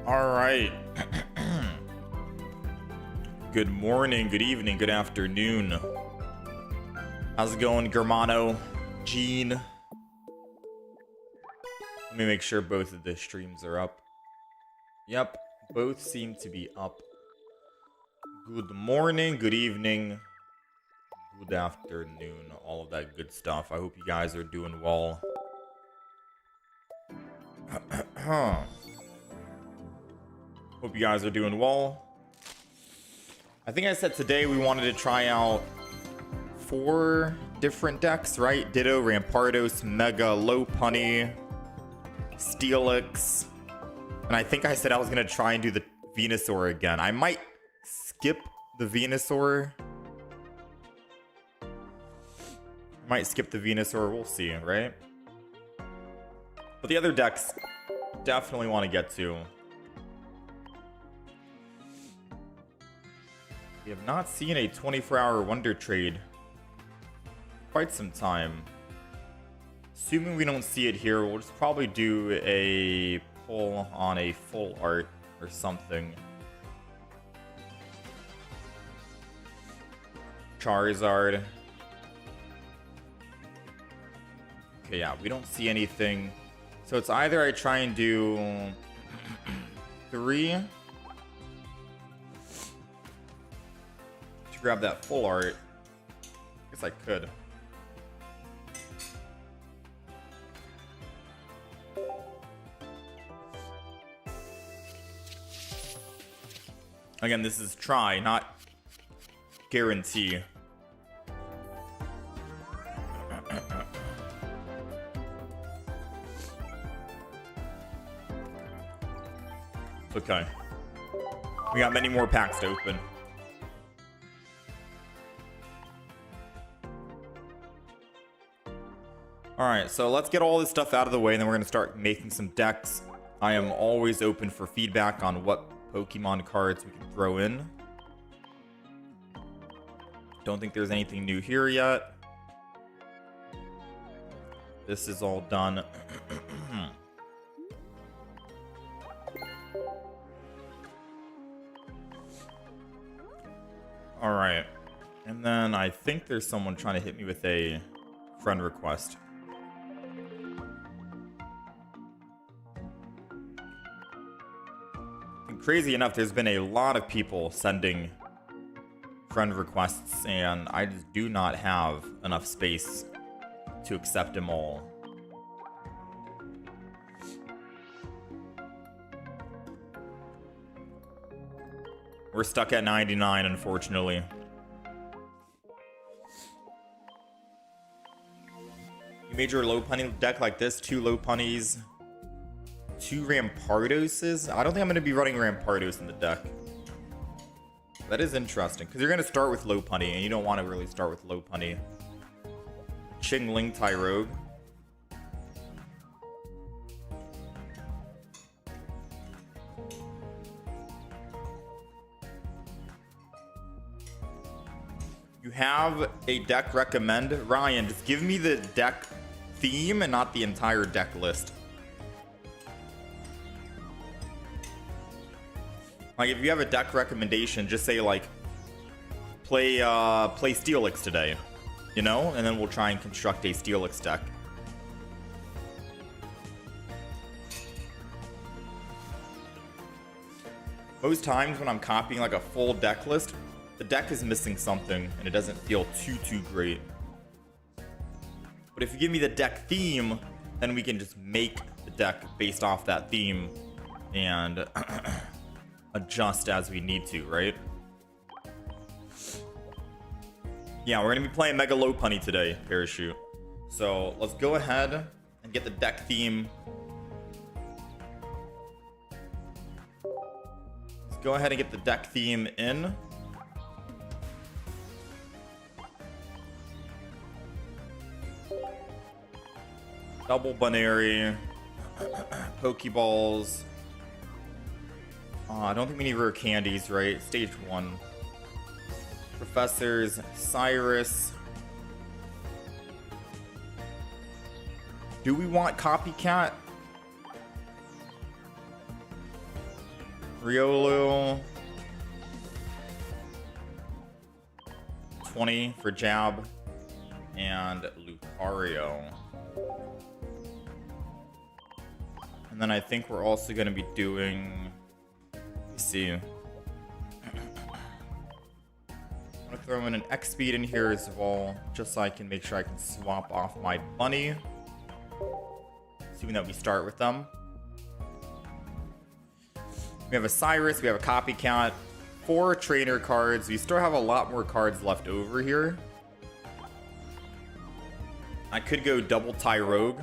All right. Good morning, good evening, good afternoon. How's it going, Germano? Gene? Let me make sure both of the streams are up. Yep, both seem to be up. Good morning, good evening, good afternoon, all of that good stuff. I hope you guys are doing well. Hope you guys are doing well. I think I said today we wanted to try out 4 different decks, right? Ditto, Rampardos, Mega, Lopunny, Steelix. And I think I said I was going to try and do the Venusaur again. I might skip the Venusaur. We'll see, right? But the other decks, definitely want to get to. We have not seen a 24-hour Wonder Trade quite some time. Assuming we don't see it here, we'll just probably do a pull on a full art or something. Charizard. Okay, yeah, we don't see anything. So it's either I try and do 3 to grab that full art. I guess I could. Again, this is try, not guarantee. Okay. We got many more packs to open. Alright, so let's get all this stuff out of the way, and then we're going to start making some decks. I am always open for feedback on what Pokemon cards we can throw in. Don't think there's anything new here yet. This is all done. Alright. And then I think there's someone trying to hit me with a friend request. And crazy enough, there's been a lot of people sending friend requests, and I just do not have enough space to accept them all. We're stuck at 99, unfortunately. You made your Lopunny deck like this, 2 Lopunnies, 2 Rampardoses. I don't think I'm going to be running Rampardos in the deck. That is interesting, because you're going to start with Lopunny, and you don't want to really start with Lopunny. Chingling Tyrogue. You have a deck recommend? Ryan, just give me the deck theme and not the entire deck list. Like, if you have a deck recommendation, just say, like, play Steelix today, you know? And then we'll try and construct a Steelix deck. Most times when I'm copying, like, a full deck list, the deck is missing something, and it doesn't feel too great. But if you give me the deck theme, then we can just make the deck based off that theme and adjust as we need to, right? Yeah, we're going to be playing Mega Lopunny today, Parachute. So let's go ahead and get the deck theme. Let's go ahead and get the deck theme in. Double Bunary, Pokeballs. I don't think we need rare candies, right? Stage 1. Professors, Cyrus. Do we want Copycat? Riolu. 20 for jab. And Lucario. And then I think we're also going to be doing... Let's see. I'm going to throw in an X-Speed in here as well, just so I can make sure I can swap off my bunny. Assuming that we start with them. We have a Cyrus, we have a Copycat, 4 trainer cards. We still have a lot more cards left over here. I could go double Tyrogue.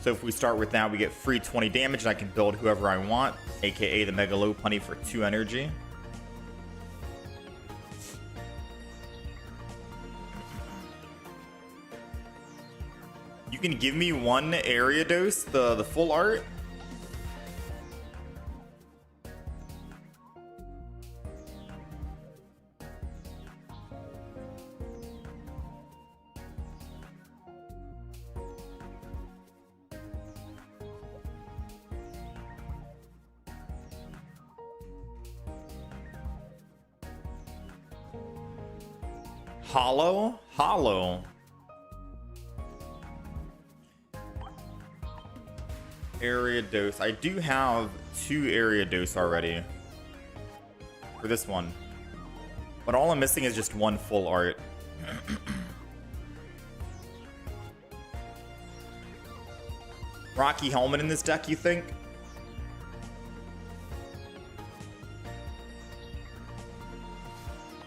So if we start with that, we get free 20 damage and I can build whoever I want, aka the Mega Lopunny for 2 energy. You can give me 1 Ariados, the full art. Hollow. Ariados. I do have 2 Ariados already for this one, but all I'm missing is just 1 full art. Rocky Helmet in this deck, you think?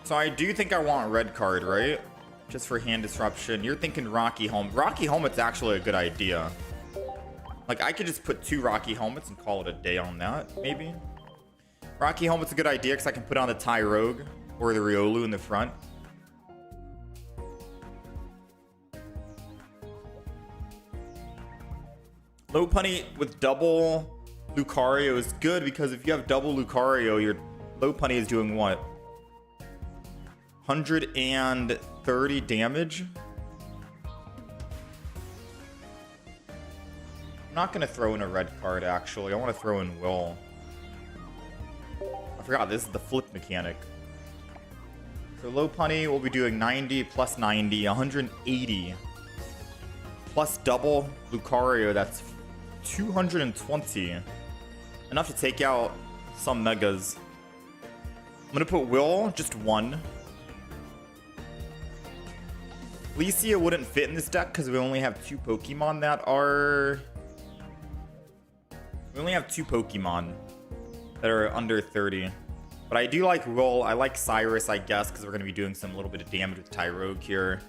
So I do think I want red card, right? Just for hand disruption. You're thinking Rocky Helmet. Rocky Helmet's actually a good idea. Like, I could just put 2 Rocky Helmets and call it a day on that, maybe. Rocky Helmet's a good idea because I can put on the Tyrogue or the Riolu in the front. Lopunny with double Lucario is good because if you have double Lucario, your Lopunny is doing what? 130 damage? I'm not going to throw in a red card, actually. I want to throw in Will. I forgot, this is the flip mechanic. So Lopunny will be doing 90 plus 90, 180. Plus double Lucario, that's 220. Enough to take out some Megas. I'm going to put Will, just 1. Licia wouldn't fit in this deck because we only have 2 Pokemon that are... We only have 2 Pokemon that are under 30. But I do like Will. I like Cyrus, I guess, because we're going to be doing some little bit of damage with Tyrogue here.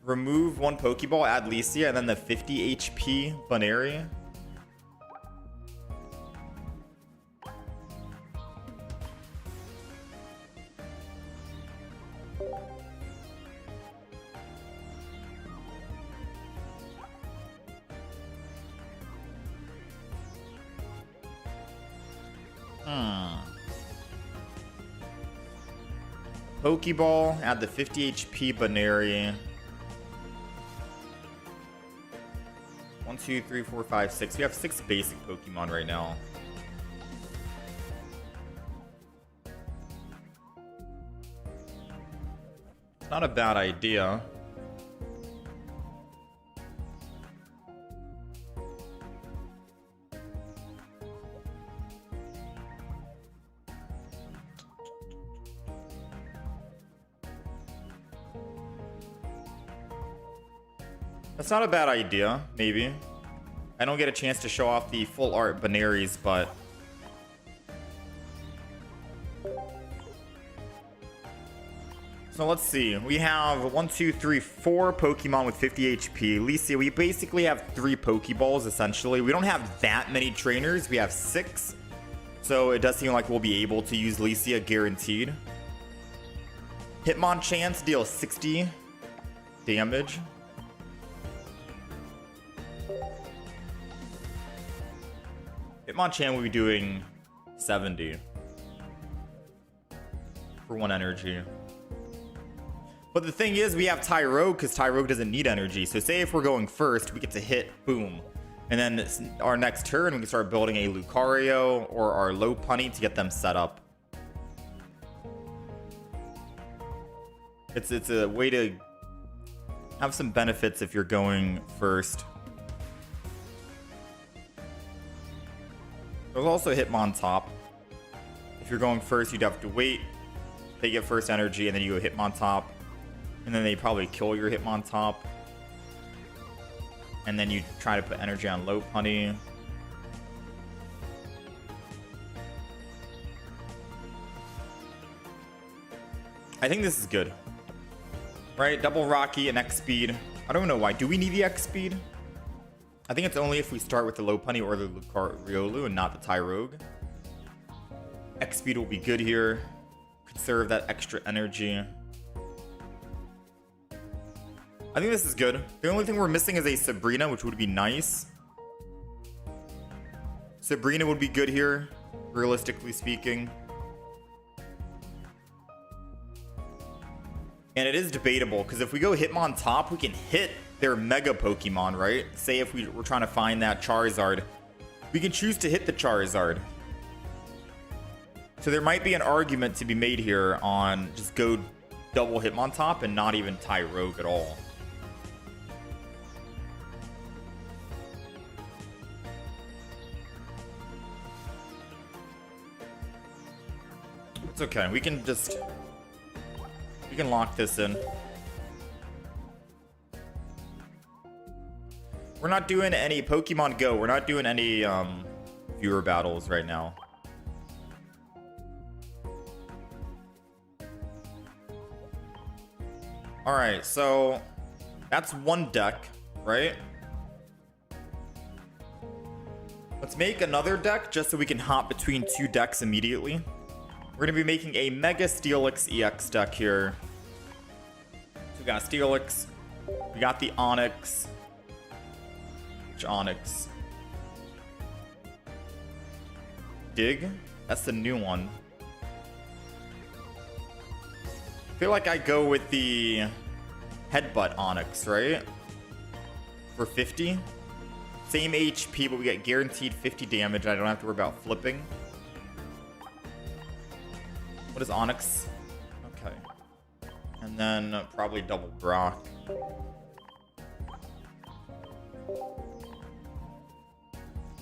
Remove 1 Pokeball, add Licia, and then the 50 HP Baneri. Pokeball, add the 50 HP Baneri. 1, 2, 3, 4, 5, 6. We have 6 basic Pokemon right now. It's not a bad idea. That's not a bad idea, maybe. I don't get a chance to show off the full art Baneries, but... So let's see. We have 1, 2, 3, 4 Pokemon with 50 HP. Licia, we basically have 3 Pokeballs, essentially. We don't have that many trainers. We have 6. So it does seem like we'll be able to use Licia guaranteed. Hitmonchan deals 60 damage. Hitmonchan will be doing 70 for 1 energy. But the thing is, we have Tyrogue because Tyrogue doesn't need energy. So say if we're going first, we get to hit, boom. And then our next turn, we can start building a Lucario or our Lopunny to get them set up. It's a way to have some benefits if you're going first. There's also Hitmontop. If you're going first, you'd have to wait. They get first energy, and then you go Hitmontop. And then they probably kill your Hitmontop. And then you try to put energy on Lopunny. I think this is good. Right? Double Rocky and X speed. I don't know why. Do we need the X speed? I think it's only if we start with the Lopunny or the Lucario and not the Tyrogue. X speed will be good here. Conserve that extra energy. I think this is good. The only thing we're missing is a Sabrina, which would be nice. Sabrina would be good here, realistically speaking. And it is debatable, because if we go Hitmontop, we can hit their Mega Pokemon, right? Say if we're trying to find that Charizard. We can choose to hit the Charizard. So there might be an argument to be made here on just go double Hitmontop and not even Tyrogue at all. It's okay. We can lock this in. We're not doing any Pokemon Go. We're not doing any viewer battles right now. All right, so that's one deck, right? Let's make another deck just so we can hop between two decks immediately. We're going to be making a Mega Steelix EX deck here. So we got Steelix. We got the Onix. Which Onix? Dig? That's the new one. I feel like I go with the Headbutt Onix, right? For 50. Same HP, but we get guaranteed 50 damage. I don't have to worry about flipping. What is Onix? Okay. And then probably double Brock.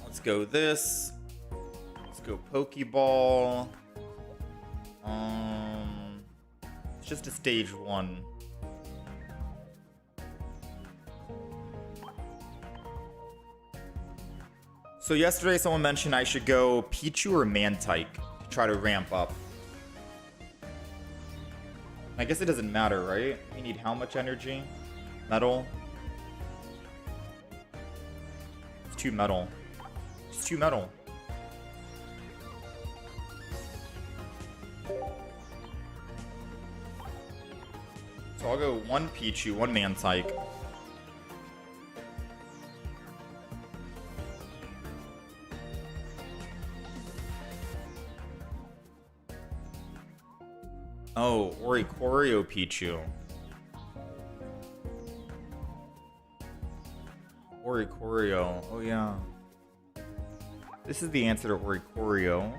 Let's go this. Let's go Pokeball. It's just a stage 1. So yesterday someone mentioned I should go Pichu or Mantike to try to ramp up. I guess it doesn't matter, right? We need how much energy? Metal. It's 2 metal. It's 2 metal. So I'll go 1 Pichu, 1 Mantike. Oh, Oricorio Pichu. Oricorio. Oh, yeah. This is the answer to Oricorio.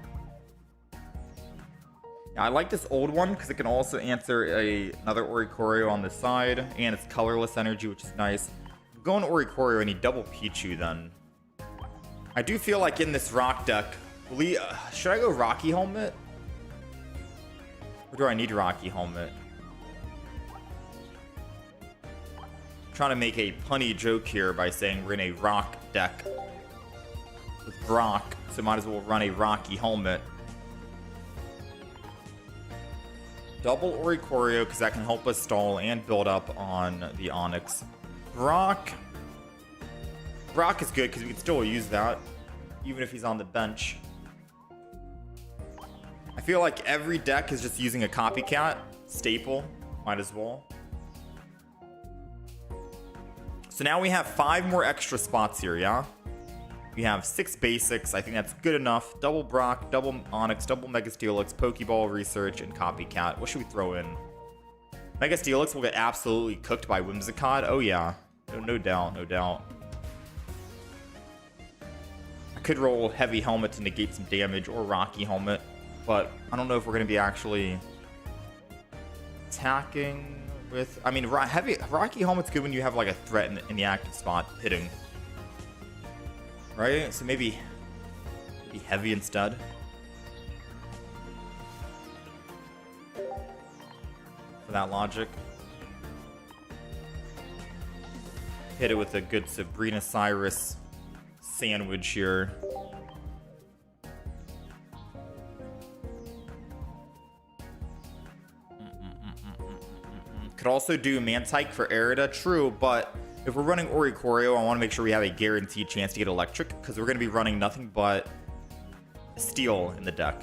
Yeah, I like this old one because it can also answer another Oricorio on the side. And it's colorless energy, which is nice. I'm going Oricorio, I need double Pichu then. I do feel like in this rock deck, should I go Rocky Helmet? Or do I need Rocky Helmet? I'm trying to make a punny joke here by saying we're in a rock deck with Brock, so might as well run a Rocky Helmet. Double Oricorio, because that can help us stall and build up on the Onix. Brock is good because we can still use that, even if he's on the bench. I feel like every deck is just using a copycat staple. Might as well. So now we have 5 more extra spots here, yeah? We have 6 basics. I think that's good enough. Double Brock, double Onix, double Mega Steelix, Pokeball, Research, and Copycat. What should we throw in? Mega Steelix will get absolutely cooked by Whimsicott. Oh yeah, no doubt, no doubt. I could roll Heavy Helmet to negate some damage, or Rocky Helmet, but I don't know if we're going to be actually attacking with... I mean, Rocky Helmet's good when you have like a threat in the active spot hitting. Right? So maybe Heavy instead. For that logic. Hit it with a good Sabrina Cyrus sandwich here. Could also do Mantike for Erida, true, but if we're running Oricorio, I want to make sure we have a guaranteed chance to get electric, because we're going to be running nothing but steel in the deck.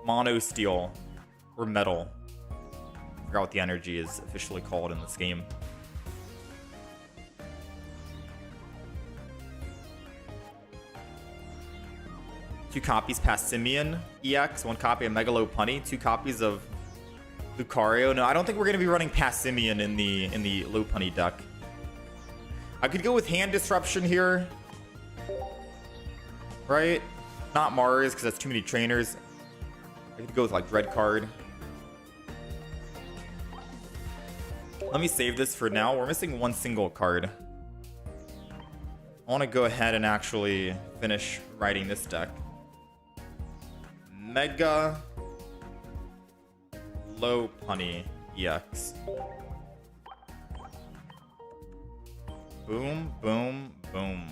Mono steel or metal. I forgot what the energy is officially called in this game. Two copies Passimian EX, one copy of Megalopunny, two copies of Lucario. No, I don't think we're going to be running Passimian in the Lopunny deck. I could go with Hand Disruption here. Right? Not Mars, because that's too many trainers. I could go with like Red Card. Let me save this for now. We're missing one single card. I want to go ahead and actually finish writing this deck. Mega Lopunny EX. Boom, boom, boom.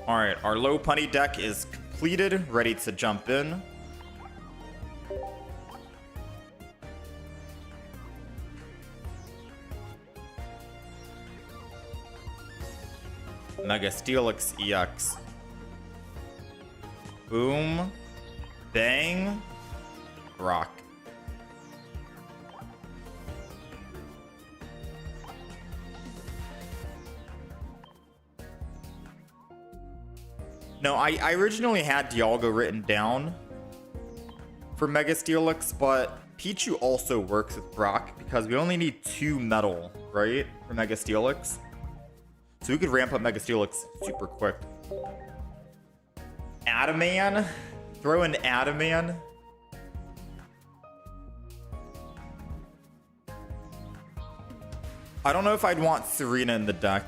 Alright, our Lopunny deck is completed, ready to jump in. Mega Steelix EX. Boom. Bang. Rock. No, I originally had Dialga written down for Mega Steelix, but Pichu also works with Brock because we only need 2 metal, right? For Mega Steelix. So we could ramp up Mega Steelix super quick. Adaman? Throw in Adaman? I don't know if I'd want Serena in the deck.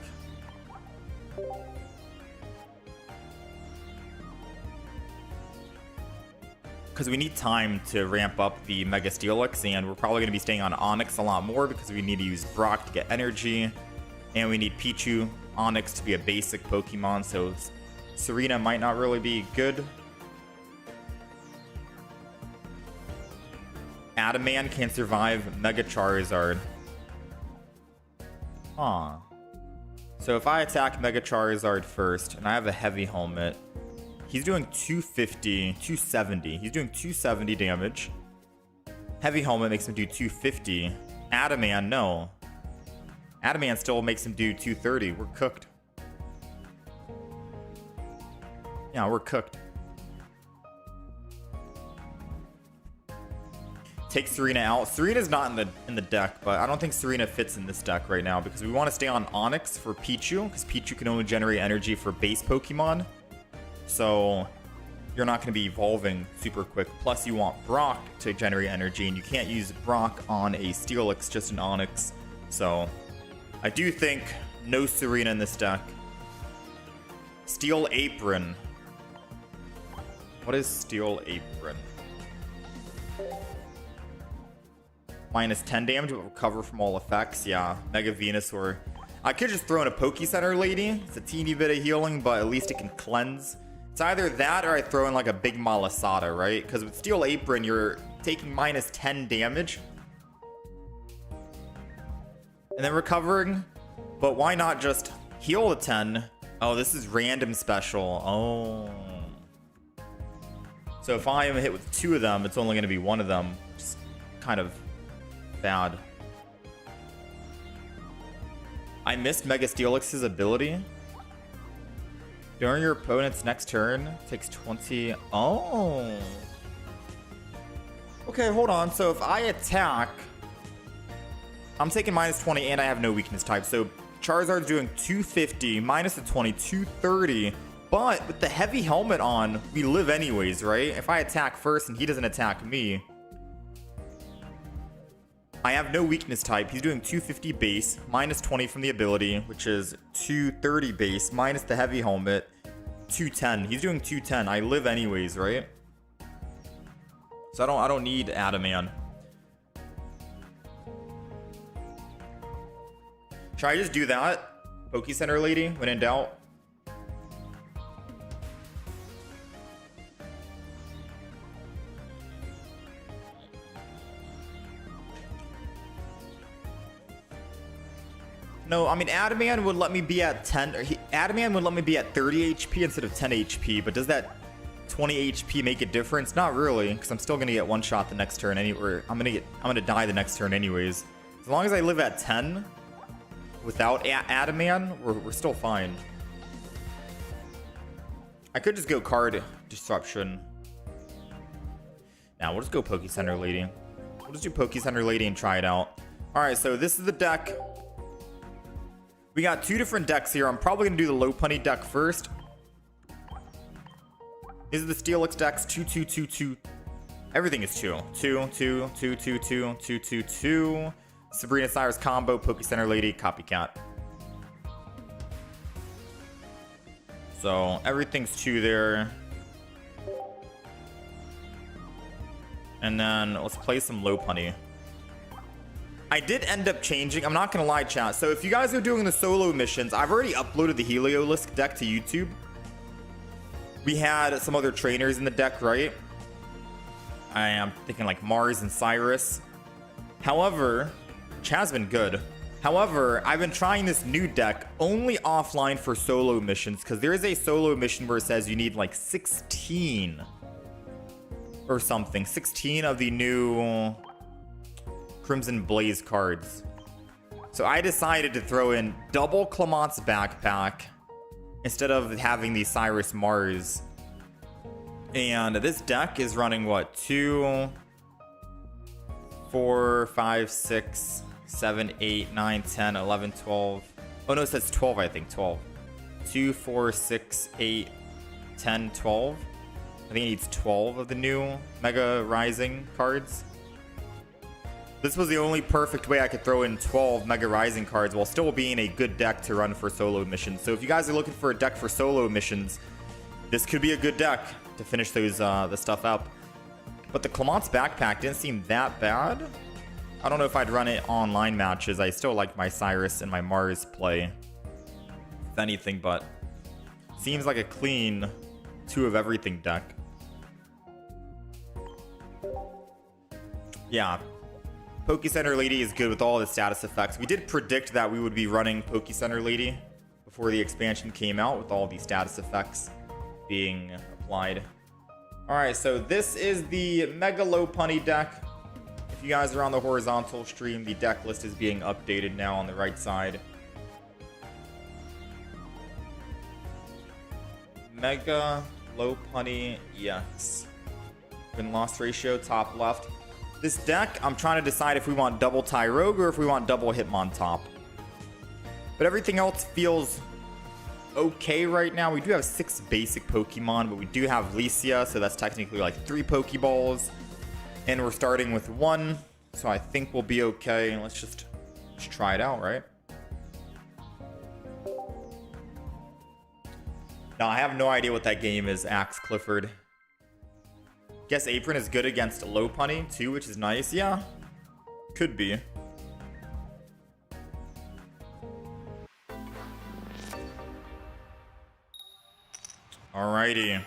Because we need time to ramp up the Mega Steelix, and we're probably going to be staying on Onyx a lot more because we need to use Brock to get energy. And we need Pichu, Onyx to be a basic Pokemon, so Serena might not really be good. Adaman can survive Mega Charizard. Huh. So if I attack Mega Charizard first, and I have a Heavy Helmet, he's doing 250, 270. He's doing 270 damage. Heavy Helmet makes him do 250. Adaman, no. Adaman still makes him do 230. We're cooked. Yeah, we're cooked. Take Serena out. Serena's not in the deck, but I don't think Serena fits in this deck right now because we want to stay on Onyx for Pichu, because Pichu can only generate energy for base Pokemon. So you're not going to be evolving super quick. Plus you want Brock to generate energy, and you can't use Brock on a Steelix, just an Onyx. So I do think no Serena in this deck. Steel Apron. What is Steel Apron? Minus 10 damage, but recover from all effects. Yeah, Mega Venusaur. I could just throw in a Poke Center Lady. It's a teeny bit of healing, but at least it can cleanse. It's either that or I throw in like a big Malasada, right? Because with Steel Apron, you're taking minus 10 damage. And then recovering. But why not just heal the 10? Oh, this is random special. Oh. So if I am hit with 2 of them, it's only going to be 1 of them. Just kind of bad. I missed Mega Steelix's ability. During your opponent's next turn, takes 20. Oh. Okay, hold on. So if I attack, I'm taking minus 20 and I have no weakness type. So Charizard's doing 250, minus the 20, 230. But with the heavy helmet on, we live anyways, right? If I attack first and he doesn't attack me, I have no weakness type. He's doing 250 base, minus 20 from the ability, which is 230 base, minus the heavy helmet, 210. He's doing 210. I live anyways, right? So I don't need Adaman. Should I just do that? Poke Center lady, when in doubt. No, I mean, Adaman would let me be at 10. Adaman would let me be at 30 HP instead of 10 HP, but does that 20 HP make a difference? Not really, because I'm still gonna get one shot the next turn anyway. I'm gonna die the next turn anyways. As long as I live at 10 without Adaman, we're still fine. I could just go card disruption. Now we'll just go Poke Center Lady. We'll just do Poke Center Lady and try it out. All right, so this is the deck. We got two different decks here. I'm probably gonna do the low punny deck first. These are the Steelix decks. 2, 2, 2, 2. Everything is 2. 2, 2, 2, 2, 2, 2, 2, 2. Sabrina Cyrus combo, Poke Center Lady, Copycat. So everything's 2 there. And then let's play some low punny. I did end up changing. I'm not gonna lie, chat. So if you guys are doing the solo missions, I've already uploaded the Heliolisk deck to YouTube. We had some other trainers in the deck, right? I am thinking like Mars and Cyrus. However, chat's been good. However, I've been trying this new deck only offline for solo missions, because there is a solo mission where it says you need like 16 or something. 16 of the new Crimson Blaze cards. So I decided to throw in double Clement's backpack instead of having the Cyrus Mars. And this deck is running what? 2, 4, 5, 6, 7, 8, 9, 10, 11, 12. Oh no, it says 12, I think. 12. 2, 4, 6, 8, 10, 12. I think it needs 12 of the new Mega Rising cards. This was the only perfect way I could throw in 12 Mega Rising cards while still being a good deck to run for solo missions. So if you guys are looking for a deck for solo missions, this could be a good deck to finish those the stuff up. But the Clement's backpack didn't seem that bad. I don't know if I'd run it online matches. I still like my Cyrus and my Mars play, if anything, but seems like a clean 2 of everything deck. Yeah. Poke Center Lady is good with all the status effects. We did predict that we would be running Poke Center Lady before the expansion came out with all these status effects being applied. Alright, so this is the Mega Low Punny deck. If you guys are on the horizontal stream, the deck list is being updated now on the right side. Mega Low Punny EX. Win-loss ratio, top left. This deck, I'm trying to decide if we want double Tyrogue or if we want double Hitmontop. But everything else feels okay right now. We do have 6 basic Pokemon, but we do have Licia, so that's technically like 3 Pokeballs. And we're starting with 1, so I think we'll be okay. Let's just try it out, right? Now, I have no idea what that game is, Axe Clifford. Guess Apron is good against low punny too, which is nice. Yeah, could be. Alrighty.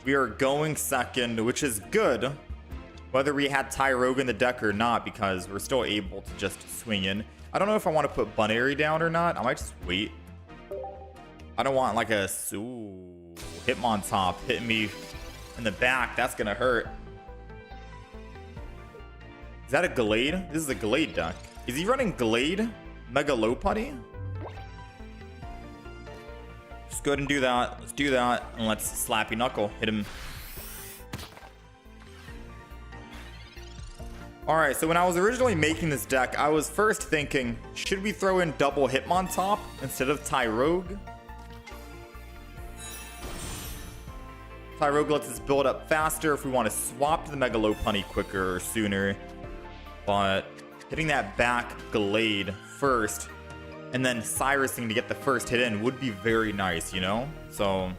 We are going second, which is good. Whether we had Tyrogue in the deck or not, because we're still able to just swing in. I don't know if I want to put Bunairy down or not. I might just wait. I don't want like a... Ooh. Hitmontop hitting me in the back. That's gonna hurt. Is that a Gallade? This is a Gallade deck. Is he running Gallade Mega Low Punny? Let's go ahead and do that. Let's do that. And let's slappy knuckle. Hit him. Alright, so when I was originally making this deck, I was first thinking, should we throw in double Hitmontop instead of Tyrogue? Tyrogue lets us build up faster if we want to swap to the Mega Lopunny quicker or sooner. But hitting that back Gallade first and then Cyrusing to get the first hit in would be very nice, you know? So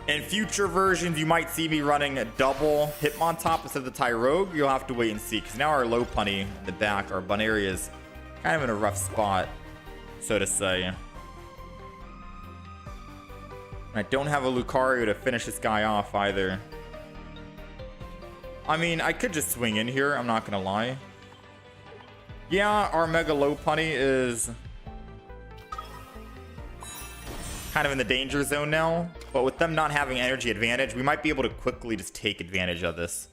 in future versions, you might see me running a double Hitmontop instead of the Tyrogue. You'll have to wait and see, because now our Lopunny in the back, our Bunaria, is kind of in a rough spot, so to say. I don't have a Lucario to finish this guy off either. I mean, I could just swing in here, I'm not gonna lie. Yeah, our Mega Lopunny is kind of in the danger zone now, but with them not having energy advantage, we might be able to quickly just take advantage of this.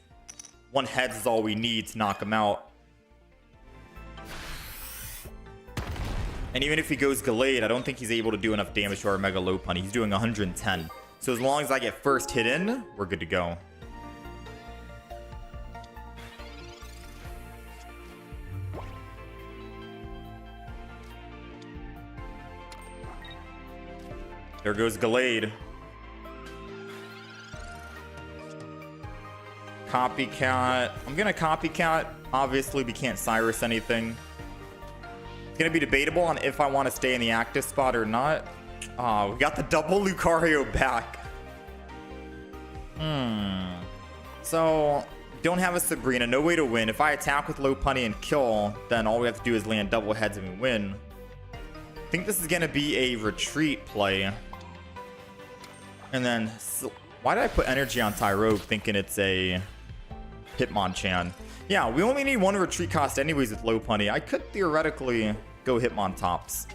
One heads is all we need to knock him out. And even if he goes Gallade, I don't think he's able to do enough damage to our Mega Lopunny. He's doing 110. So as long as I get first hit in, we're good to go. There goes Gallade. Copycat. I'm gonna Copycat. Obviously, we can't Cyrus anything. It's gonna be debatable on if I want to stay in the active spot or not. We got the double Lucario back. So, don't have a Sabrina. No way to win. If I attack with Lopunny and kill, then all we have to do is land double heads and we win. I think this is gonna be a retreat play. And then, why did I put energy on Tyrogue thinking it's a Hitmonchan? Yeah, we only need one retreat cost anyways with Lopunny. I could theoretically go Hitmontops.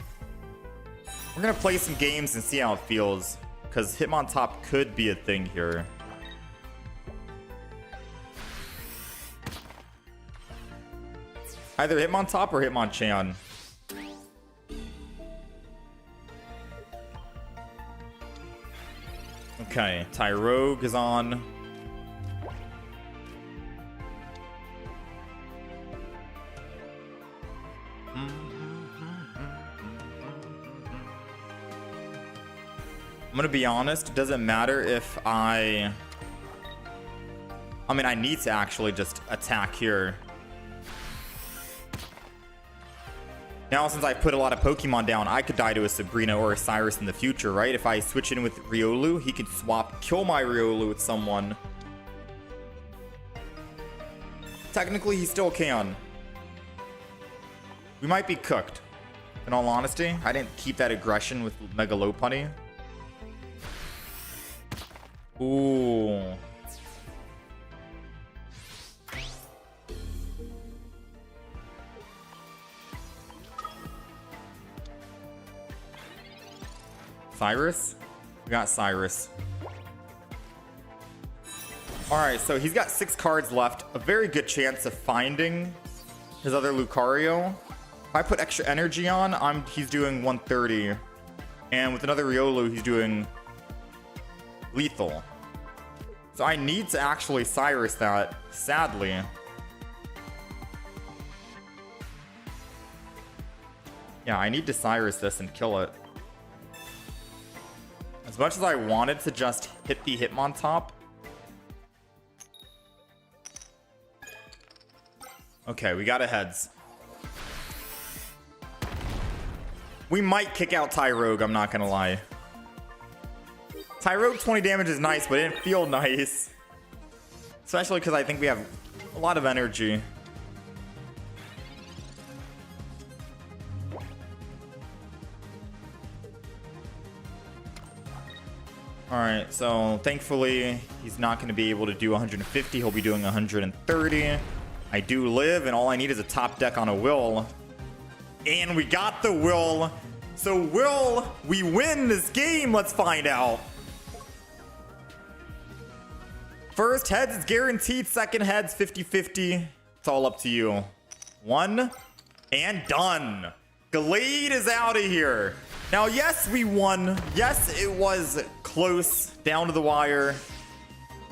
We're going to play some games and see how it feels, because Hitmontop could be a thing here. Either Hitmontop or Hitmonchan. Okay, Tyrogue is on. I'm gonna be honest, it doesn't matter if I mean, I need to actually just attack here. Now, since I put a lot of Pokemon down, I could die to a Sabrina or a Cyrus in the future, right? If I switch in with Riolu, he could swap, kill my Riolu with someone. Technically, he still can. We might be cooked. In all honesty, I didn't keep that aggression with Mega Lopunny. Ooh. Cyrus? We got Cyrus. Alright, so he's got 6 cards left. A very good chance of finding his other Lucario. If I put extra energy on, he's doing 130. And with another Riolu, he's doing lethal. So I need to actually Cyrus that, sadly. Yeah, I need to Cyrus this and kill it. As much as I wanted to just hit the Hitmontop. Okay, we got a heads. We might kick out Tyrogue, I'm not gonna lie. Tyrogue 20 damage is nice, but it didn't feel nice. Especially because I think we have a lot of energy. Alright, so thankfully he's not going to be able to do 150. He'll be doing 130. I do live, and all I need is a top deck on a Will. And we got the Will. So will we win this game? Let's find out. First heads is guaranteed. Second heads 50-50. It's all up to you. One and done. Gallade is out of here. Now, yes, we won. Yes, it was close, down to the wire.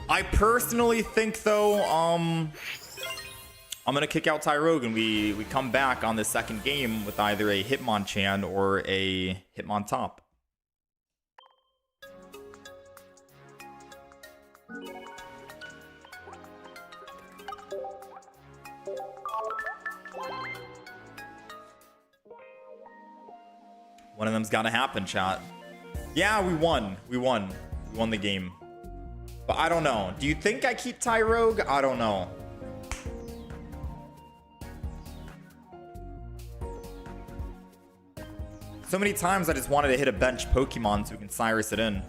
I personally think, though, I'm gonna kick out Tyrogue and we come back on the second game with either a Hitmonchan or a Hitmontop. One of them's gotta happen, chat. Yeah, we won. We won the game. But I don't know. Do you think I keep Tyrogue? I don't know. So many times I just wanted to hit a bench Pokemon so we can Cyrus it in.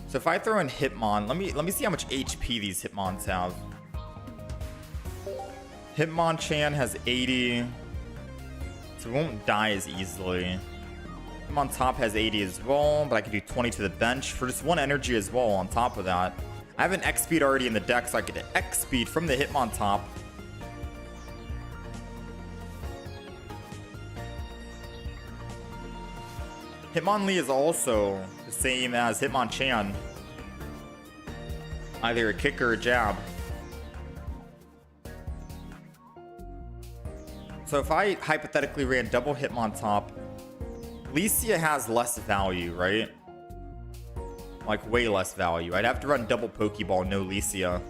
So if I throw in Hitmon, let me see how much HP these Hitmons have. Hitmonchan has 80, so it won't die as easily. Hitmontop has 80 as well, but I can do 20 to the bench for just 1 energy as well on top of that. I have an X-Speed already in the deck, so I get an X-Speed from the Hitmontop. Hitmonlee is also the same as Hitmonchan. Either a kick or a jab. So if I hypothetically ran double Hitmontop, Licia has less value, right? Like way less value. I'd have to run double Pokeball, no Licia.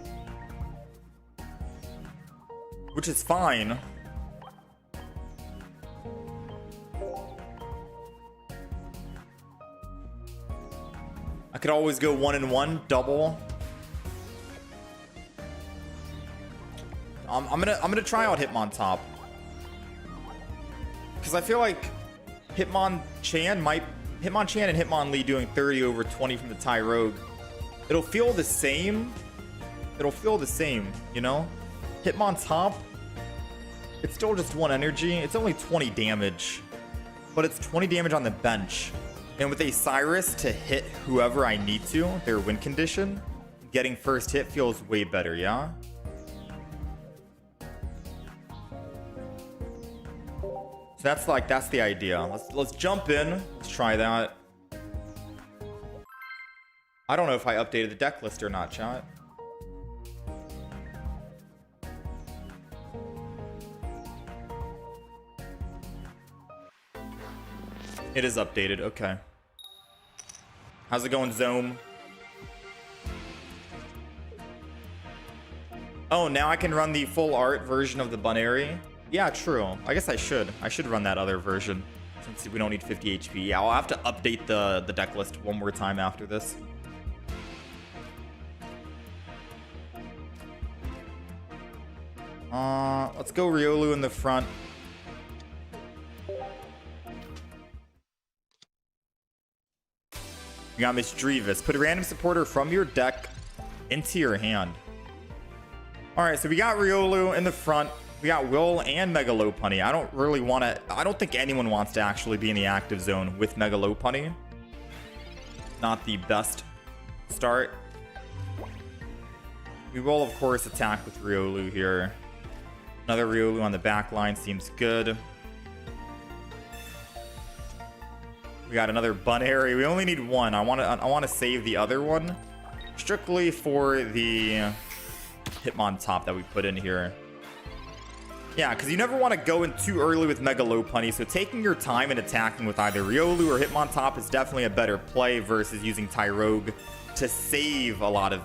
Which is fine. I could always go 1-1, double. I'm gonna try out Hitmontop. Because I feel like Hitmonchan and Hitmonlee doing 30 over 20 from the Tyrogue. It'll feel the same. You know? Hitmontop, it's still just 1 energy. It's only 20 damage. But it's 20 damage on the bench. And with a Cyrus to hit whoever I need to, their win condition, getting first hit feels way better, yeah? That's the idea. Let's jump in. Let's try that. I don't know if I updated the deck list or not, chat. It is updated. Okay. How's it going, Zome? Oh, now I can run the full art version of the Bunary. Yeah, true. I guess I should. I should run that other version since we don't need 50 HP. Yeah, I'll have to update the deck list one more time after this. Let's go Riolu in the front. You got Miss Drevis. Put a random supporter from your deck into your hand. Alright, so we got Riolu in the front. We got Will and Mega Lopunny. I don't really want to... I don't think anyone wants to actually be in the active zone with Mega Lopunny. Not the best start. We will, of course, attack with Riolu here. Another Riolu on the back line seems good. We got another Bunary. We only need 1. I want to save the other one strictly for the Hitmontop that we put in here. Yeah, because you never want to go in too early with Mega Lopunny, so taking your time and attacking with either Riolu or Hitmontop is definitely a better play versus using Tyrogue to save a lot of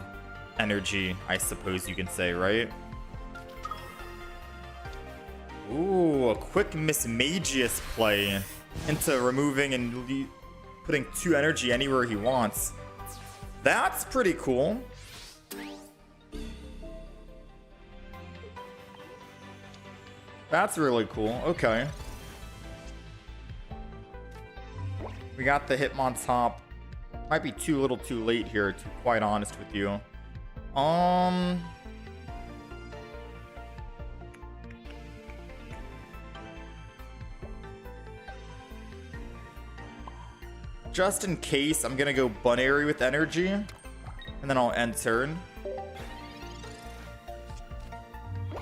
energy, I suppose you can say, right? Ooh, a quick Mismagius play into removing and putting 2 energy anywhere he wants. That's pretty cool. That's really cool. Okay. We got the Hitmontop. Might be too little too late here, to be quite honest with you. Just in case, I'm gonna go Bunary with energy, and then I'll end turn.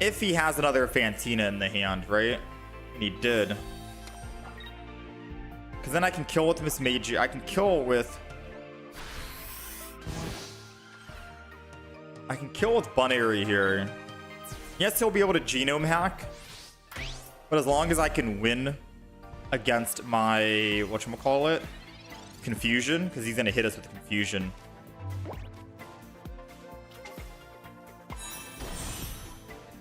If he has another Fantina in the hand, right? And he did. Because then I can kill with Miss Magi. I can kill with... I can kill with Bunary here. Yes, he'll be able to genome hack. But as long as I can win against my... whatchamacallit? Confusion. Because he's going to hit us with Confusion.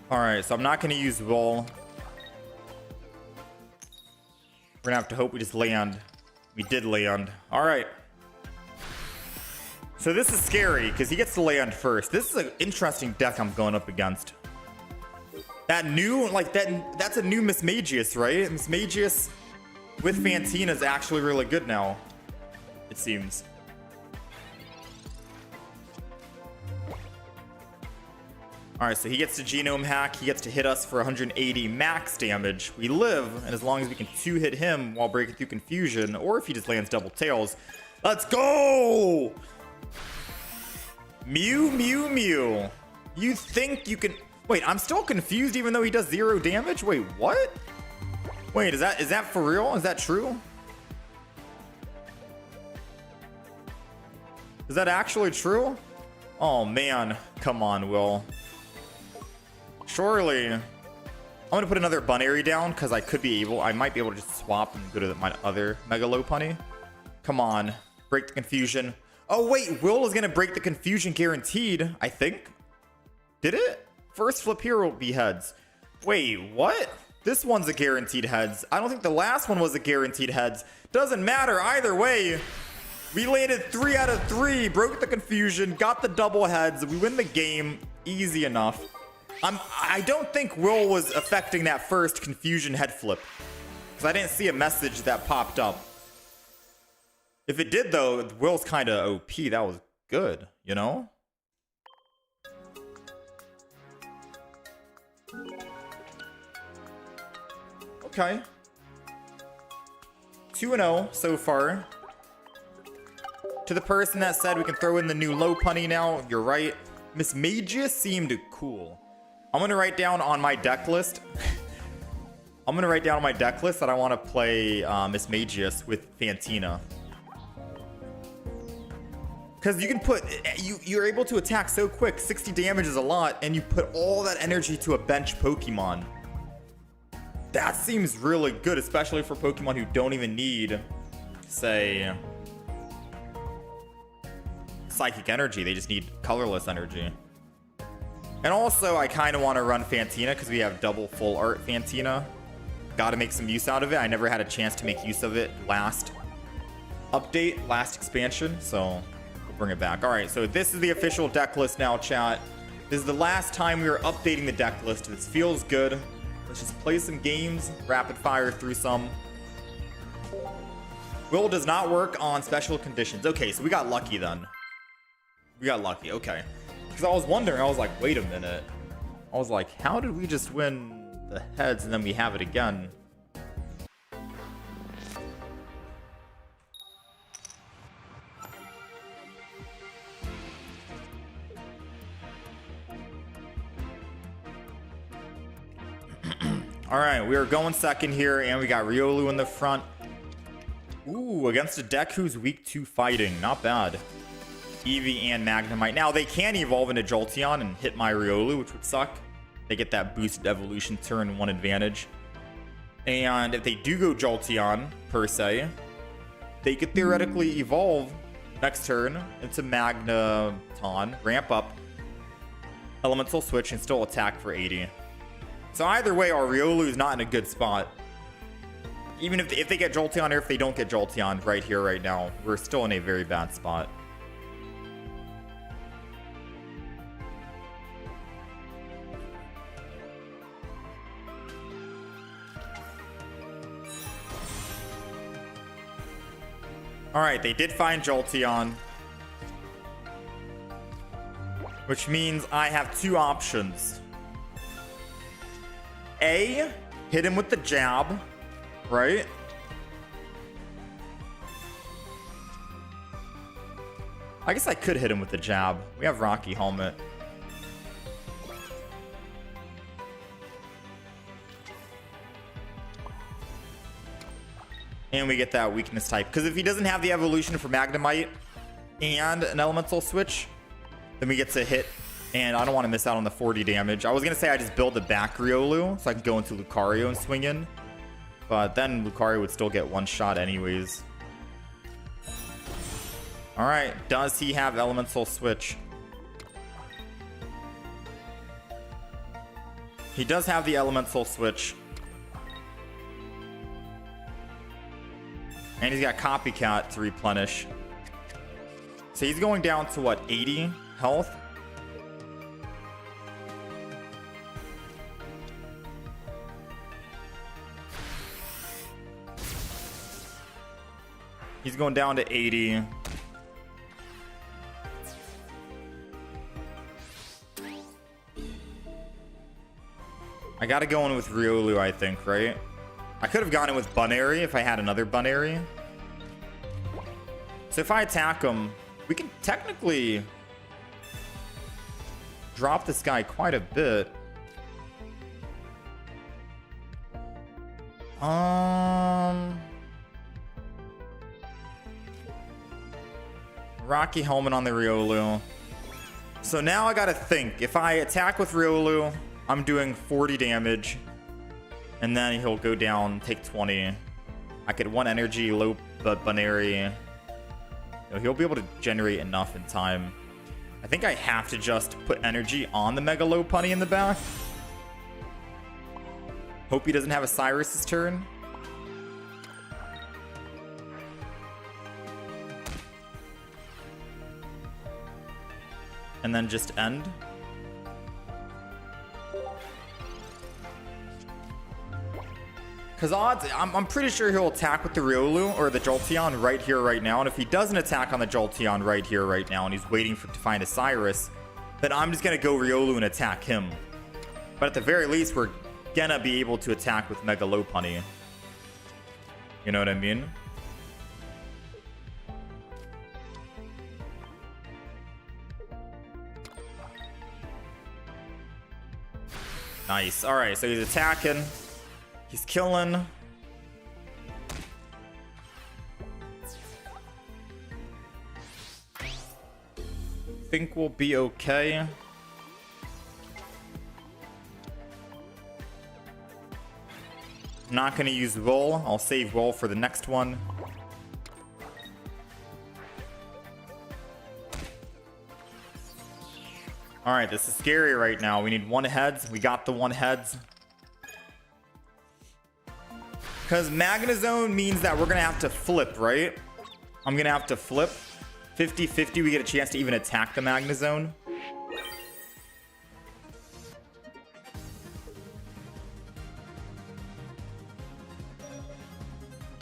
Alright, so I'm not going to use Will. We're going to have to hope we just land. We did land. Alright. So this is scary, because he gets to land first. This is an interesting deck I'm going up against. That new, like, that's a new Miss Magius, right? Miss Magius with Fantina is actually really good now, it seems. Alright, so he gets to genome hack. He gets to hit us for 180 max damage. We live, and as long as we can 2-hit him while breaking through Confusion, or if he just lands double tails. Let's go! Mew, Mew, Mew. You think you can... Wait, I'm still confused even though he does 0 damage? Wait, what? Wait, is that for real? Is that true? Is that actually true? Oh, man. Come on, Will. Surely, I'm gonna put another Bunary down because I might be able to just swap and go to my other Mega Lopunny. Come on, break the Confusion. Oh wait, Will is gonna break the Confusion guaranteed, I think. Did it? First flip here will be heads. Wait, what? This one's a guaranteed heads. I don't think the last one was a guaranteed heads. Doesn't matter either way. We landed 3 out of 3, broke the Confusion, got the double heads. We win the game, easy enough. I don't think Will was affecting that first Confusion head flip, because I didn't see a message that popped up. If it did though, Will's kind of OP. That was good, you know? Okay. 2-0 so far. To the person that said we can throw in the new Lopunny now, you're right. Miss Magius seemed cool. I'm going to write down on my deck list. I'm going to write down on my deck list that I want to play Miss Magius with Fantina. Because you can put... You're able to attack so quick. 60 damage is a lot. And you put all that energy to a bench Pokemon. That seems really good. Especially for Pokemon who don't even need, say... Psychic energy. They just need colorless energy. And also, I kind of want to run Fantina because we have double full art Fantina. Got to make some use out of it. I never had a chance to make use of it last update, last expansion. So we'll bring it back. All right, so this is the official deck list now, chat. This is the last time we are updating the deck list. This feels good. Let's just play some games, rapid fire through some. Will does not work on special conditions. Okay, so we got lucky then. We got lucky, okay. Because I was wondering, I was like, wait a minute. I was like, how did we just win the heads and then we have it again? All right, we are going second here, and we got Riolu in the front. Ooh, against a deck who's weak to fighting. Not bad. Eevee and Magnemite. Now, they can evolve into Jolteon and hit my Riolu, which would suck. They get that boosted evolution turn 1 advantage. And if they do go Jolteon, per se, they could theoretically evolve next turn into Magneton, ramp up, Elemental Switch, and still attack for 80. So either way, our Riolu is not in a good spot. Even if they get Jolteon or if they don't get Jolteon right here, right now, we're still in a very bad spot. Alright, they did find Jolteon. Which means I have 2 options. A, hit him with the jab, right? I guess I could hit him with the jab. We have Rocky Helmet. And we get that weakness type. Because if he doesn't have the evolution for Magnemite and an elemental switch, then we get to hit. And I don't want to miss out on the 40 damage. I was going to say I just build the back Riolu so I can go into Lucario and swing in. But then Lucario would still get one shot anyways. Alright, does he have elemental switch? He does have the elemental switch. And he's got Copycat to replenish. So he's going down to what, 80 health? He's going down to 80. I gotta go in with Riolu, I think, right? I could have gone in with Bunairy if I had another Bunairy. So if I attack him, we can technically drop this guy quite a bit. Rocky Helmet on the Riolu. So now I gotta think. If I attack with Riolu, I'm doing 40 damage. And then he'll go down, take 20. I get 1 energy, low but Bunairy. He'll be able to generate enough in time. I think I have to just put energy on the Mega Lopunny in the back. Hope he doesn't have a Cyrus's turn. And then just end. Because odds, I'm pretty sure he'll attack with the Riolu or the Jolteon right here, right now. And if he doesn't attack on the Jolteon right here, right now, and he's waiting to find a Cyrus, then I'm just going to go Riolu and attack him. But at the very least, we're going to be able to attack with Mega Lopunny. You know what I mean? Nice. All right, so he's attacking. He's killing. Think we'll be okay. Not gonna use Wool. I'll save Wool for the next one. All right, this is scary right now. We need 1 heads. We got the 1 heads. Because Magnezone means that we're going to have to flip, right? I'm going to have to flip. 50-50, we get a chance to even attack the Magnezone.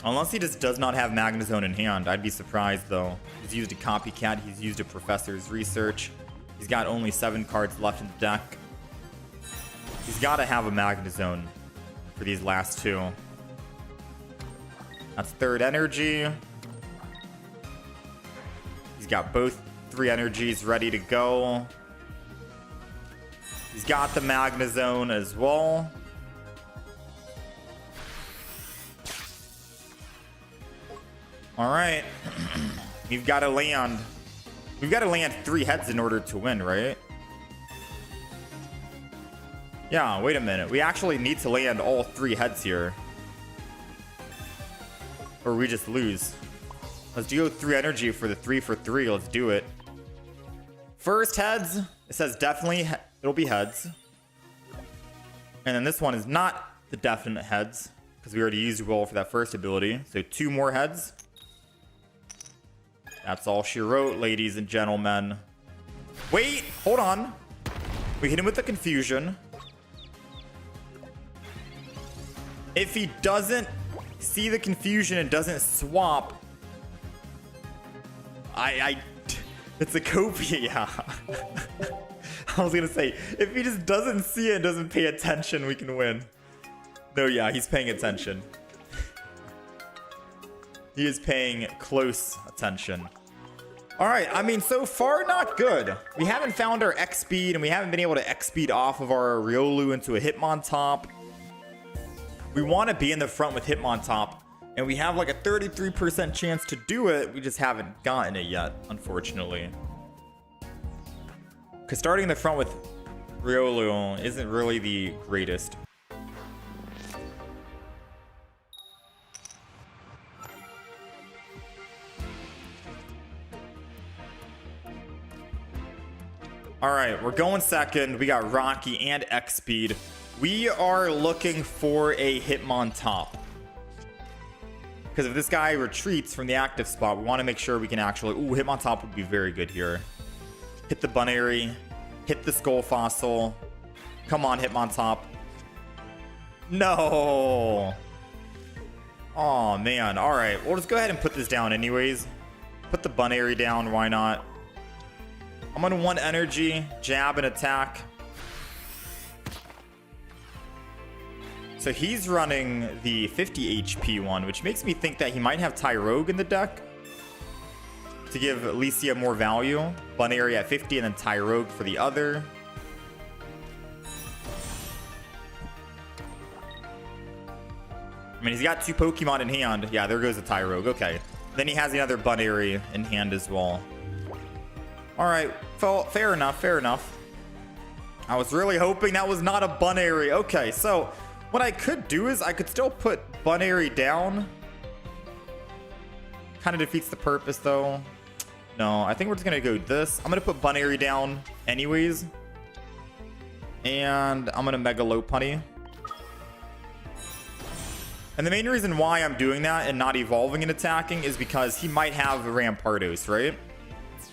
Unless he just does not have Magnezone in hand. I'd be surprised, though. He's used a Copycat. He's used a Professor's Research. He's got only 7 cards left in the deck. He's got to have a Magnezone for these last 2. That's 3rd energy. He's got both 3 energies ready to go. He's got the Magnezone as well. All right. We've got to land. We've got to land 3 heads in order to win, right? Yeah, wait a minute. We actually need to land all 3 heads here. Or we just lose. Let's do 3 energy for the 3 for 3. Let's do it. First heads. It says definitely it'll be heads. And then this one is not the definite heads. Because we already used roll for that first ability. So 2 more heads. That's all she wrote, ladies and gentlemen. Wait, hold on. We hit him with the confusion. If he doesn't see the confusion and doesn't swap, it's a copia. Yeah. I was gonna say, if he just doesn't see it and doesn't pay attention, we can win. No, yeah, he's paying attention. He is paying close attention. All right, I mean, so far, not good. We haven't found our X speed, and we haven't been able to X speed off of our Riolu into a Hitmontop. We want to be in the front with Hitmontop, And we have like a 33% chance to do it. We just haven't gotten it yet, unfortunately. Because starting in the front with Riolu isn't really the greatest. All right, we're going second. We got Rocky and X-Speed. We are looking for a Hitmontop. Because if this guy retreats from the active spot, we want to make sure we can actually... Ooh, Hitmontop would be very good here. Hit the Bunary. Hit the Skull Fossil. Come on, Hitmontop. No. Oh, man. All right, we'll just go ahead and put this down anyways. Put the Bunary down. Why not? I'm on 1 energy. Jab and attack. So he's running the 50 HP one, which makes me think that he might have Tyrogue in the deck to give Alicia more value. Bunary at 50 and then Tyrogue for the other. I mean, he's got 2 Pokemon in hand. Yeah, there goes the Tyrogue. Okay. Then he has the other Bunary in hand as well. All right. Fair enough. Fair enough. I was really hoping that was not a Bunary. Okay, so... what I could do is I could still put Bunary down. Kind of defeats the purpose though. No, I think we're just going to go this. I'm going to put Bunary down anyways. And I'm going to Mega Lopunny. And the main reason why I'm doing that and not evolving and attacking is because he might have Rampardos, right?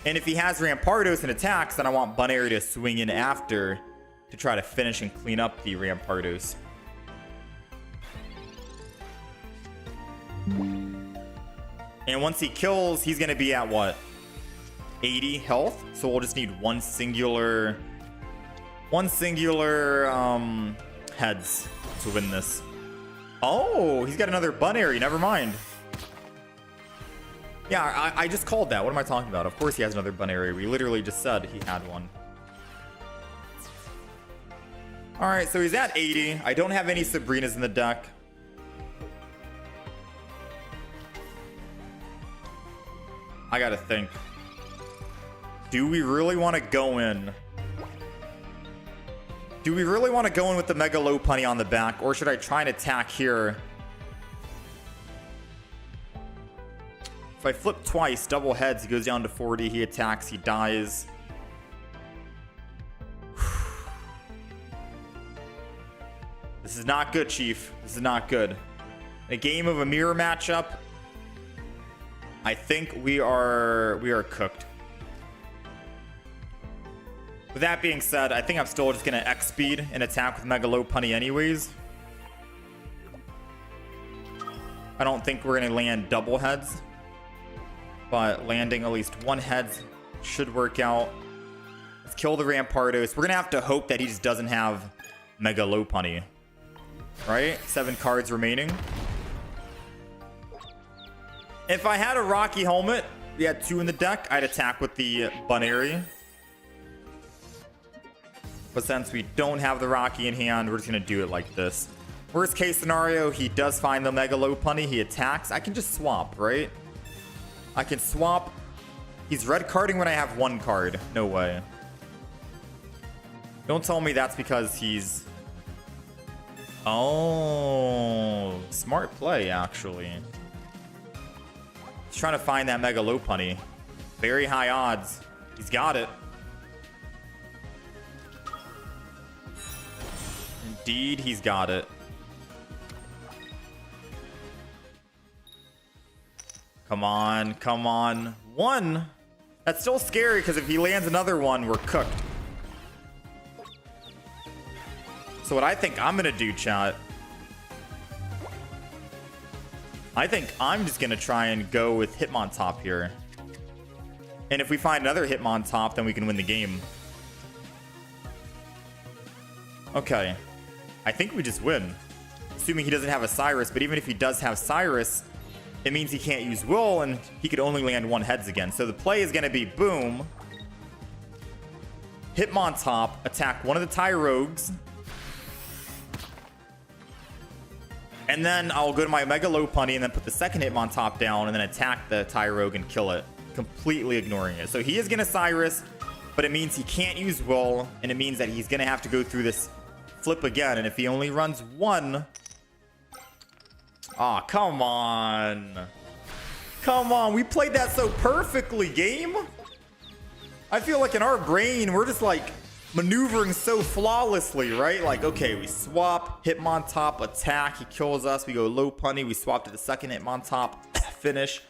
And if he has Rampardos and attacks, then I want Bunary to swing in after to try to finish and clean up the Rampardos. And once he kills, he's going to be at what? 80 health. So we'll just need one singular heads to win this. Oh, he's got another Bunary. Never mind. Yeah, I just called that. What am I talking about? Of course he has another Bunary. We literally just said he had one. All right, so he's at 80. I don't have any Sabrinas in the deck. I gotta think. Do we really want to go in? Do we really want to go in with the Mega Lopunny on the back? Or should I try and attack here? If I flip twice, double heads, he goes down to 40. He attacks, he dies. This is not good, Chief. This is not good. A game of a mirror matchup. I think we are cooked. With that being said, I think I'm still just going to X-Speed and attack with Mega Lopunny anyways. I don't think we're going to land double heads. But landing at least one heads should work out. Let's kill the Rampardos. We're going to have to hope that he just doesn't have Mega Lopunny. Right? 7 cards remaining. If I had a Rocky Helmet, we had 2 in the deck, I'd attack with the Bunary. But since we don't have the Rocky in hand, we're just going to do it like this. Worst case scenario, he does find the Mega Lopunny, he attacks. I can just swap, right? I can swap. He's red carding when I have 1 card. No way. Don't tell me that's because he's... Oh, smart play, actually. He's trying to find that Mega Lopunny. Very high odds. He's got it. Indeed, he's got it. Come on, come on. 1. That's still scary because if he lands another one, we're cooked. So what I think I'm going to do, chat, I think I'm just going to try and go with Hitmontop here. And if we find another Hitmontop, then we can win the game. Okay. I think we just win. Assuming he doesn't have a Cyrus, but even if he does have Cyrus, it means he can't use Will, and he could only land 1 heads again. So the play is going to be boom. Hitmontop, attack one of the Tyrogues. And then I'll go to my Mega Lopunny and then put the second Hitmontop down and then attack the Tyrogue and kill it, completely ignoring it. So he is going to Cyrus, but it means he can't use Will, and it means that he's going to have to go through this flip again. And if he only runs one... Aw, come on. Come on, we played that so perfectly, game. I feel like in our brain, we're just like maneuvering so flawlessly, right? Like, okay, we swap, Hitmontop, attack, he kills us. We go Lopunny, we swap to the second Hitmontop, finish.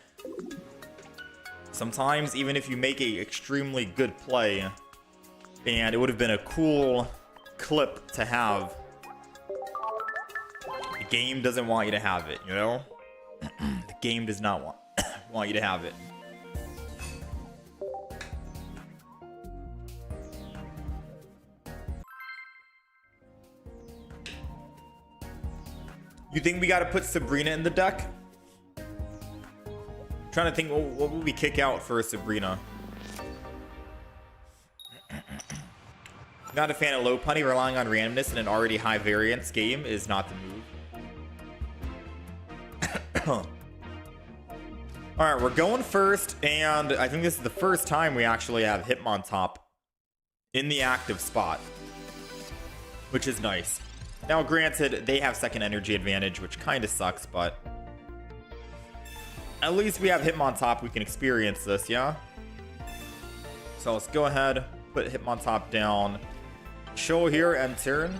Sometimes, even if you make a extremely good play, and it would have been a cool clip to have, the game doesn't want you to have it, you know? The game does not want you to have it. You think we got to put Sabrina in the deck? I'm trying to think, what would we kick out for Sabrina? Not a fan of Lopunny. Relying on randomness in an already high variance game is not the move. Alright, we're going first, and I think this is the first time we actually have Hitmontop in the active spot, which is nice. Now, granted, they have second energy advantage, which kind of sucks, but at least we have Hitmontop. We can experience this, yeah? So let's go ahead, put Hitmontop down. Chill here, end turn.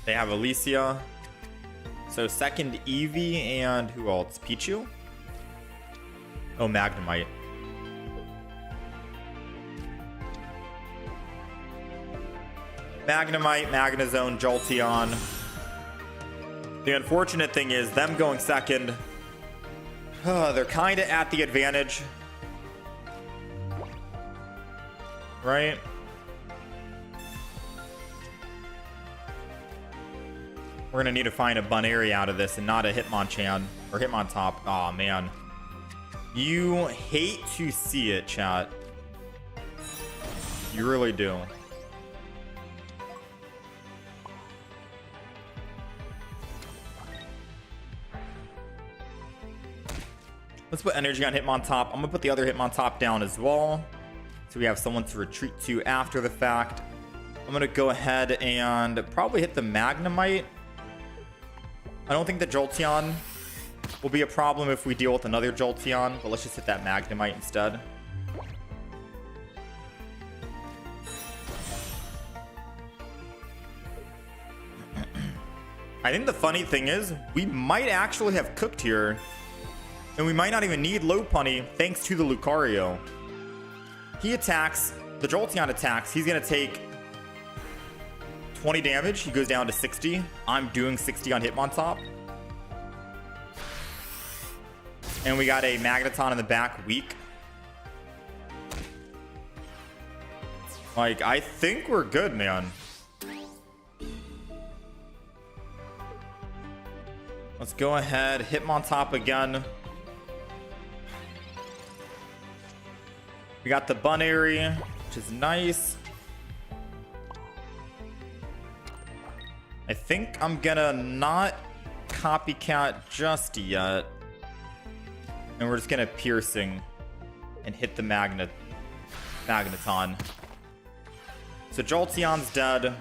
They have Alicia. So second Eevee, and who else? Pichu? Oh, Magnemite. Magnemite, Magnezone, Jolteon. The unfortunate thing is them going second. They're kind of at the advantage. Right? We're going to need to find a Bunary out of this and not a Hitmonchan or Hitmontop. Aw, man. You hate to see it, chat. You really do. Let's put energy on Hitmontop. I'm going to put the other Hitmontop down as well, so we have someone to retreat to after the fact. I'm going to go ahead and probably hit the Magnemite. I don't think the Jolteon will be a problem if we deal with another Jolteon, but let's just hit that Magnemite instead. I think the funny thing is, we might actually have cooked here. And we might not even need Lopunny thanks to the Lucario. He attacks, the Jolteon attacks, he's going to take 20 damage. He goes down to 60. I'm doing 60 on Hitmontop. And we got a Magneton in the back, weak. Like, I think we're good, man. Let's go ahead, Hitmontop again. We got the Bunary, which is nice. I think I'm gonna not copycat just yet. And we're just gonna Piercing and hit the Magneton. So Jolteon's dead.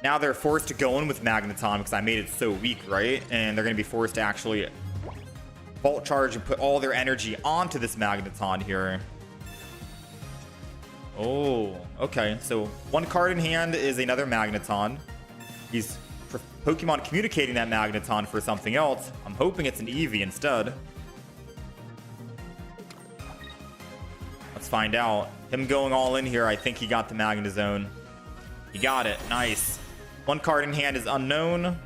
Now they're forced to go in with Magneton because I made it so weak, right? And they're gonna be forced to actually Volt Charge and put all their energy onto this Magneton here. Oh, okay. So one card in hand is another Magneton. He's Pokemon communicating that Magneton for something else. I'm hoping it's an Eevee instead. Let's find out. Him going all in here, I think he got the Magnezone. He got it. Nice. One card in hand is unknown.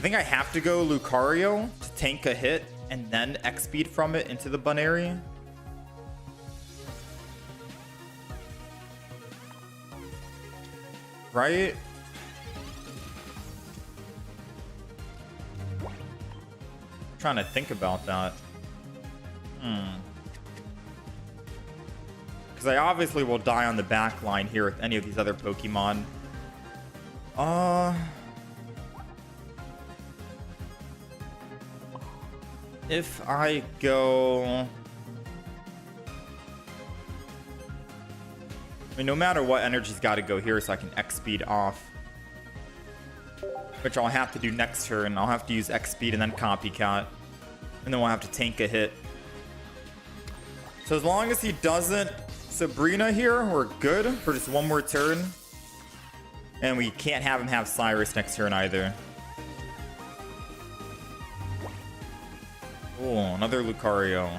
I think I have to go Lucario to tank a hit and then X-Speed from it into the Bunary. Right? I'm trying to think about that. Because I obviously will die on the back line here with any of these other Pokemon. If I go... I mean, no matter what, energy's got to go here so I can X-Speed off. Which I'll have to do next turn. I'll have to use X-Speed and then Copycat. And then we'll have to tank a hit. So as long as he doesn't Sabrina here, we're good for just one more turn. And we can't have him have Cyrus next turn either. Oh, another Lucario.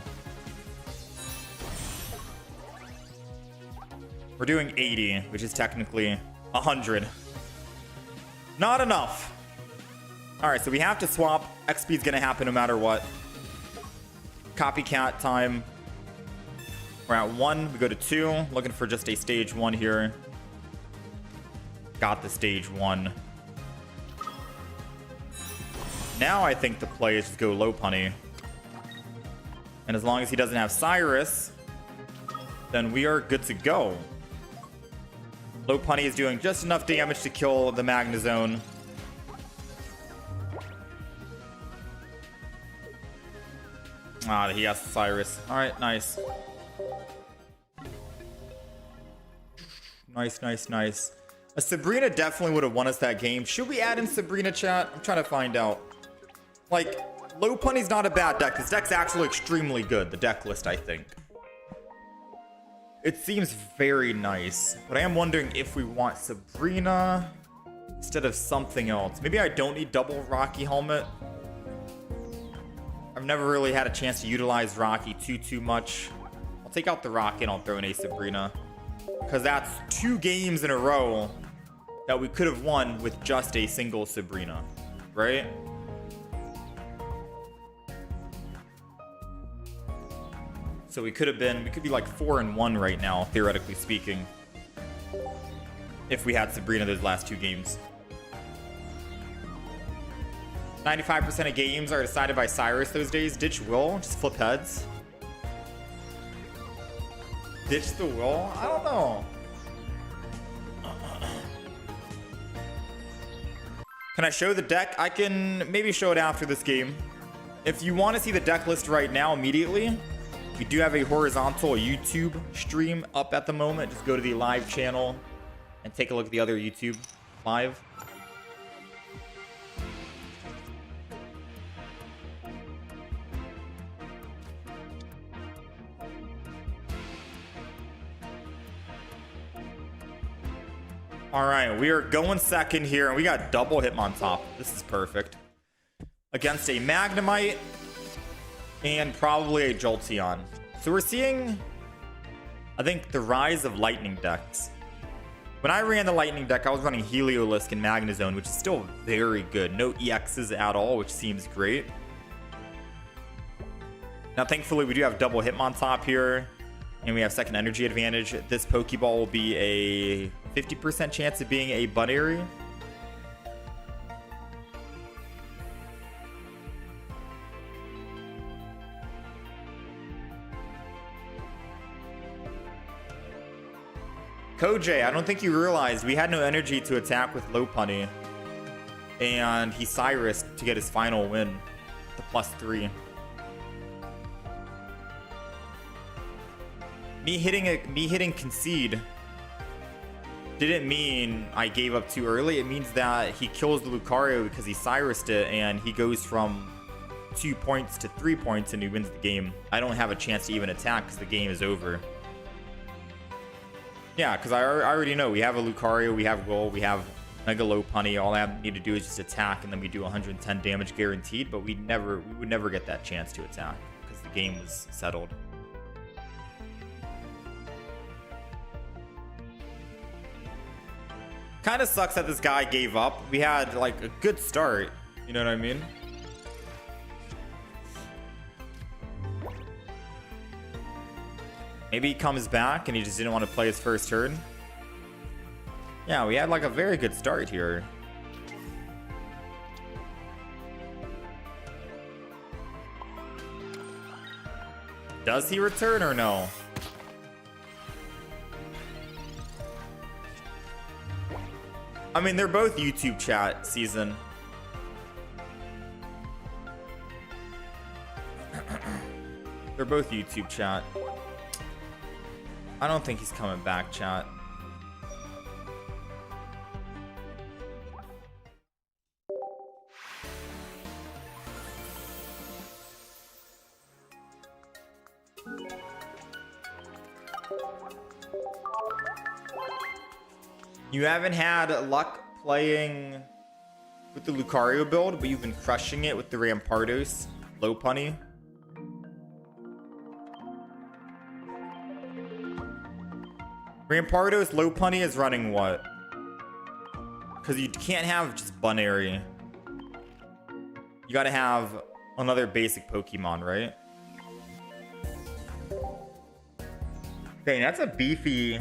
We're doing 80, which is technically 100. Not enough. All right, so we have to swap. X-Speed's gonna happen no matter what. Copycat time. We're at 1, we go to 2. Looking for just a stage 1 here. Got the stage 1. Now I think the play is just go Lopunny. And as long as he doesn't have Cyrus, then we are good to go. Lopunny is doing just enough damage to kill the Magnezone. Ah, he has Cyrus. Alright, nice. Nice. A Sabrina definitely would have won us that game. Should we add in Sabrina, chat? I'm trying to find out. Like, Lopunny's not a bad deck. This deck's actually extremely good. The deck list, I think. It seems very nice. But I am wondering if we want Sabrina instead of something else. Maybe I don't need double Rocky Helmet. I've never really had a chance to utilize Rocky too much. I'll take out the Rocky and I'll throw in a Sabrina. Because that's 2 games in a row that we could have won with just a single Sabrina. Right? So we could be like 4-1 right now, theoretically speaking. If we had Sabrina those last 2 games. 95% of games are decided by Cyrus those days. Ditch Will, just flip heads. Ditch the Will? I don't know. Can I show the deck? I can maybe show it after this game. If you want to see the deck list right now immediately, we do have a horizontal YouTube stream up at the moment. Just go to the live channel and take a look at the other YouTube live. All right, we are going second here, and we got double Hitmontop. This is perfect. Against a Magnemite and probably a Jolteon. So we're seeing, I think, the rise of Lightning decks. When I ran the Lightning deck, I was running Heliolisk and Magnezone, which is still very good. No EXs at all, which seems great. Now, thankfully, we do have double Hitmontop here, and we have second energy advantage. This Pokeball will be a 50% chance of being a Bunary. Koj, I don't think you realized we had no energy to attack with Lopunny. And he Cyrus to get his final win. The +3. Me hitting concede didn't mean I gave up too early. It means that he kills the Lucario because he Cyrused it and he goes from 2 points to 3 points and he wins the game. I don't have a chance to even attack because the game is over. Yeah, because I already know we have a Lucario, we have Will, we have Mega Lopunny. All I need to do is just attack and then we do 110 damage guaranteed, but we would never get that chance to attack because the game was settled. Kind of sucks that this guy gave up. We had like a good start. You know what I mean? Maybe he comes back and he just didn't want to play his first turn. Yeah, we had like a very good start here. Does he return or no? I mean, they're both YouTube chat season. They're both YouTube chat. I don't think he's coming back, chat. You haven't had luck playing with the Lucario build, but you've been crushing it with the Rampardos low punny. Rampardos low punny is running what? Because you can't have just Bunary. You gotta have another basic Pokemon, right? Dang, that's a beefy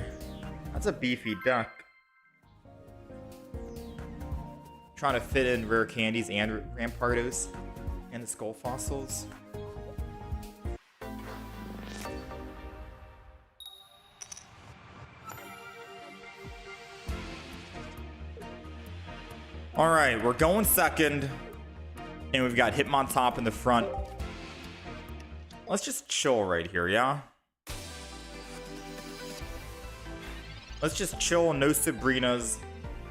duck. Trying to fit in rare candies and Rampardos and the skull fossils. All right, we're going second, and we've got Hitmontop in the front. Let's just chill right here, yeah? Let's just chill, no Sabrinas.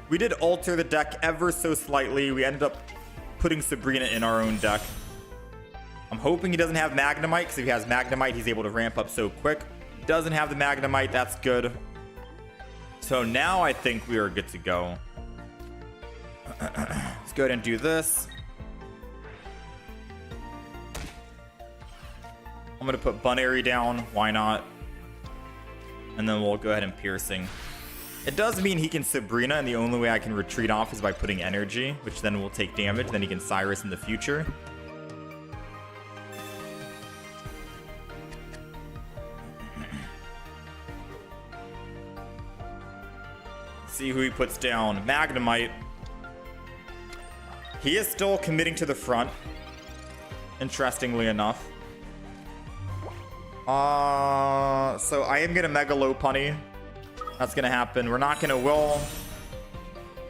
We did alter the deck ever so slightly. We ended up putting Sabrina in our own deck. I'm hoping he doesn't have Magnemite, because if he has Magnemite, he's able to ramp up so quick. Doesn't have the Magnemite, that's good. So now I think we are good to go. Let's go ahead and do this. I'm going to put Bunary down. Why not? And then we'll go ahead and Piercing. It does mean he can Sabrina, and the only way I can retreat off is by putting Energy, which then will take damage. Then he can Cyrus in the future. See who he puts down. Magnemite. He is still committing to the front, interestingly enough. So I am gonna Mega Low Punny. That's gonna happen. We're not gonna will.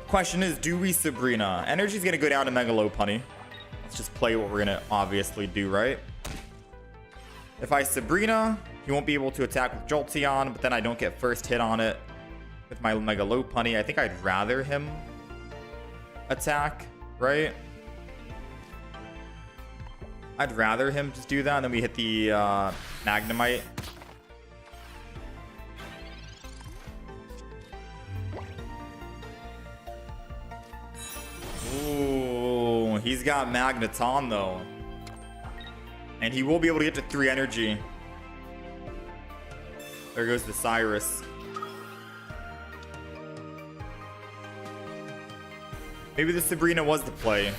Question is, do we Sabrina? Energy's gonna go down to Mega Low Punny. Let's just play what we're gonna obviously do, right? If I Sabrina, he won't be able to attack with Jolteon, but then I don't get first hit on it with my Mega Low Punny. I think I'd rather him attack, right? I'd rather him just do that, and then we hit the Magnemite. Ooh, he's got Magneton though. And he will be able to get to 3 energy. There goes the Cyrus. Maybe the Sabrina was the play.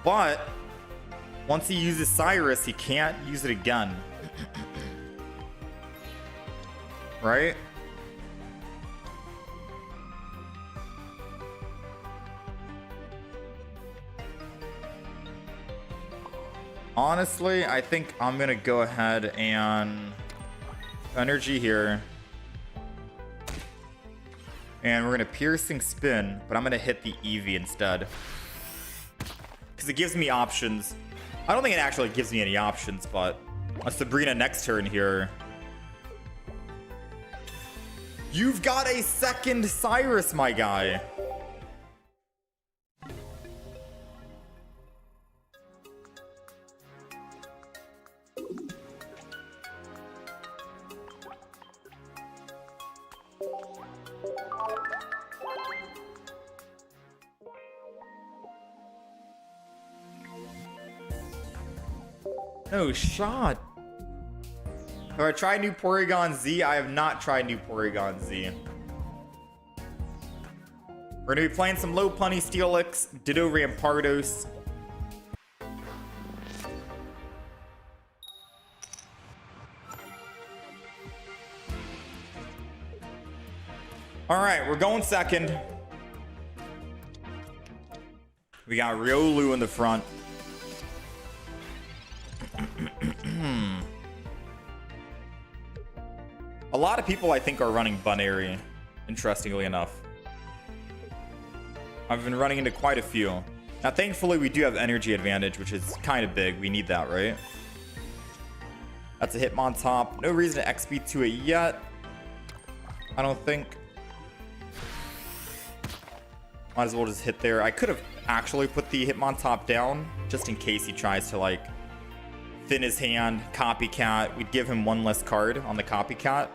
But once he uses Cyrus, he can't use it again. Right? Honestly, I think I'm gonna go ahead and Energy here. And we're gonna Piercing Spin, but I'm gonna hit the Eevee instead. Because it gives me options. I don't think it actually gives me any options, but a Sabrina next turn here. You've got a second Cyrus, my guy. No shot. Have I tried new Porygon Z? I have not tried new Porygon Z. We're going to be playing some Lopunny, Steelix, Ditto Rampardos. All right, we're going second. We got Riolu in the front. A lot of people, I think, are running Bunairy, interestingly enough. I've been running into quite a few. Now, thankfully, we do have energy advantage, which is kind of big. We need that, right? That's a Hitmontop. No reason to XP to it yet. I don't think. Might as well just hit there. I could have actually put the Hitmontop down just in case he tries to like thin his hand, copycat. We'd give him one less card on the copycat.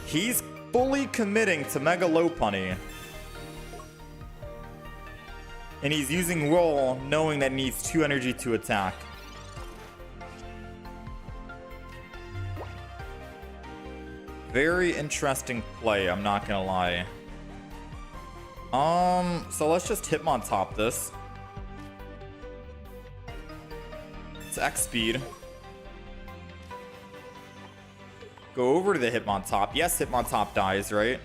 He's fully committing to Mega Lopunny. And he's using Roll knowing that he needs 2 energy to attack. Very interesting play, I'm not gonna lie. So let's just Hitmontop this. It's X speed. Go over to the Hitmontop. Yes, Hitmontop dies, right?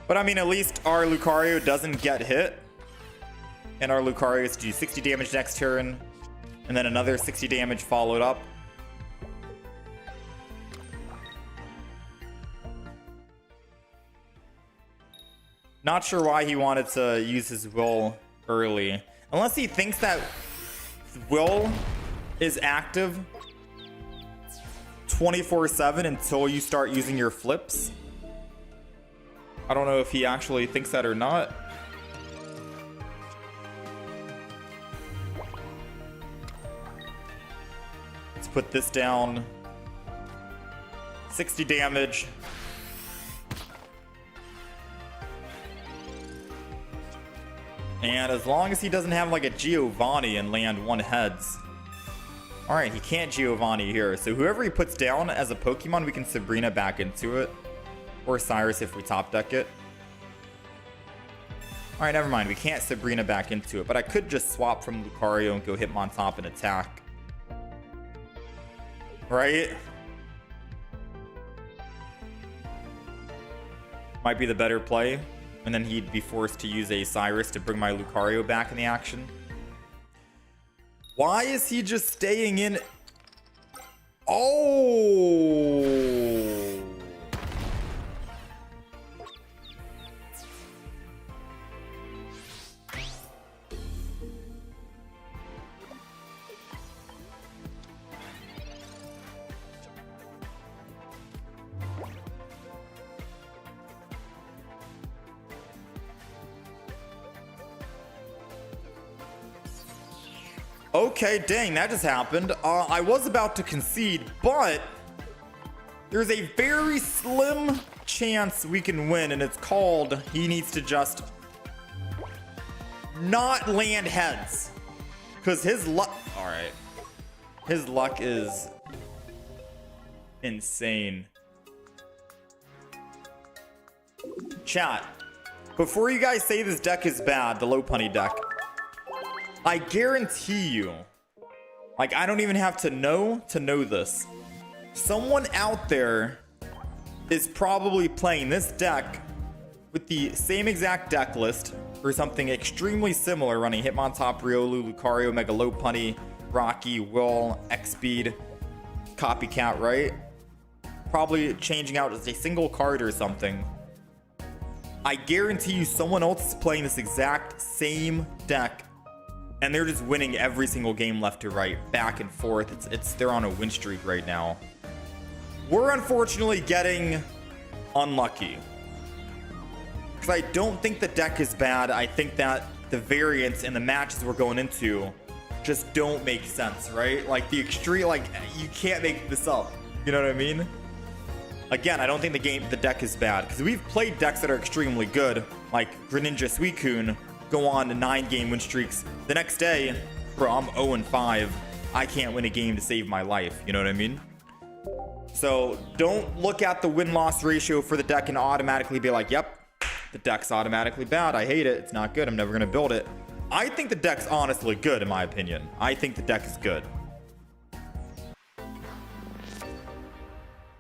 But I mean, at least our Lucario doesn't get hit. And our Lucario is to do 60 damage next turn. And then another 60 damage followed up. Not sure why he wanted to use his will early. Unless he thinks that will is active 24/7 until you start using your flips. I don't know if he actually thinks that or not. Let's put this down. 60 damage. And as long as he doesn't have like a Giovanni and land 1 heads. Alright, he can't Giovanni here. So whoever he puts down as a Pokemon, we can Sabrina back into it. Or Cyrus if we top deck it. Alright, never mind. We can't Sabrina back into it. But I could just swap from Lucario and go Hitmontop and attack. Right? Might be the better play. And then he'd be forced to use a Cyrus to bring my Lucario back in the action. Why is he just staying in? Oh! Okay, dang, that just happened. I was about to concede, but there's a very slim chance we can win, and it's called he needs to just not land heads. Because his luck... Alright. His luck is insane. Chat, before you guys say this deck is bad, the Lopunny deck, I guarantee you, like, I don't even have to know this. Someone out there is probably playing this deck with the same exact deck list or something extremely similar, running Hitmontop, Riolu, Lucario, Mega Lopunny, Rocky, Will, X-Speed, Copycat, right? Probably changing out just a single card or something. I guarantee you someone else is playing this exact same deck. And they're just winning every single game left to right, back and forth. They're on a win streak right now. We're unfortunately getting unlucky. Because I don't think the deck is bad. I think that the variants and the matches we're going into just don't make sense, right? Like the extreme, like you can't make this up. You know what I mean? Again, I don't think the deck is bad. Because we've played decks that are extremely good, like Greninja Suicune, go on to 9-game win streaks. The next day, bro, I'm 0-5. I can't win a game to save my life. You know what I mean? So don't look at the win-loss ratio for the deck and automatically be like, yep, the deck's automatically bad. I hate it. It's not good. I'm never going to build it. I think the deck's honestly good, in my opinion. I think the deck is good.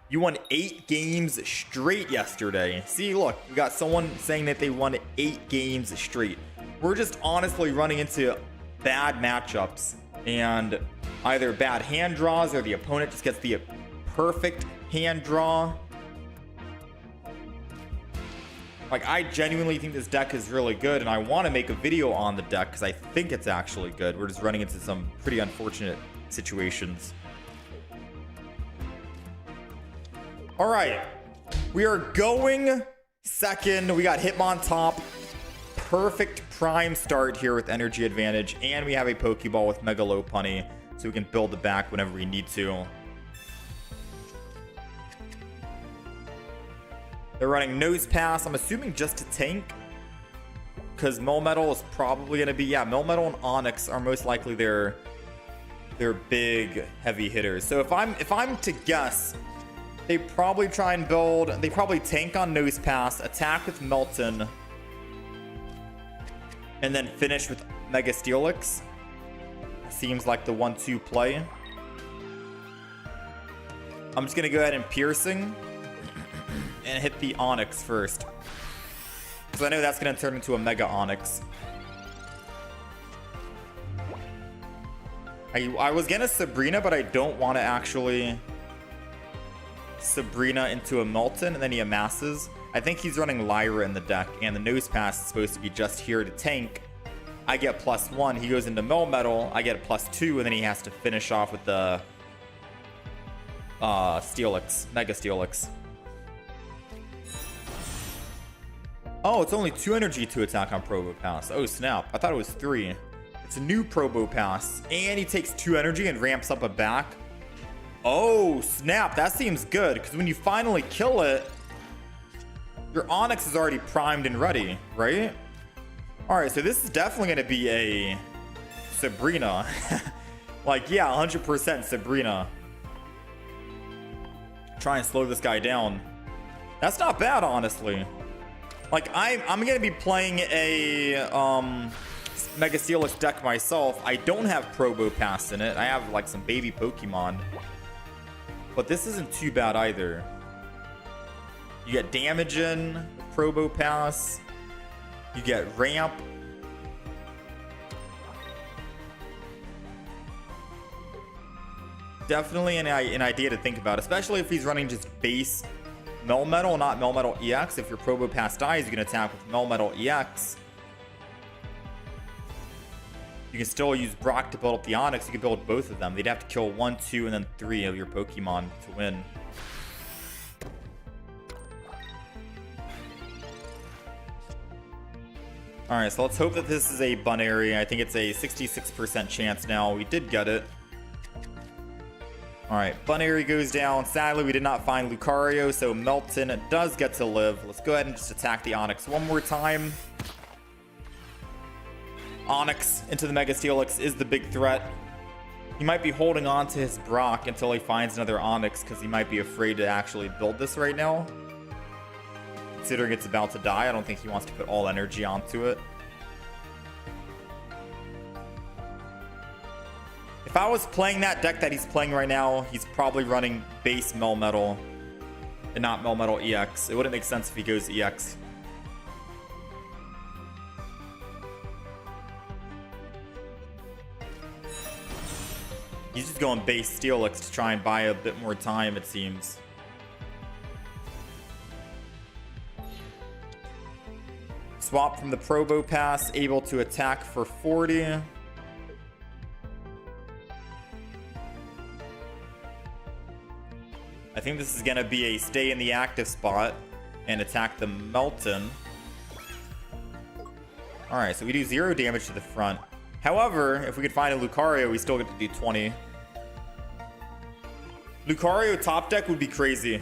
You won 8 games straight yesterday. See, look, we got someone saying that they won 8 games straight. We're just honestly running into bad matchups and either bad hand draws or the opponent just gets the perfect hand draw. Like, I genuinely think this deck is really good, and I want to make a video on the deck because I think it's actually good. We're just running into some pretty unfortunate situations. All right, we are going second. We got Hitmon top. Perfect prime start here with energy advantage, and we have a Pokeball with Mega Lopunny, so we can build it back whenever we need to. They're running Nose Pass, I'm assuming just to tank, because Melmetal is probably going to be, yeah, Melmetal and Onyx are most likely their big heavy hitters. So if I'm to guess, they probably try and build, they probably tank on Nose Pass, attack with Melton, and then finish with Mega Steelix. Seems like the 1-2 play. I'm just gonna go ahead and Piercing and hit the Onyx first, because I know that's gonna turn into a Mega Onyx. I was gonna Sabrina, but I don't want to actually Sabrina into a Melton, and then he amasses. I think he's running Lyra in the deck, and the Nose Pass is supposed to be just here to tank. I get +1, he goes into Melmetal, I get a +2, and then he has to finish off with the Steelix, Mega Steelix. Oh, it's only 2 energy to attack on Probopass. Oh snap, I thought it was 3. It's a new Probopass, and he takes 2 energy and ramps up a back. Oh snap, that seems good, because when you finally kill it, your Onyx is already primed and ready, right? Alright, so this is definitely going to be a Sabrina. Like, yeah, 100% Sabrina. Try and slow this guy down. That's not bad, honestly. Like, I'm going to be playing a Mega Steelix deck myself. I don't have Probopass in it. I have, like, some baby Pokemon. But this isn't too bad either. You get damage in with Probopass. You get ramp. Definitely an idea to think about, especially if he's running just base Melmetal, not Melmetal EX. If your Probopass dies, you can attack with Melmetal EX. You can still use Brock to build up the Onyx. You can build both of them. They'd have to kill 1, 2, and then 3 of your Pokemon to win. Alright, so let's hope that this is a Bunary. I think it's a 66% chance now. We did get it. Alright, Bunary goes down. Sadly, we did not find Lucario, so Melton does get to live. Let's go ahead and just attack the Onyx one more time. Onyx into the Mega Steelix is the big threat. He might be holding on to his Brock until he finds another Onyx, because he might be afraid to actually build this right now. Considering it's about to die, I don't think he wants to put all energy onto it. If I was playing that deck that he's playing right now, he's probably running base Melmetal and not Melmetal EX. It wouldn't make sense if he goes EX. He's just going base Steelix to try and buy a bit more time, it seems. Swap from the Probopass, able to attack for 40. I think this is going to be a stay in the active spot and attack the Melton. Alright, so we do 0 damage to the front. However, if we could find a Lucario, we still get to do 20. Lucario top deck would be crazy.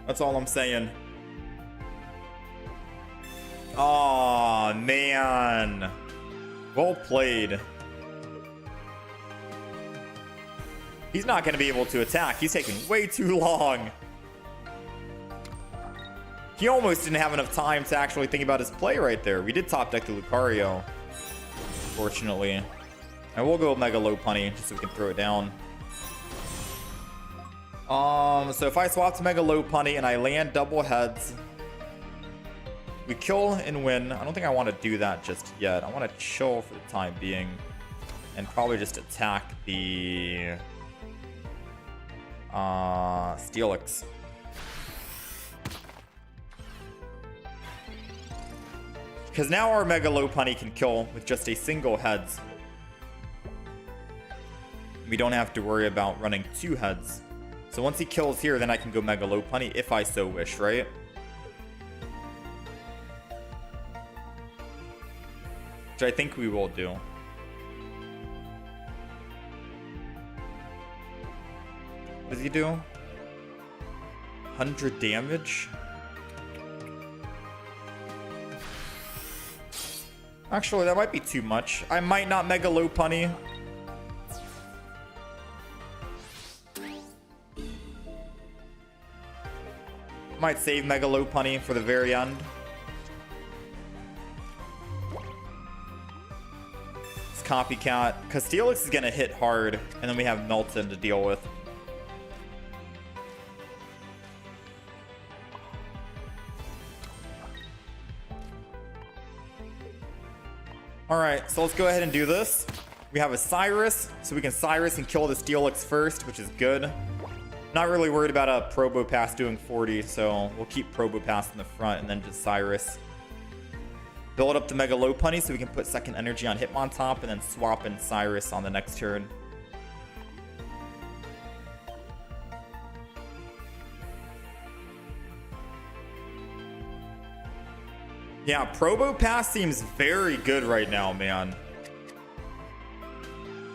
That's all I'm saying. Aw, man. Well played. He's not going to be able to attack. He's taking way too long. He almost didn't have enough time to actually think about his play right there. We did top deck the Lucario, fortunately. And we'll go Mega Lopunny just so we can throw it down. So if I swap to Mega Lopunny and I land double heads, we kill and win. I don't think I want to do that just yet. I want to chill for the time being and probably just attack the Steelix. Because now our Mega Lopunny can kill with just a single heads. We don't have to worry about running two heads. So once he kills here, then I can go Mega Lopunny if I so wish, right? Which I think we will do. What does he do? 100 damage? Actually, that might be too much. I might not Mega Lopunny. Might save Mega Lopunny for the very end. It's Copycat. Because Steelix is going to hit hard. And then we have Melton to deal with. Alright, so let's go ahead and do this. We have a Cyrus, so we can Cyrus and kill the Steelix first, which is good. Not really worried about a Probopass doing 40, so we'll keep Probopass in the front and then just Cyrus. Build up the Mega Lopunny so we can put second energy on Hitmontop and then swap in Cyrus on the next turn. Yeah, Probopass seems very good right now, man.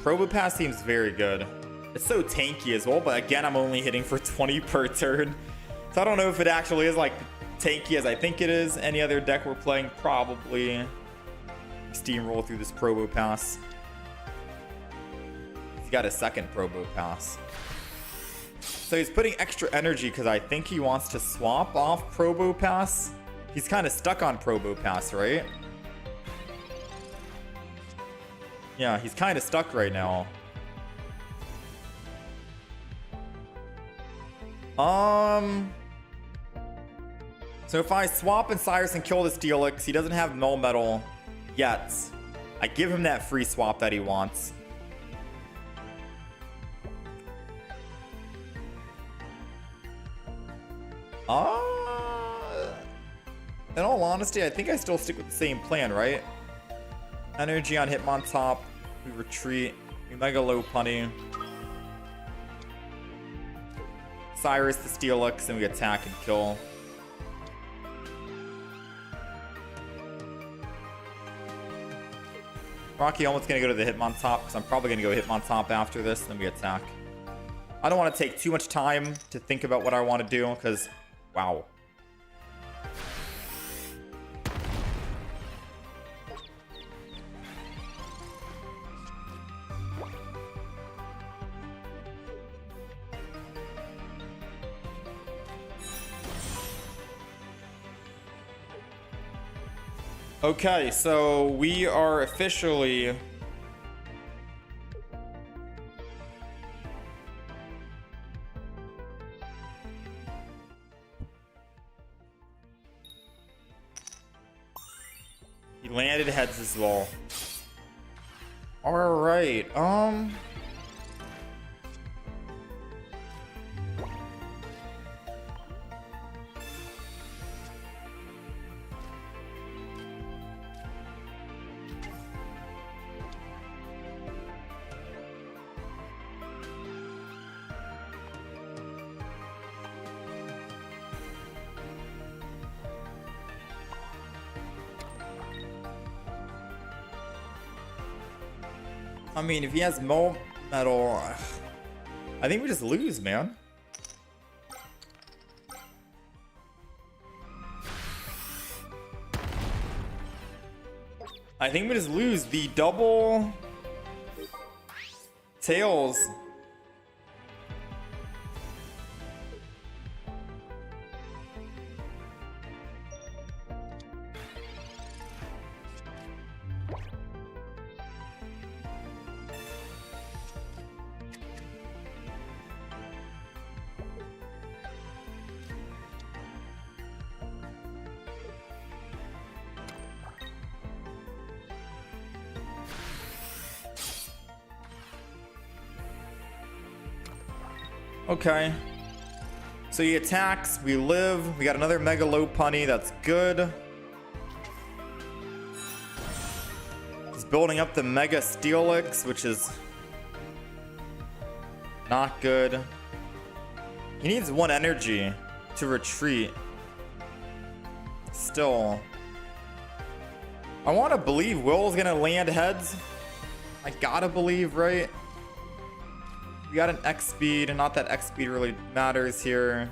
Probopass seems very good. It's so tanky as well, but again, I'm only hitting for 20 per turn. So I don't know if it actually is like tanky as I think it is. Any other deck we're playing, probably steamroll through this Probopass. He's got a second Probopass. So he's putting extra energy because I think he wants to swap off Probopass. He's kind of stuck on Probopass, right? Yeah, he's kind of stuck right now. So if I swap in Cyrus and kill the Steelix, he doesn't have Melmetal yet. I give him that free swap that he wants. In all honesty, I think I still stick with the same plan, right? Energy on Hitmontop. We retreat. We Mega Lopunny. Cyrus the Steelix, and we attack and kill. Rocky almost gonna go to the Hitmontop because I'm probably gonna go Hitmontop after this, and then we attack. I don't want to take too much time to think about what I want to do because, wow. Okay, so we are officially he landed heads as well. All right. I mean, if he has Metal, I think we just lose, man. I think we just lose. The double tails Okay. So he attacks, we live, we got another Mega Lopunny, that's good. He's building up the Mega Steelix, which is not good. He needs 1 energy to retreat. Still. I want to believe Will's gonna land heads. I gotta believe, right? We got an X speed, and not that X speed really matters here.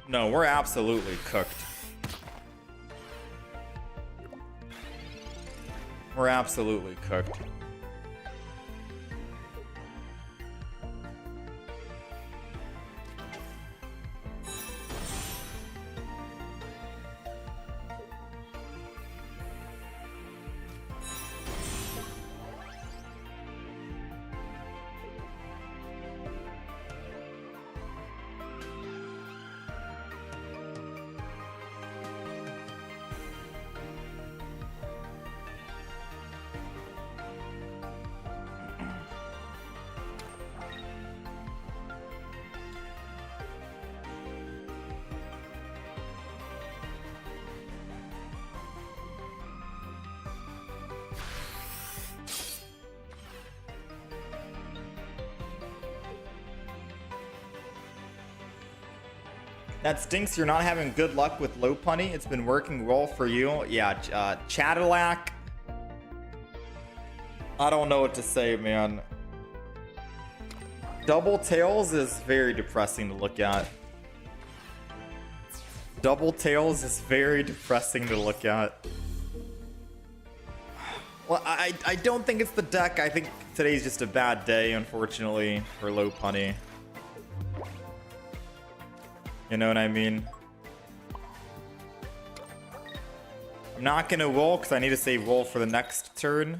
No, we're absolutely cooked. We're absolutely cooked. That stinks. You're not having good luck with Lopunny. It's been working well for you. Yeah, Cadillac. I don't know what to say, man. Double Tails is very depressing to look at. Double Tails is very depressing to look at. Well, I don't think it's the deck. I think today's just a bad day, unfortunately, for Lopunny. You know what I mean? I'm not gonna roll because I need to save roll for the next turn.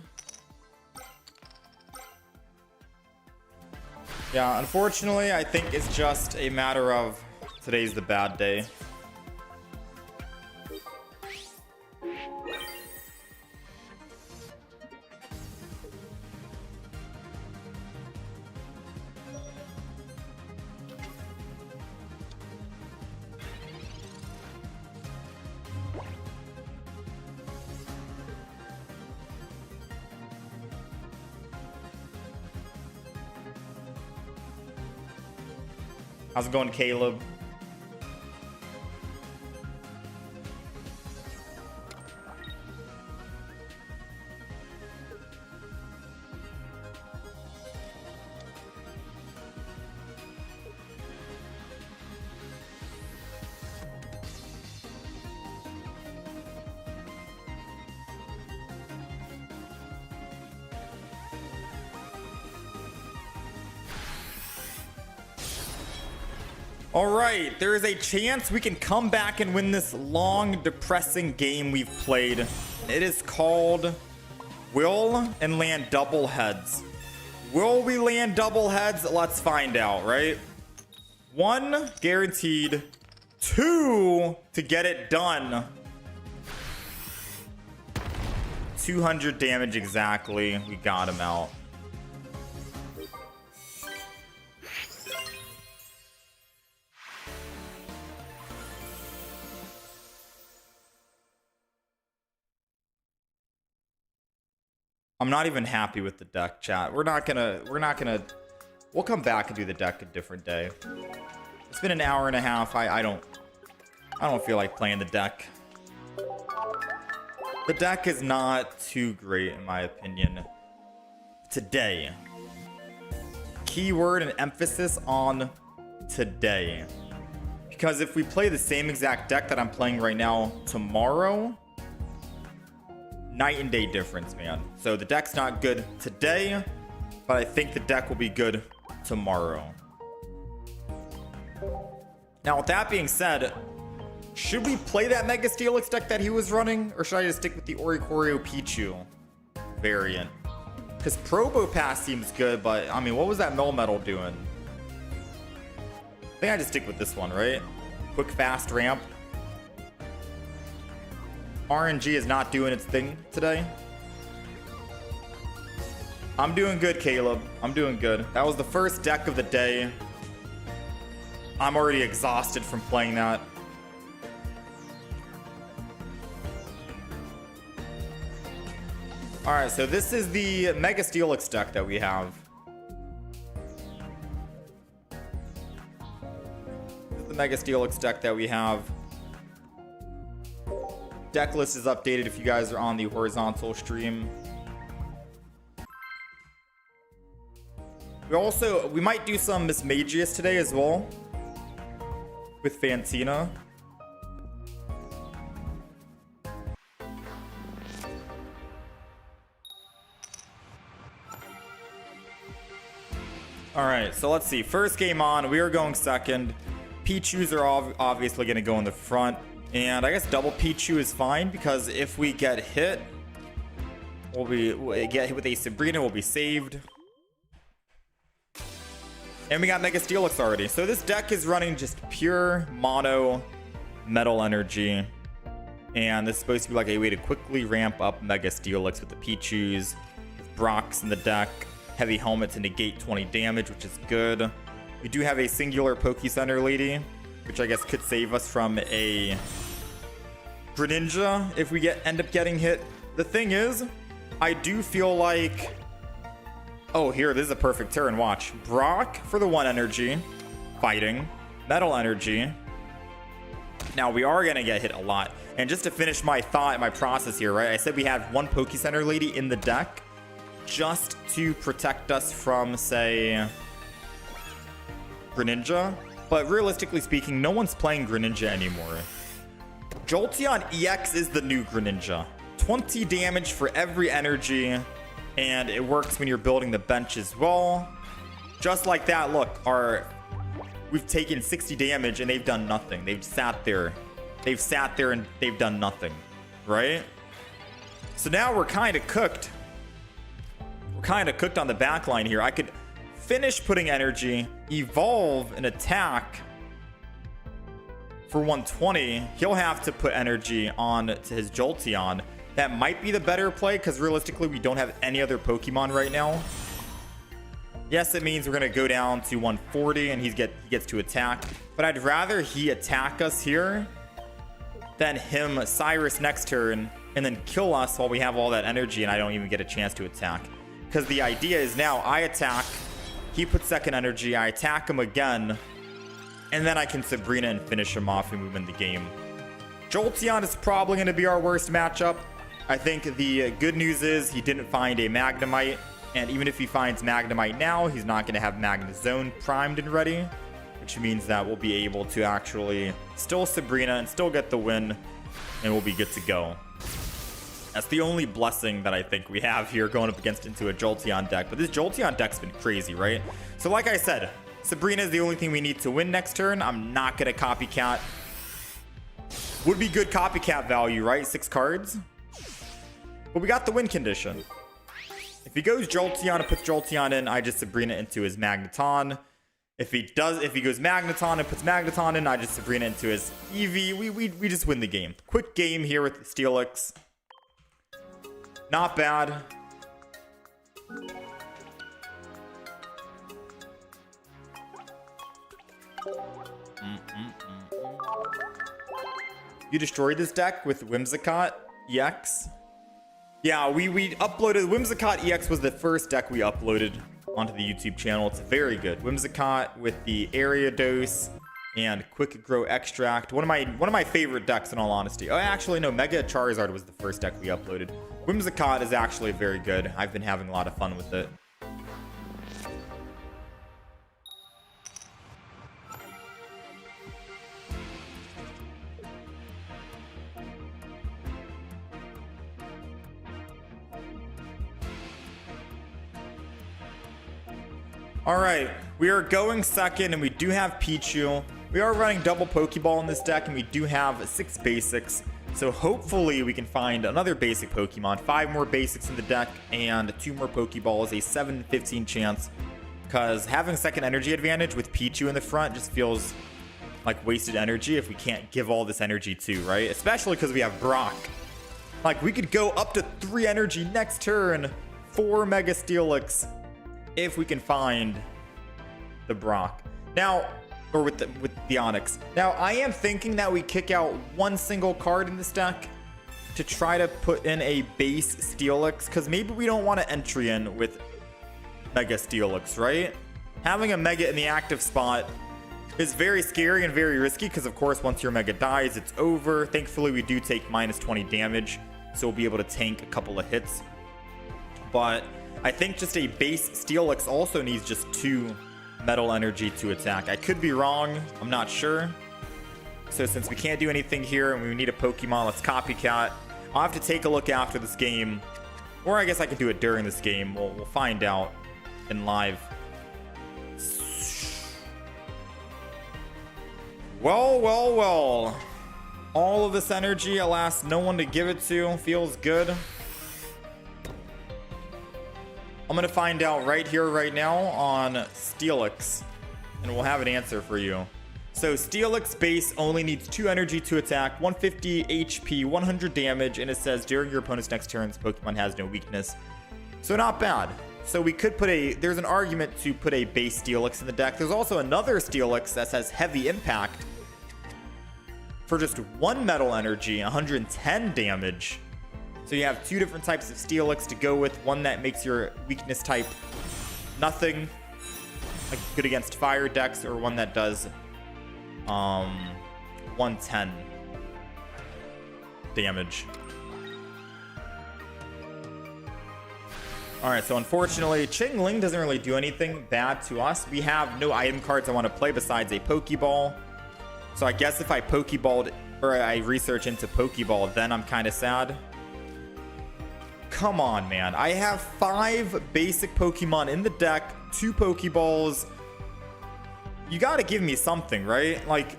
Yeah, unfortunately, I think it's just a matter of today's the bad day. How's it going, Caleb? All right, there is a chance we can come back and win this long, depressing game we've played. It is called Will and Land Double Heads. Will we land double heads? Let's find out, right? 1, guaranteed. 2, to get it done. 200 damage exactly. We got him out. I'm not even happy with the deck, chat. We're not gonna, we'll come back and do the deck a different day. It's been an hour and a half. I don't feel like playing the deck. The deck is not too great in my opinion today. Keyword and emphasis on today. Because if we play the same exact deck that I'm playing right now tomorrow, night and day difference, man. So the deck's not good today, but I think the deck will be good tomorrow. Now, with that being said, should we play that Mega Steelix deck that he was running, or should I just stick with the Oricorio Pichu variant? Because Probopass seems good, but I mean, what was that Melmetal doing? I think I just stick with this one, right? Quick, fast ramp. RNG is not doing its thing today. I'm doing good, Caleb. I'm doing good. That was the first deck of the day. I'm already exhausted from playing that. Alright, so this is the Mega Steelix deck that we have. This is the Mega Steelix deck that we have. Deck list is updated if you guys are on the horizontal stream. We might do some Miss Magius today as well with Fantina. All right, so let's see. First game on, we are going second. Pichus are obviously going to go in the front. And I guess double Pichu is fine because if we get hit, we'll get hit with a Sabrina, we'll be saved. And we got Mega Steelix already. So this deck is running just pure mono metal energy. And this is supposed to be like a way to quickly ramp up Mega Steelix with the Pichus, with Brock's in the deck, heavy helmet to negate 20 damage, which is good. We do have a singular Poke Center lady, which I guess could save us from a Greninja if we end up getting hit. The thing is, I do feel like... Oh, here, this is a perfect turn. Watch. Brock for the 1 energy. Fighting. Metal energy. Now, we are going to get hit a lot. And just to finish my thought, my process here, right? I said we had 1 Poke Center lady in the deck just to protect us from, say, Greninja. But realistically speaking, no one's playing Greninja anymore. Jolteon EX is the new Greninja. 20 damage for every energy, and it works when you're building the bench as well. Just like that, look, we've taken 60 damage and they've done nothing. They've sat there. They've sat there and they've done nothing, right? So now we're kind of cooked. We're kind of cooked on the back line here. I could finish putting energy, evolve and attack for 120. He'll have to put energy on to his Jolteon. That might be the better play because realistically we don't have any other Pokemon right now. Yes, it means we're going to go down to 140 and he gets to attack. But I'd rather he attack us here than him Cyrus next turn and then kill us while we have all that energy and I don't even get a chance to attack. Because the idea is now I attack, he puts second energy, I attack him again, and then I can Sabrina and finish him off and we win the game. Jolteon is probably going to be our worst matchup. I think the good news is he didn't find a Magnemite, and even if he finds Magnemite now, he's not going to have Magnezone primed and ready, which means that we'll be able to actually still Sabrina and still get the win, and we'll be good to go. That's the only blessing that I think we have here going up into a Jolteon deck. But this Jolteon deck's been crazy, right? So like I said, Sabrina is the only thing we need to win next turn. I'm not going to copycat. Would be good copycat value, right? 6 cards. But we got the win condition. If he goes Jolteon and puts Jolteon in, I just Sabrina into his Magneton. If he goes Magneton and puts Magneton in, I just Sabrina into his Eevee. We just win the game. Quick game here with Steelix. Not bad. You destroyed this deck with Whimsicott EX. Yeah, we uploaded. Whimsicott EX was the first deck we uploaded onto the YouTube channel. It's very good. Whimsicott with the Area Dose and Quick Grow Extract. One of my favorite decks in all honesty. Oh, actually no, Mega Charizard was the first deck we uploaded. Whimsicott is actually very good. I've been having a lot of fun with it. All right, we are going second and we do have Pichu. We are running double Pokeball in this deck and we do have 6 basics. So hopefully we can find another basic Pokemon, 5 more basics in the deck and 2 more Pokeballs, a 7-15 chance because having second energy advantage with Pichu in the front just feels like wasted energy if we can't give all this energy to, right? Especially because we have Brock. Like, we could go up to 3 energy next turn, 4 Mega Steelix, if we can find the Brock. Now, or with the Onyx. Now, I am thinking that we kick out one single card in this deck to try to put in a base Steelix, because maybe we don't want to entry in with Mega Steelix, right? Having a Mega in the active spot is very scary and very risky, because of course once your Mega dies, it's over. Thankfully, we do take minus 20 damage, so we'll be able to tank a couple of hits. But I think just a base Steelix also needs just 2 metal energy to attack. I could be wrong, I'm not sure. So since we can't do anything here and we need a Pokemon, let's copycat. I'll have to take a look after this game, or I guess I could do it during this game. We'll find out in live. Well. All of this energy, alas, no one to give it to. Feels good. I'm gonna find out right here, right now on Steelix, and we'll have an answer for you. So Steelix base only needs 2 energy to attack, 150 HP, 100 damage, and it says during your opponent's next turn, this Pokemon has no weakness. So not bad. So we could put there's an argument to put a base Steelix in the deck. There's also another Steelix that has heavy impact for just 1 metal energy, 110 damage. So you have 2 different types of Steelix to go with. One that makes your weakness type nothing, like good against fire decks, or one that does 110 damage. Alright, so unfortunately, Chingling doesn't really do anything bad to us. We have no item cards I want to play besides a Pokeball. So I guess if I Pokeballed, or I research into Pokeball, then I'm kind of sad. Come on, man. I have 5 basic Pokemon in the deck, 2 Pokeballs. You gotta give me something, right? Like,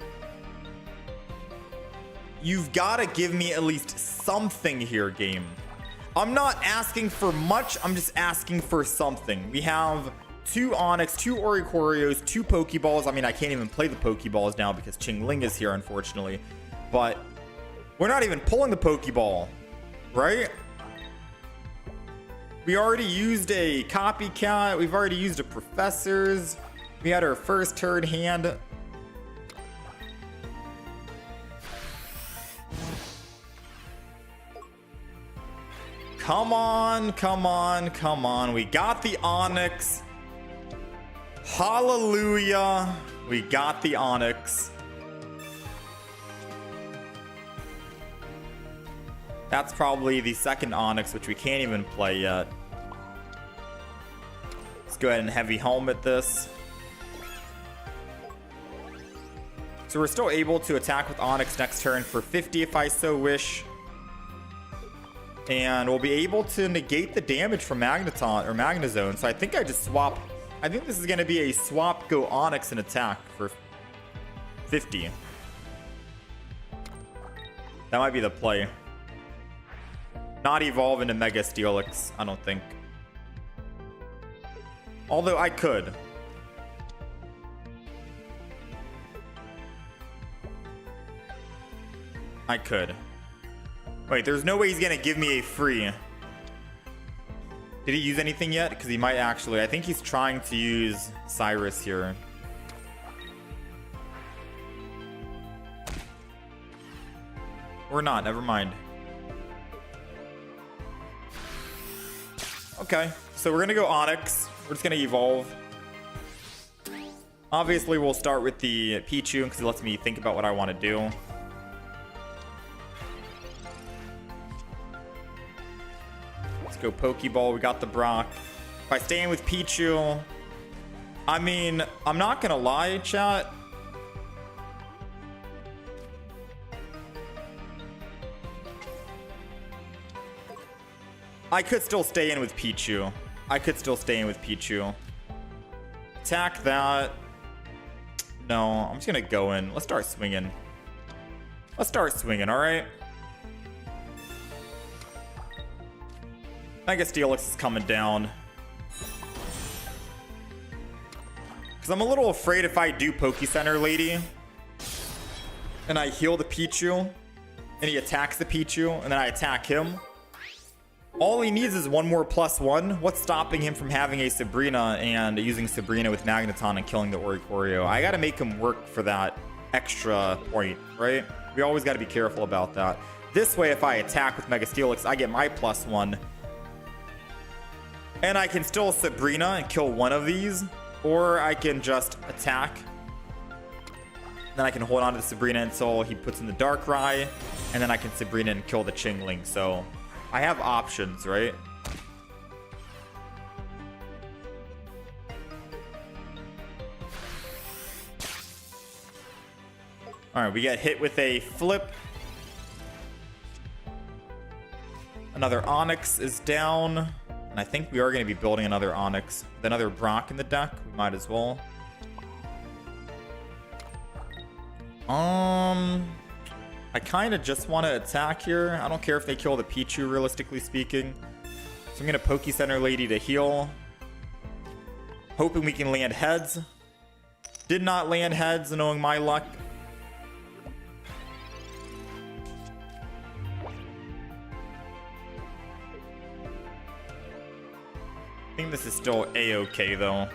you've gotta give me at least something here, game. I'm not asking for much, I'm just asking for something. We have 2 Onix, 2 Oricorios, 2 Pokeballs. I mean, I can't even play the Pokeballs now because Chingling is here, unfortunately. But we're not even pulling the Pokeball, right? We already used a Copycat. We've already used a Professor's. We had our first turn hand. Come on, come on, come on. We got the Onix. Hallelujah. We got the Onix. That's probably the second Onix, which we can't even play yet. Let's go ahead and heavy helmet this. So we're still able to attack with Onix next turn for 50 if I so wish. And we'll be able to negate the damage from Magneton or Magnezone. So I think I just swap. I think this is going to be a swap go Onix and attack for 50. That might be the play. Not evolve into Mega Steelix, I don't think. Although I could. I could. Wait, there's no way he's gonna give me a free. Did he use anything yet? Because he might actually. I think he's trying to use Cyrus here. Or not, never mind. Okay, so we're gonna go Onix. We're just gonna evolve. Obviously, we'll start with the Pichu because it lets me think about what I want to do. Let's go Pokeball. We got the Brock. If I stay in with Pichu, I mean, I'm not gonna lie, chat. I could still stay in with Pichu. Attack that. No, I'm just gonna go in. Let's start swinging. All right? Mega Steelix is coming down. Because I'm a little afraid if I do Poke Center Lady and I heal the Pichu and he attacks the Pichu and then I attack him, all he needs is one more +1. What's stopping him from having a Sabrina and using Sabrina with Magneton and killing the Oricorio? I got to make him work for that extra point, right? We always got to be careful about that. This way, if I attack with Mega Steelix, I get my +1. And I can still Sabrina and kill one of these. Or I can just attack. Then I can hold on to the Sabrina until he puts in the Darkrai. And then I can Sabrina and kill the Chingling. So I have options, right? Alright, we get hit with a flip. Another Onyx is down. And I think we are going to be building another Onyx. With another Brock in the deck, we might as well. I kind of just want to attack here. I don't care if they kill the Pichu, realistically speaking. So I'm going to Poke Center Lady to heal. Hoping we can land heads. Did not land heads, knowing my luck. I think this is still A-okay, though.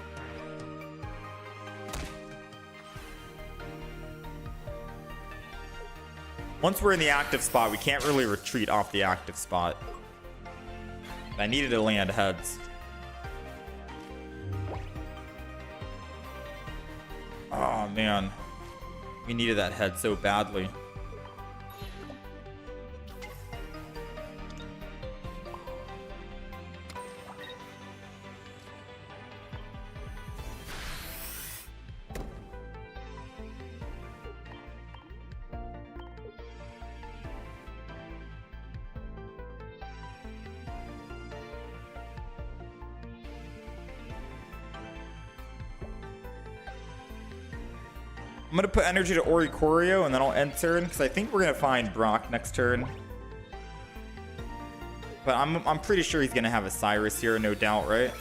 Once we're in the active spot, we can't really retreat off the active spot. I needed to land heads. Oh, man. We needed that head so badly. I'm going to put energy to Oricorio and then I'll end turn because I think we're going to find Brock next turn. But I'm pretty sure he's going to have a Cyrus here, no doubt, right?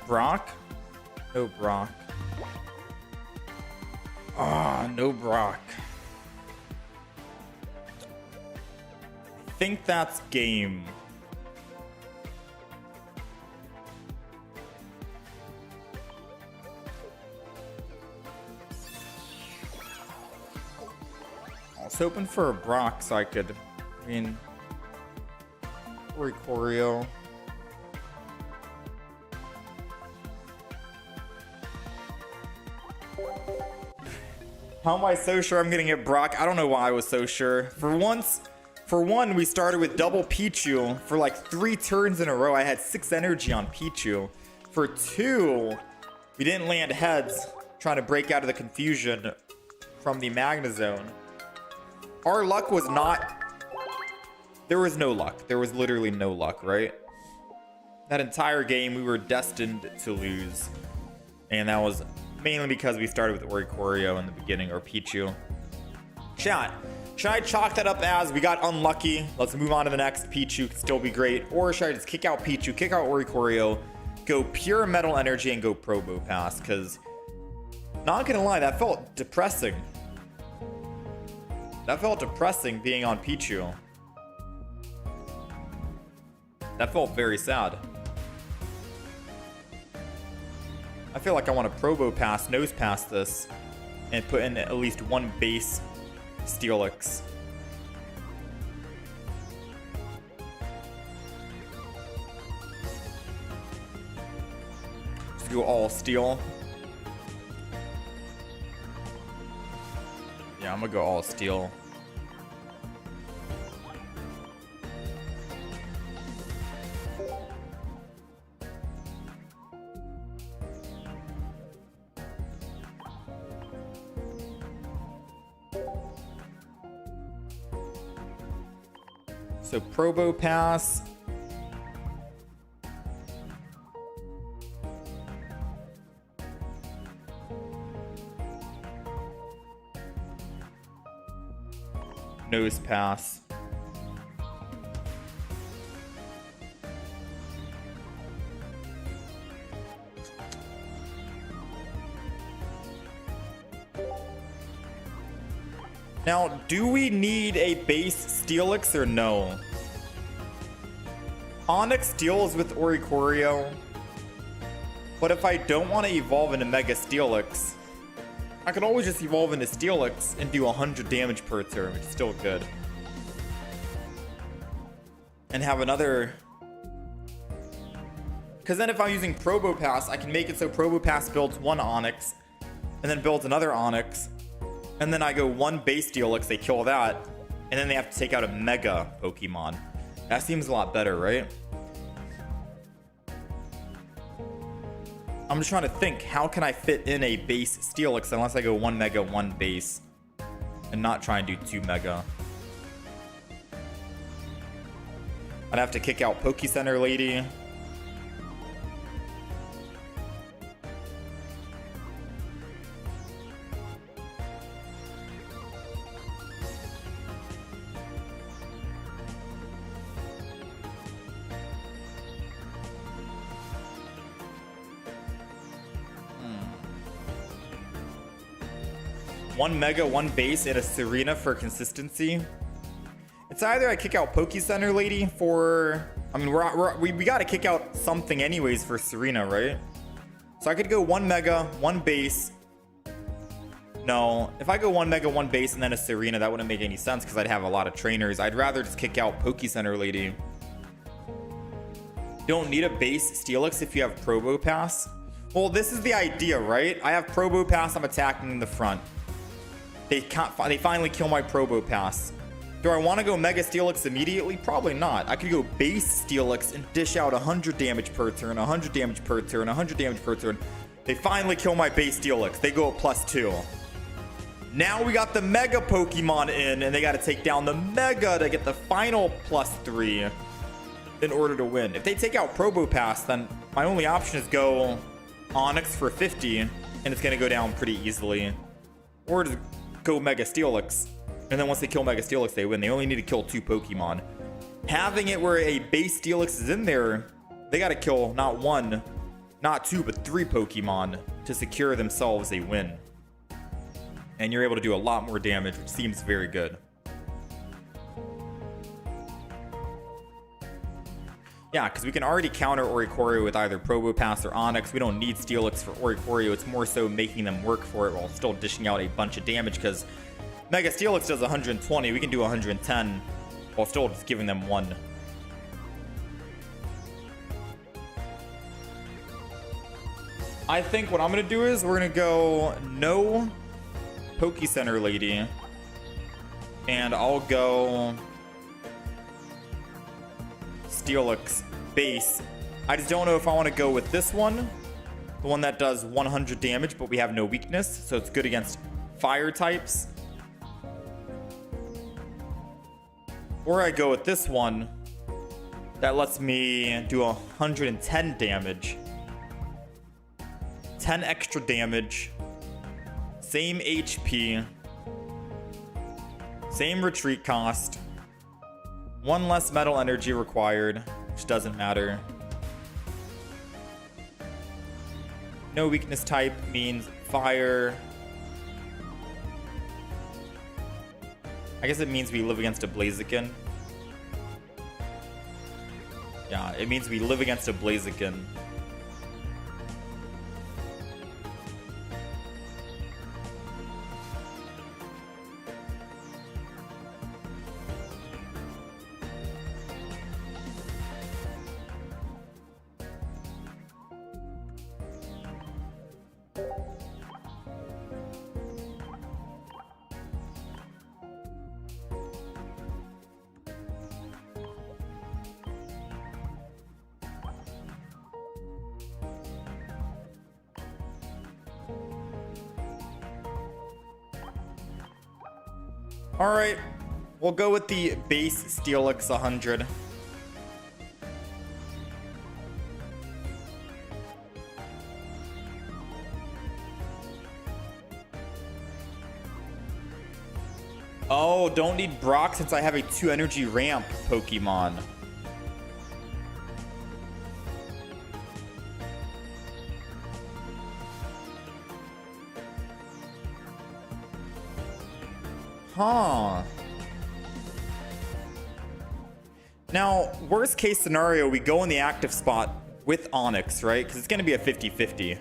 Brock? No Brock. Ah, no Brock. I think that's game. I was hoping for a Brock so I could, I mean, Oricorio. How am I so sure I'm gonna get Brock? I don't know why I was so sure. For one, we started with double Pichu. For like 3 turns in a row, I had 6 energy on Pichu. For 2, we didn't land heads, trying to break out of the confusion from the Magnezone. Our luck was not... There was no luck. There was literally no luck, right? That entire game, we were destined to lose. And that was... mainly because we started with Oricorio in the beginning, or Pichu. Chat, should I chalk that up as we got unlucky? Let's move on to the next. Pichu could still be great. Or should I just kick out Pichu, kick out Oricorio, go pure Metal Energy, and go Probo Pass? Because, not gonna lie, that felt depressing. That felt depressing being on Pichu. That felt very sad. I feel like I want to Probo Pass, Nose Pass this, and put in at least one base Steelix. Just go all Steel. Yeah, I'm gonna go all Steel. So Probo Pass. Nose Pass. Now, do we need a base Steelix or no? Onyx deals with Oricorio, but if I don't want to evolve into Mega Steelix, I could always just evolve into Steelix and do 100 damage per turn, which is still good. And have another... Because then if I'm using Probo Pass, I can make it so Probo Pass builds one Onyx, and then builds another Onyx, and then I go one base Steelix, they kill that, and then they have to take out a Mega Pokemon. That seems a lot better, right? I'm just trying to think, how can I fit in a base Steelix unless I go one Mega, one base, and not try and do two Mega? I'd have to kick out Pokecenter Lady. One Mega, one base, and a Serena for consistency. It's either I kick out Pokecenter Lady for... I mean, we got to kick out something anyways for Serena, right? So I could go one Mega, one base. No, if I go one Mega, one base, and then a Serena, that wouldn't make any sense because I'd have a lot of trainers. I'd rather just kick out Pokecenter Lady. You don't need a base Steelix if you have Probo Pass. Well, this is the idea, right? I have Probo Pass, I'm attacking in the front. They finally kill my Probo Pass. Do I want to go Mega Steelix immediately? Probably not. I could go base Steelix and dish out 100 damage per turn, 100 damage per turn, 100 damage per turn. They finally kill my base Steelix. They go at +2. Now we got the Mega Pokemon in, and they got to take down the Mega to get the final +3 in order to win. If they take out Probo Pass, then my only option is go Onyx for 50, and it's going to go down pretty easily. Or just go Mega Steelix, and then once they kill Mega Steelix, they win. They only need to kill 2 Pokemon. Having it where a base Steelix is in there, they got to kill not 1, not 2, but 3 Pokemon to secure themselves a win. And you're able to do a lot more damage, which seems very good. Yeah, because we can already counter Oricorio with either Probo Pass or Onyx. We don't need Steelix for Oricorio. It's more so making them work for it while still dishing out a bunch of damage, because Mega Steelix does 120. We can do 110 while still just giving them 1. I think what I'm going to do is we're going to go no Pokecenter Lady, and I'll go Steelix base. I just don't know if I want to go with this one, the one that does 100 damage, but we have no weakness, so it's good against fire types. Or I go with this one that lets me do 110 damage. 10 extra damage. Same HP. Same retreat cost. 1 less metal energy required, which doesn't matter. No weakness type means fire. I guess it means we live against a Blaziken. Yeah, it means we live against a Blaziken. All right, We'll go with the base Steelix 100. Oh, don't need Brock since I have a 2 energy ramp Pokemon. Huh. Now, worst case scenario, we go in the active spot with Onix, right? Because it's going to be a 50-50.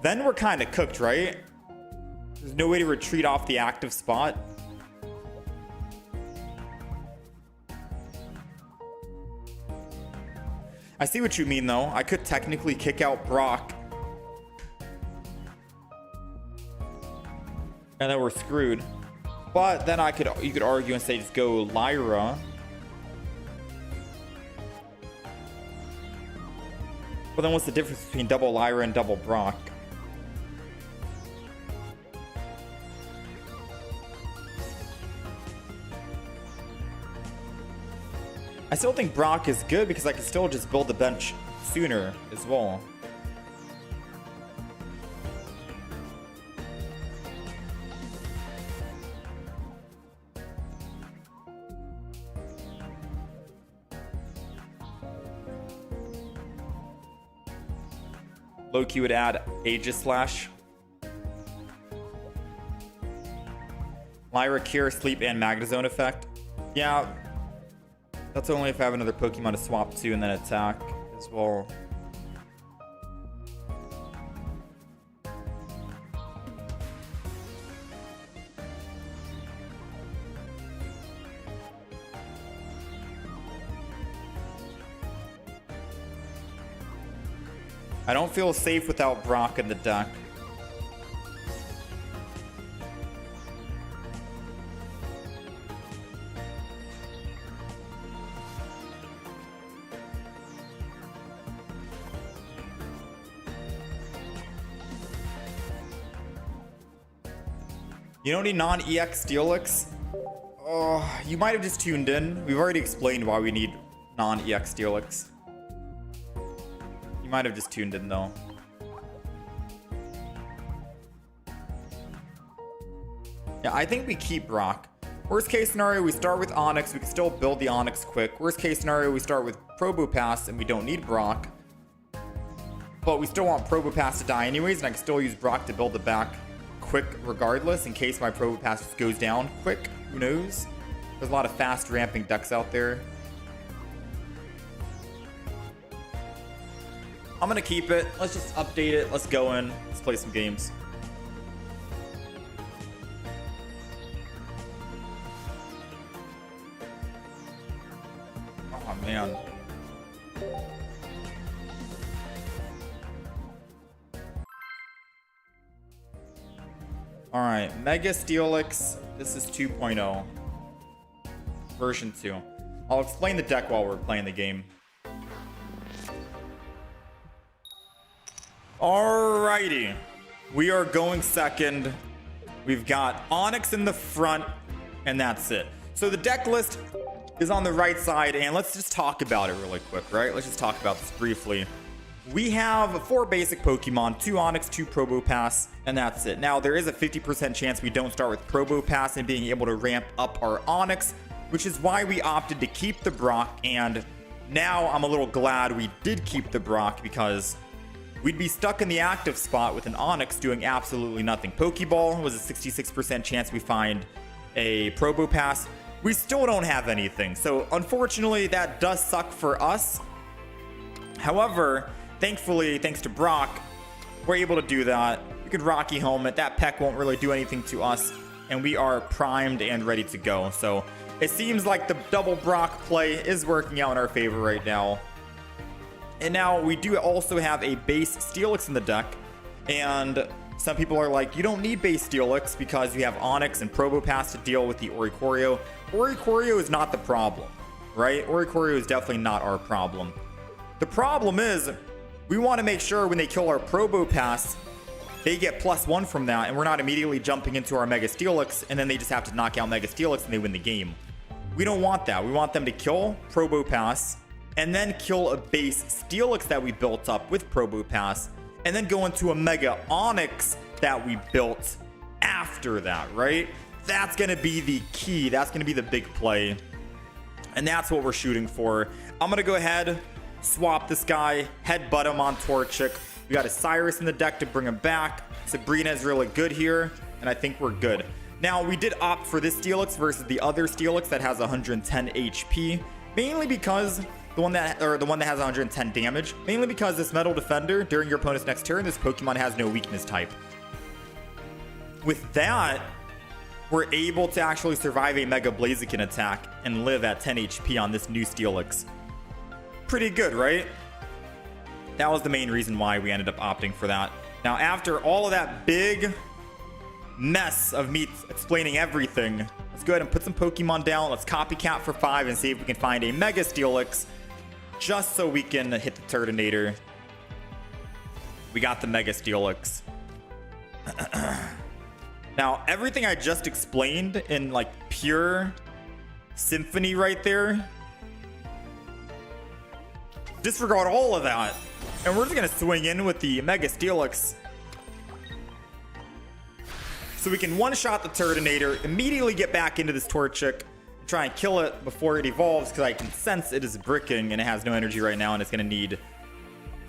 Then we're kind of cooked, right? There's no way to retreat off the active spot. I see what you mean, though. I could technically kick out Brock. And then we're screwed. But then you could argue and say just go Lyra. But then what's the difference between double Lyra and double Brock? I still think Brock is good because I can still just build the bench sooner as well. Loki would add Aegislash. Lyra, Cure, Sleep, and Magnezone effect. Yeah. That's only if I have another Pokemon to swap to and then attack as well. I don't feel safe without Brock in the deck. You don't need non-EX Steelix? Oh, you might have just tuned in. We've already explained why we need non-EX Steelix. You might have just tuned in, though. Yeah, I think we keep Brock. Worst case scenario, we start with Onix. We can still build the Onix quick. Worst case scenario, we start with Probopass and we don't need Brock. But we still want Probopass to die anyways, and I can still use Brock to build the back quick regardless in case my Probopass goes down quick. Who knows? There's a lot of fast ramping decks out there. I'm gonna keep it. Let's just update it. Let's go in. Let's play some games. Oh man. All right, Mega Steelix. This is 2.0, version 2. I'll explain the deck while we're playing the game. Alrighty, we are going second. We've got Onix in the front, and that's it. So the deck list is on the right side, and let's just talk about it really quick, right? Let's just talk about this briefly. We have 4 basic Pokemon, 2 Onix, 2 Probopass, and that's it. Now, there is a 50% chance we don't start with Probopass and being able to ramp up our Onix, which is why we opted to keep the Brock, and now I'm a little glad we did keep the Brock because we'd be stuck in the active spot with an Onix doing absolutely nothing. Pokeball was a 66% chance we find a Probopass. We still don't have anything, so unfortunately, that does suck for us. However, thankfully, thanks to Brock, we're able to do that. We could Rocky Helmet. That Peck won't really do anything to us, and we are primed and ready to go. So it seems like the double Brock play is working out in our favor right now. And now we do also have a base Steelix in the deck, and some people are like, you don't need base Steelix because you have Onix and Probopass to deal with the Oricorio. Oricorio is not the problem, right? Oricorio is definitely not our problem. The problem is we want to make sure when they kill our Probopass they get +1 from that, and we're not immediately jumping into our Mega Steelix, and then they just have to knock out Mega Steelix and they win the game. We don't want that. We want them to kill Probopass, and then kill a base Steelix that we built up with Probopass, and then go into a Mega Onyx that we built after that, right? That's going to be the key. That's going to be the big play. And that's what we're shooting for. I'm going to go ahead, swap this guy, headbutt him on Torchic. We got a Cyrus in the deck to bring him back. Sabrina is really good here, and I think we're good. Now, we did opt for this Steelix versus the other Steelix that has 110 HP, mainly because the one that has 110 damage, mainly because this Metal Defender, during your opponent's next turn, this Pokemon has no weakness type. With that, we're able to actually survive a Mega Blaziken attack and live at 10 HP on this new Steelix. Pretty good, right? That was the main reason why we ended up opting for that. Now, after all of that big mess of me explaining everything, let's go ahead and put some Pokemon down. Let's copycat for 5 and see if we can find a Mega Steelix just so we can hit the Turtonator. We got the Mega Steelix. Now, everything I just explained in like pure symphony right there, disregard all of that. And we're just going to swing in with the Mega Steelix. So we can one-shot the Turtonator, immediately get back into this Torchic, and try and kill it before it evolves, because I can sense it is bricking and it has no energy right now, and it's going to need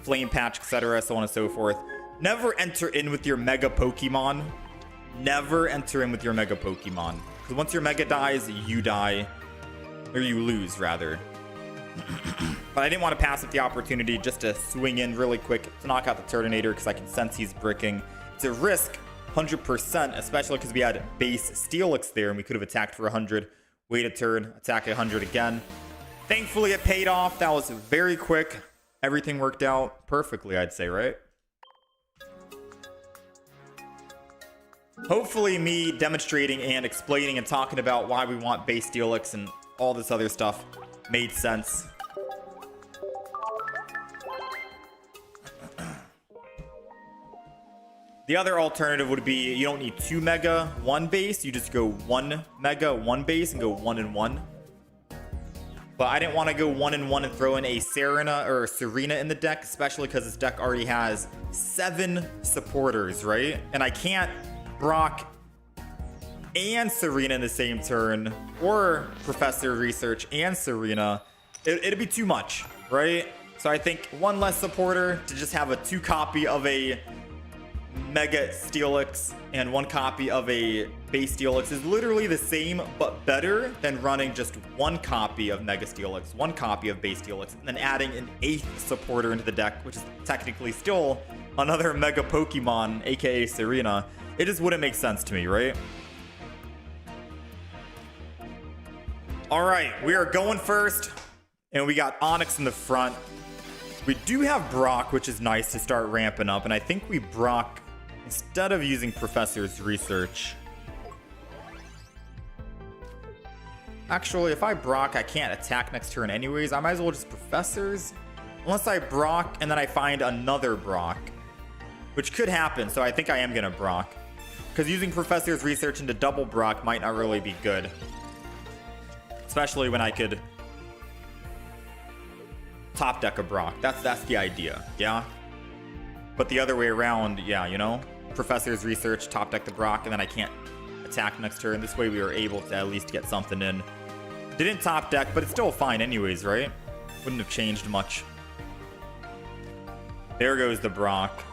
Flame Patch, etc., so on and so forth. Never enter in with your Mega Pokemon. Never enter in with your Mega Pokemon. Because once your Mega dies, you die. Or you lose, rather. But I didn't want to pass up the opportunity just to swing in really quick to knock out the Turtonator, because I can sense he's bricking. It's a risk, 100%, especially because we had base Steelix there and we could have attacked for 100. Wait a turn, attack 100 again. Thankfully, it paid off. That was very quick. Everything worked out perfectly, I'd say, right? Hopefully, me demonstrating and explaining and talking about why we want base Steelix and all this other stuff made sense. The other alternative would be you don't need 2 Mega, 1 base. You just go 1 Mega, 1 base, and go 1 and 1. But I didn't want to go 1 and 1 and throw in a Serena or Serena in the deck, especially because this deck already has 7 supporters, right? And I can't Brock and Serena in the same turn, or Professor Research and Serena. It'd be too much, right? So I think 1 less supporter to just have a 2 copy of a Mega Steelix and 1 copy of a base Steelix is literally the same but better than running just 1 copy of Mega Steelix, 1 copy of base Steelix, and then adding an 8th supporter into the deck, which is technically still another Mega Pokemon, aka Serena. It just wouldn't make sense to me, right? Alright, we are going first, and we got Onyx in the front. We do have Brock, which is nice to start ramping up, and I think we Brock instead of using Professor's Research. Actually, if I Brock, I can't attack next turn anyways. I might as well just Professors. Unless I Brock and then I find another Brock, which could happen, so I think I am going to Brock. Because using Professor's Research into double Brock might not really be good. Especially when I could top deck a Brock. That's the idea, yeah? But the other way around, yeah, you know? Professor's Research, top deck the Brock, and then I can't attack next turn. This way we were able to at least get something in. Didn't top deck, but it's still fine anyways, right? Wouldn't have changed much. There goes the Brock.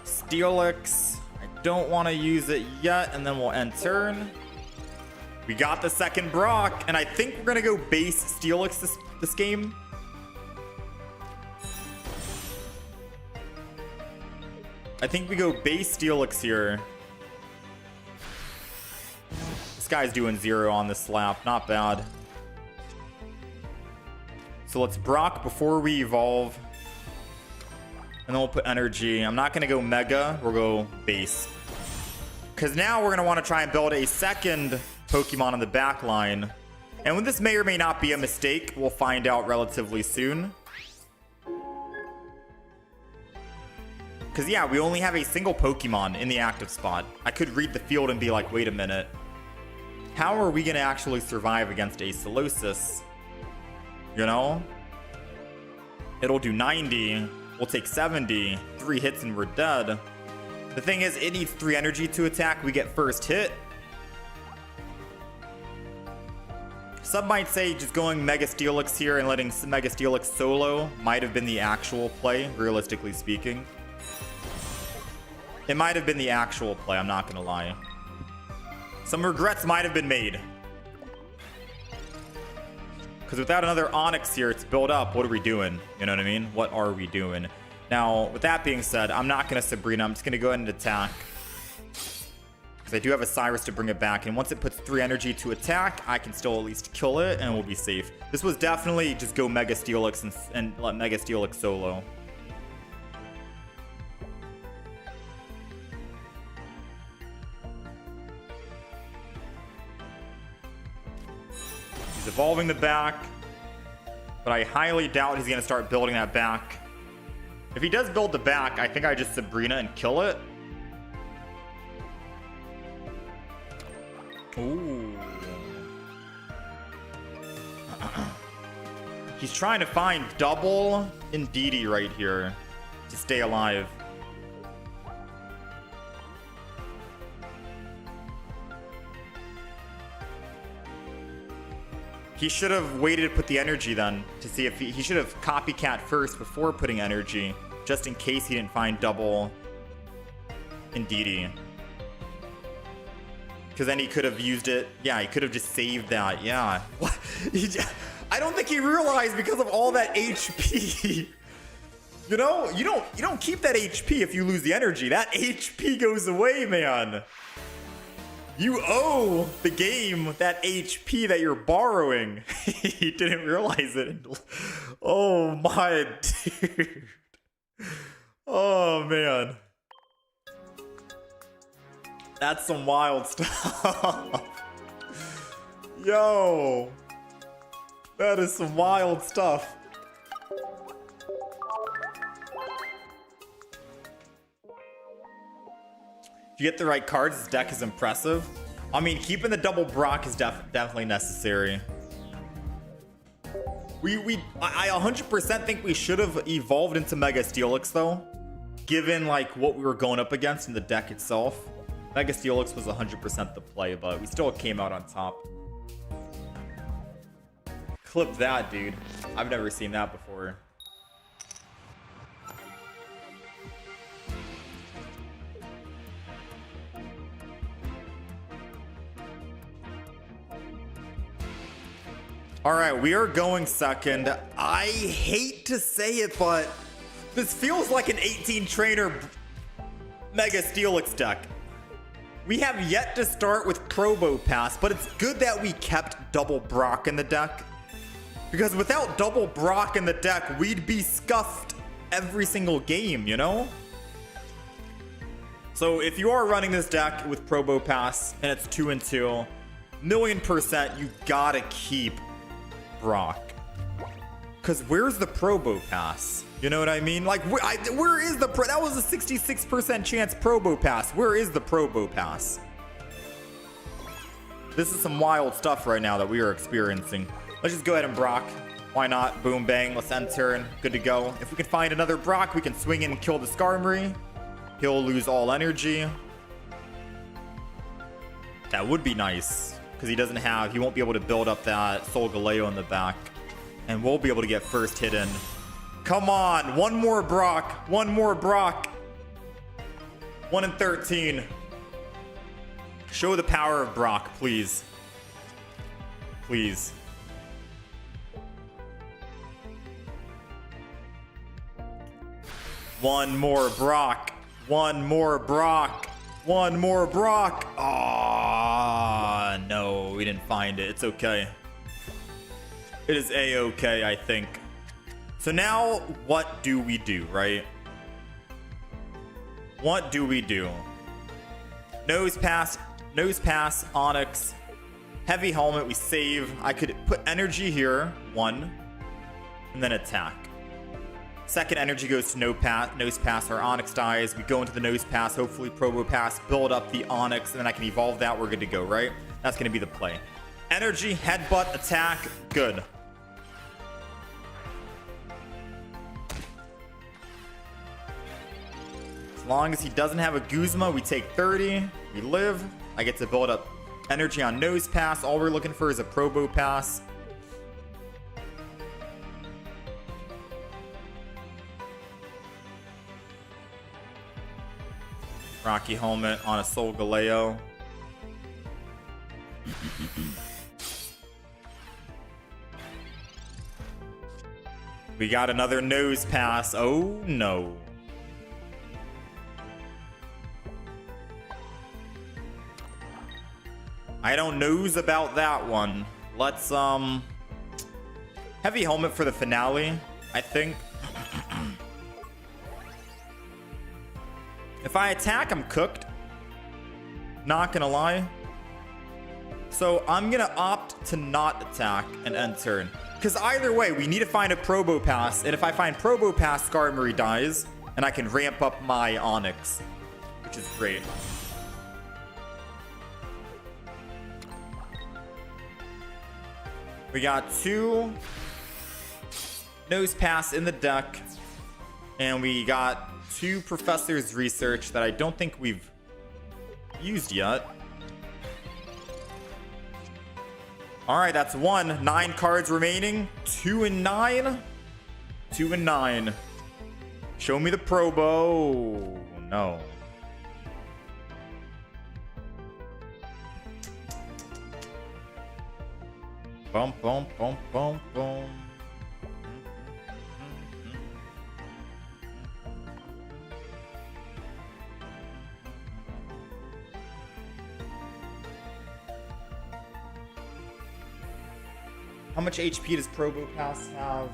Steelix. I don't want to use it yet, and then we'll end turn. We got the second Brock, and I think we're going to go base Steelix this game. I think we go base Steelix here. This guy's doing 0 on this slap. Not bad. So let's Brock before we evolve. And then we'll put energy. I'm not going to go Mega. We'll go base. Because now we're going to want to try and build a second Pokemon on the back line. And this may or may not be a mistake. We'll find out relatively soon. Because, yeah, we only have a single Pokemon in the active spot. I could read the field and be like, wait a minute. How are we going to actually survive against a Solosis? You know? It'll do 90. We'll take 70. 3 hits and we're dead. The thing is, it needs 3 energy to attack. We get first hit. Some might say just going Mega Steelix here and letting Mega Steelix solo might have been the actual play, realistically speaking. It might have been the actual play, I'm not gonna lie. Some regrets might have been made. Because without another Onix here to build up, what are we doing? You know what I mean? What are we doing? Now, with that being said, I'm not gonna Sabrina. I'm just gonna go ahead and attack. Because I do have a Cyrus to bring it back. And once it puts 3 energy to attack, I can still at least kill it and we'll be safe. This was definitely just go Mega Steelix and let Mega Steelix solo. He's evolving the back. But I highly doubt he's going to start building that back. If he does build the back, I think I just Sabrina and kill it. Ooh. He's trying to find double Indeedee right here to stay alive. He should have waited to put the energy then to see if he should have copycat first before putting energy, just in case he didn't find double Indeedee. Because then he could have used it. Yeah, he could have just saved that. Yeah. What? I don't think he realized because of all that HP. You know, you don't keep that HP if you lose the energy. That HP goes away, man. You owe the game that HP that you're borrowing. He didn't realize it. Oh my dude. Oh man. That's some wild stuff. Yo. That is some wild stuff. If you get the right cards, this deck is impressive. I mean, keeping the double Brock is definitely necessary. I 100% think we should have evolved into Mega Steelix though, given like what we were going up against in the deck itself. Mega Steelix was 100% the play, but we still came out on top. Clip that, dude. I've never seen that before. All right, we are going second. I hate to say it, but this feels like an 18 trainer Mega Steelix deck. We have yet to start with Probo Pass, but it's good that we kept double Brock in the deck. Because without double Brock in the deck, we'd be scuffed every single game, you know? So if you are running this deck with Probo Pass and it's 2 and 2, $1,000,000% you gotta keep Brock. Because where's the Probo Pass? You know what I mean? Like, where is the that was a 66% chance Probo Pass. Where is the Probo Pass? This is some wild stuff right now that we are experiencing. Let's just go ahead and Brock. Why not? Boom, bang. Let's end turn. Good to go. If we can find another Brock, we can swing in and kill the Skarmory. He'll lose all energy. That would be nice. Because he won't be able to build up that Solgaleo in the back. And we'll be able to get first hit in. Come on, one more Brock. One more Brock. 1 in 13. Show the power of Brock, please. Please. One more Brock. One more Brock. One more Brock. Ah, no, we didn't find it. It's okay. It is a-okay, I think. So now, what do we do, right? What do we do? Nose pass, Onyx, heavy helmet, we save. I could put energy here, 1, and then attack. Second energy goes to Nose Pass. Our Onyx dies. We go into the Nose Pass. Hopefully Probo Pass. Build up the Onyx. And then I can evolve that. We're good to go, right? That's going to be the play. Energy, headbutt, attack. Good. As long as he doesn't have a Guzma, we take 30. We live. I get to build up energy on Nose Pass. All we're looking for is a Probo Pass. Rocky Helmet on a Soul Galeo. We got another Nose Pass. Oh no. I don't knows about that one. Let's Heavy Helmet for the finale, I think. If I attack, I'm cooked. Not gonna lie. So I'm gonna opt to not attack and end turn. Because either way, we need to find a Probo Pass. And if I find Probo Pass, Skarmory dies. And I can ramp up my Onyx. Which is great. We got 2 Nose Pass in the deck. And we got 2 Professor's Research that I don't think we've used yet. Alright, that's 1. 9 cards remaining. 2 and 9. 2 and 9. Show me the Probo. No. Boom, boom, boom, boom, boom. How much HP does Probo Pass have?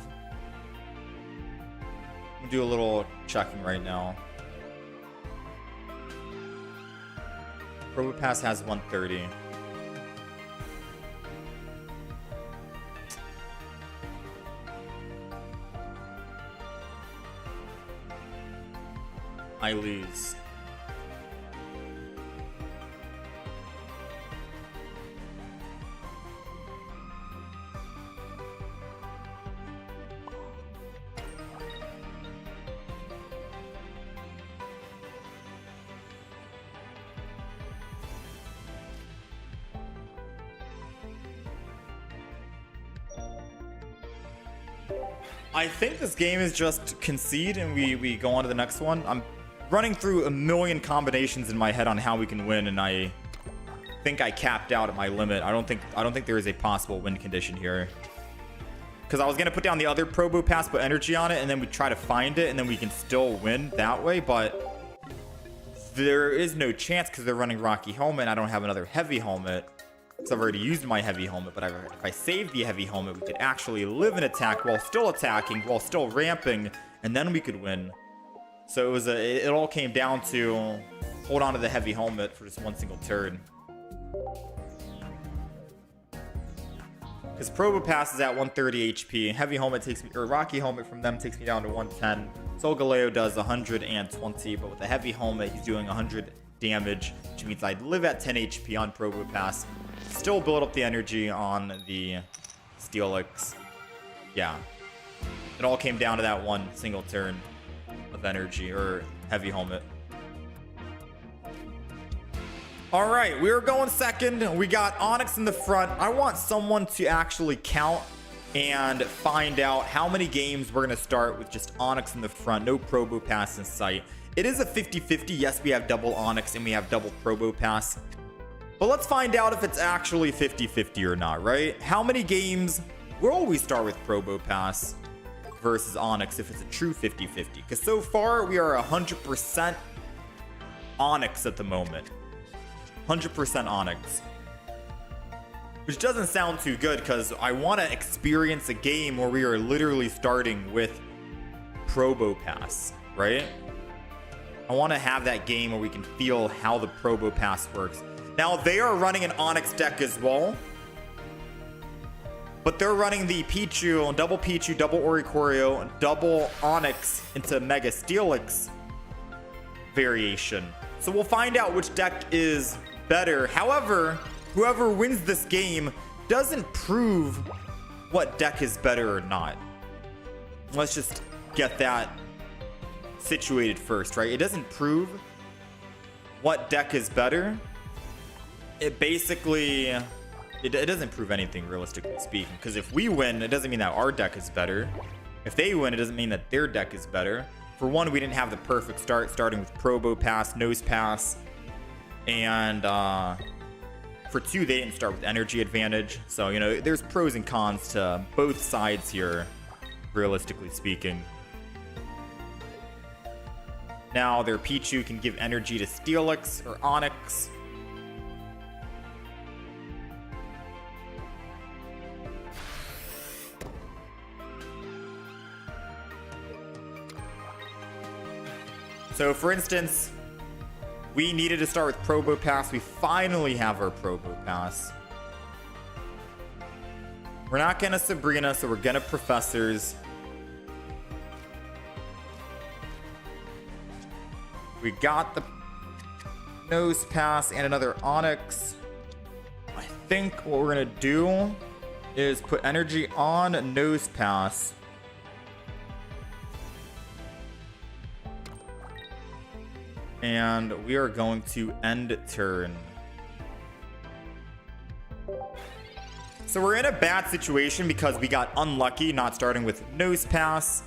I'm gonna do a little checking right now. Probo Pass has 130. I lose. I think this game is just concede and we go on to the next one. I'm running through a million combinations in my head on how we can win, and I think I capped out at my limit. I don't think there is a possible win condition here. Because I was gonna put down the other Probo Pass, put energy on it, and then we try to find it, and then we can still win that way. But there is no chance because they're running Rocky Helmet. And I don't have another Heavy Helmet. Because I've already used my Heavy Helmet, but if I save the Heavy Helmet, we could actually live an attack while still attacking, while still ramping, and then we could win. So it all came down to hold on to the Heavy Helmet for just one single turn. Because Probo Pass is at 130 HP, Heavy Helmet takes me, or Rocky Helmet from them takes me down to 110. Soul Galeo does 120, but with the Heavy Helmet, he's doing 100 damage, which means I'd live at 10 HP on Probo Pass. Still build up the energy on the Steelix. Yeah. It all came down to that one single turn of energy, or Heavy Helmet. Alright, we are going second. We got Onyx in the front. I want someone to actually count and find out how many games we're going to start with just Onyx in the front. No Probo Pass in sight. It is a 50-50. Yes, we have double Onyx and we have double Probo Pass. But let's find out if it's actually 50-50 or not, right? How many games will we start with Probo Pass versus Onyx if it's a true 50-50? Because so far, we are 100% Onyx at the moment. 100% Onyx. Which doesn't sound too good because I want to experience a game where we are literally starting with Probo Pass, right? I want to have that game where we can feel how the Probo Pass works. Now, they are running an Onyx deck as well. But they're running the Pichu, double Oricorio, double Onyx into Mega Steelix variation. So we'll find out which deck is better. However, whoever wins this game doesn't prove what deck is better or not. Let's just get that situated first, right? It doesn't prove what deck is better. It basically, it doesn't prove anything, realistically speaking, because if we win, it doesn't mean that our deck is better. If they win, it doesn't mean that their deck is better. For one, we didn't have the perfect start, starting with Probo Pass, Nose Pass, and for two, they didn't start with energy advantage. So, you know, there's pros and cons to both sides here, realistically speaking. Now their Pichu can give energy to Steelix or Onyx. So for instance, we needed to start with Probo Pass. We finally have our Probo Pass. We're not gonna Sabrina, so we're gonna Professors. We got the Nose Pass and another Onyx. I think what we're gonna do is put energy on Nose Pass. And we are going to end turn. So we're in a bad situation because we got unlucky not starting with Nose Pass.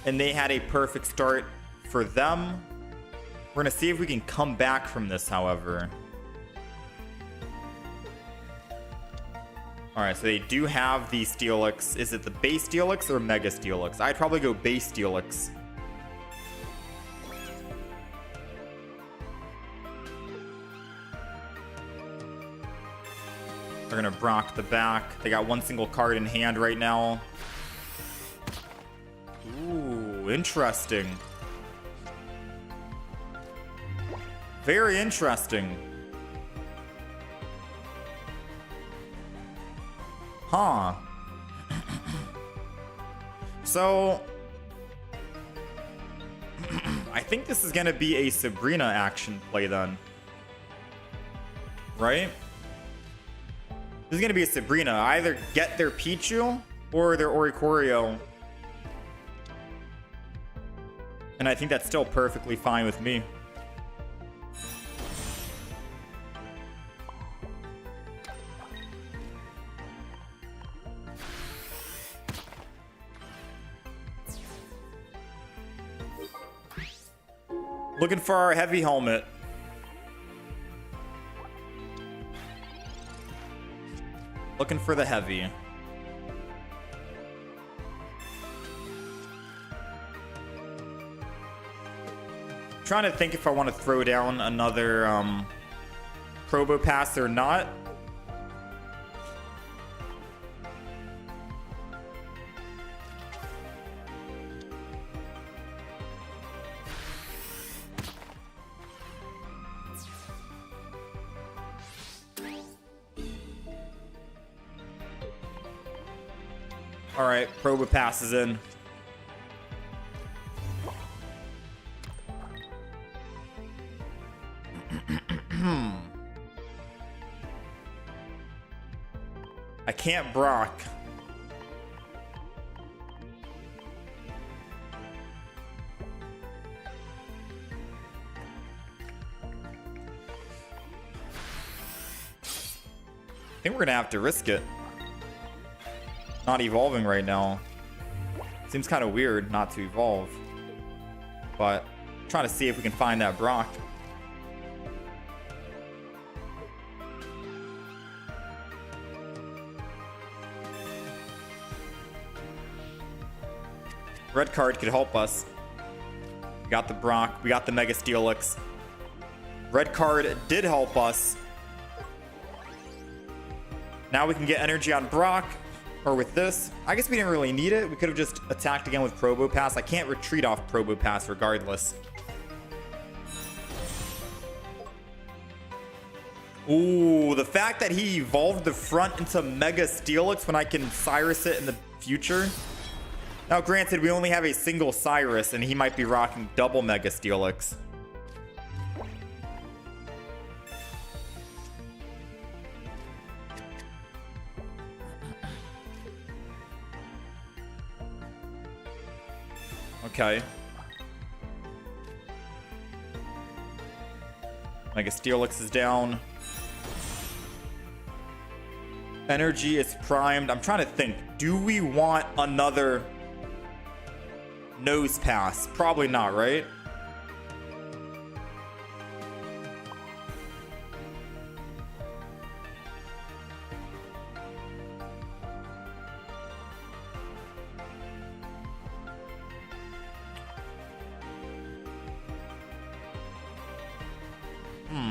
And they had a perfect start for them. We're gonna see if we can come back from this, however. All right, so they do have the Steelix. Is it the base Steelix or Mega Steelix? I'd probably go base Steelix. They're gonna Brock the back. They got one single card in hand right now. Ooh, interesting. Very interesting. Huh. So I think this is gonna be a Sabrina action play then. Right? This is gonna be a Sabrina. Either get their Pichu or their Oricorio. And I think that's still perfectly fine with me. Looking for our heavy helmet. Looking for the heavy. Trying to think if I want to throw down another Probo Pass or not. All right, Probo Pass is in. I can't Brock. I think we're gonna have to risk it. Not evolving right now. Seems kind of weird not to evolve. But trying to see if we can find that Brock. Red card could help us. We got the Brock. We got the Mega Steelix. Red card did help us. Now we can get energy on Brock. Or with this. I guess we didn't really need it. We could have just attacked again with Probo Pass. I can't retreat off Probo Pass regardless. Ooh, the fact that he evolved the front into Mega Steelix when I can Cyrus it in the future. Now, granted, we only have a single Cyrus, and he might be rocking double Mega Steelix. Okay. Mega Steelix is down. Energy is primed. I'm trying to think. Do we want another nose pass? Probably not, right?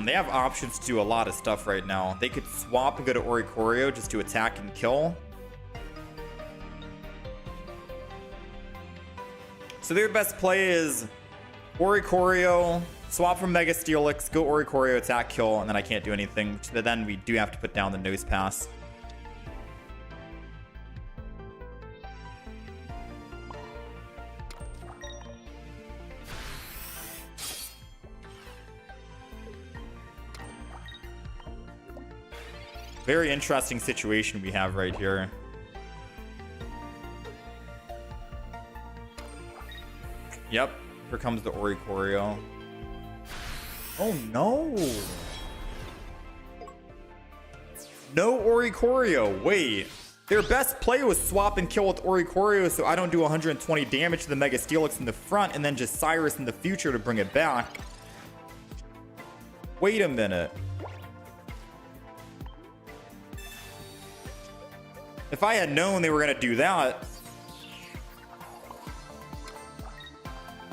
They have options to do a lot of stuff right now. They could swap and go to Oricorio just to attack and kill. So their best play is Oricorio, swap from Mega Steelix, go Oricorio, attack, kill, and then I can't do anything. But then we do have to put down the nose pass. Very interesting situation we have right here. Yep, here comes the Oricorio. Oh no! No Oricorio. Wait, their best play was swap and kill with Oricorio so I don't do 120 damage to the Mega Steelix in the front and then just Cyrus in the future to bring it back. Wait a minute. If I had known they were going to do that...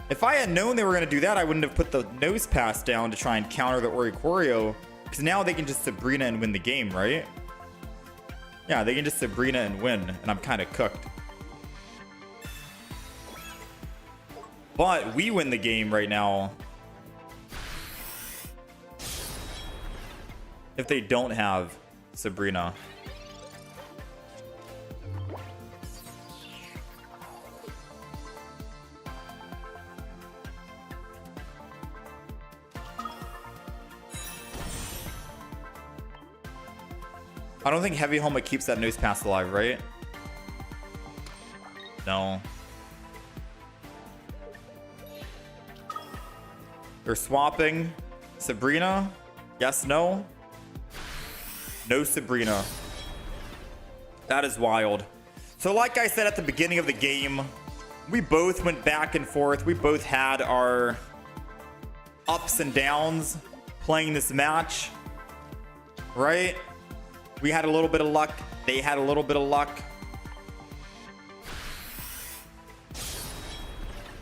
If I had known they were going to do that, I wouldn't have put the nose pass down to try and counter the Oricorio. Because now they can just Sabrina and win the game, right? Yeah, they can just Sabrina and win. And I'm kind of cooked. But we win the game right now. If they don't have Sabrina. I don't think Heavy Helmet keeps that nose pass alive, right? No. They're swapping. Sabrina? Yes, no? No Sabrina. That is wild. So like I said at the beginning of the game, we both went back and forth. We both had our ups and downs playing this match, right? We had a little bit of luck. They had a little bit of luck.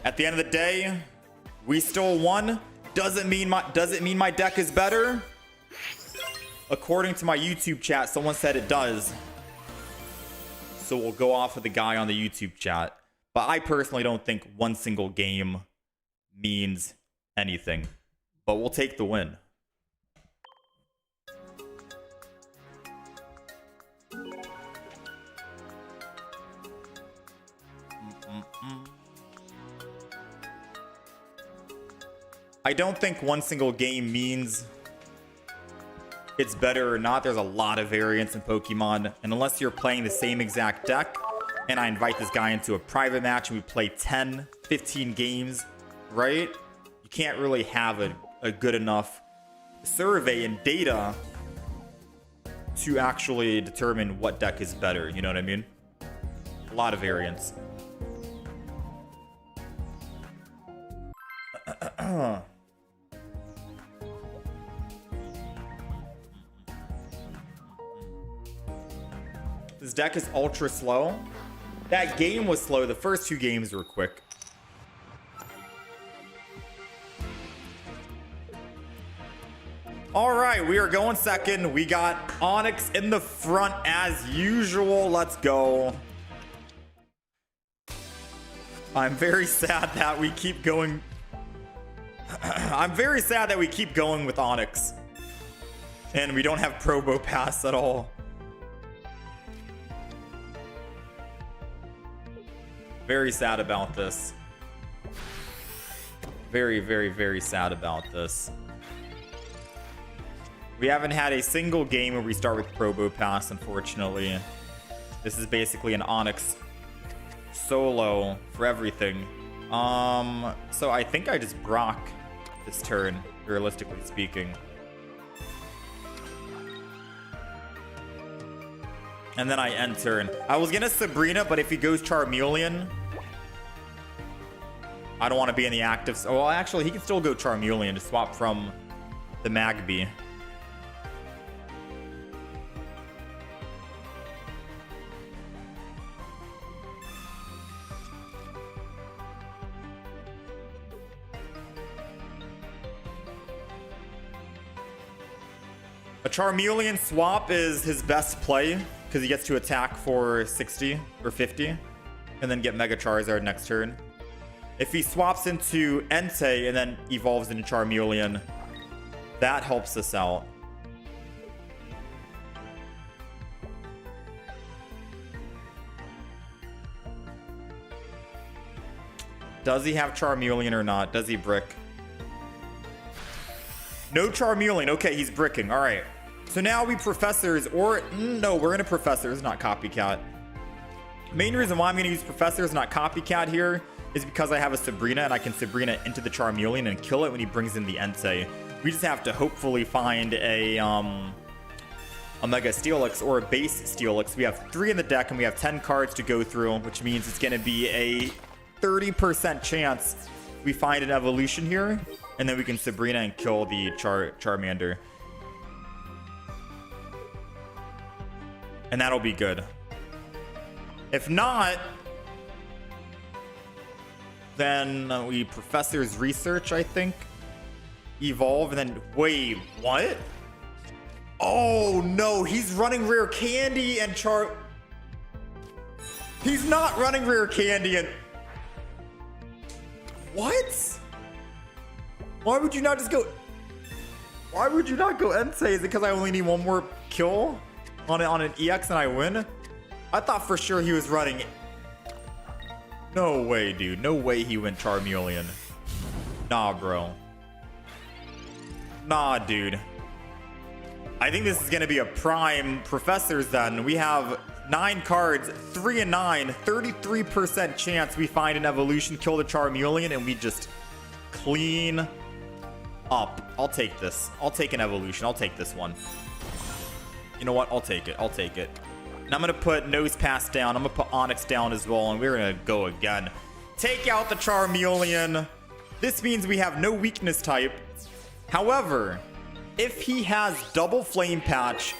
At the end of the day, we still won. Doesn't mean my deck is better. According to my YouTube chat, someone said it does. So we'll go off with the guy on the YouTube chat. But I personally don't think one single game means anything. But we'll take the win. I don't think one single game means it's better or not. There's a lot of variance in Pokemon. And unless you're playing the same exact deck, and I invite this guy into a private match and we play 10, 15 games, right? You can't really have a good enough survey and data to actually determine what deck is better. You know what I mean? A lot of variance. This deck is ultra slow. That game was slow. The first two games were quick. All right, we are going second. We got Onyx in the front as usual. Let's go. I'm very sad that we keep going. I'm very sad that we keep going with Onyx. And we don't have Probo Pass at all. Very sad about this. Very, very, very sad about this. We haven't had a single game where we start with Probo Pass, unfortunately. This is basically an Onyx solo for everything. So I think I just Brock this turn, realistically speaking. And then I end turn. I was gonna Sabrina, but if he goes Charmeleon, I don't want to be in the active. Oh, well, actually, he can still go Charmeleon to swap from the Magby. A Charmeleon swap is his best play because he gets to attack for 60 or 50 and then get Mega Charizard next turn. If he swaps into Entei and then evolves into Charmeleon, that helps us out. Does he have Charmeleon or not? Does he brick? No Charmeleon. Okay, he's bricking. All right. So now we Professors, or no, we're gonna Professors, not Copycat. Main reason why I'm gonna use Professors, not Copycat here, is because I have a Sabrina and I can Sabrina into the Charmeleon and kill it when he brings in the Entei. We just have to hopefully find a Mega Steelix or a base Steelix. We have 3 in the deck and we have 10 cards to go through, which means it's gonna be a 30% chance we find an evolution here, and then we can Sabrina and kill the Charmander. And that'll be good. If not, then we Professor's Research, I think. Evolve, and then... Wait, what? Oh, no. He's running Rare Candy and He's not running Rare Candy and... What? Why would you not just go... Why would you not go Entei? Is it because I only need one more kill on an EX and I win? I thought for sure he was running... No way, dude. No way he went Charmeleon. Nah, bro. Nah, dude. I think this is going to be a prime Professors then. We have 9 cards, 3 and 9, 33% chance we find an evolution, kill the Charmeleon, and we just clean up. I'll take this. I'll take an evolution. I'll take this one. You know what? I'll take it. I'll take it. And I'm going to put Nose Pass down. I'm going to put Onyx down as well, and we're going to go again. Take out the Charmeleon. This means we have no weakness type. However, if he has double Flame Patch,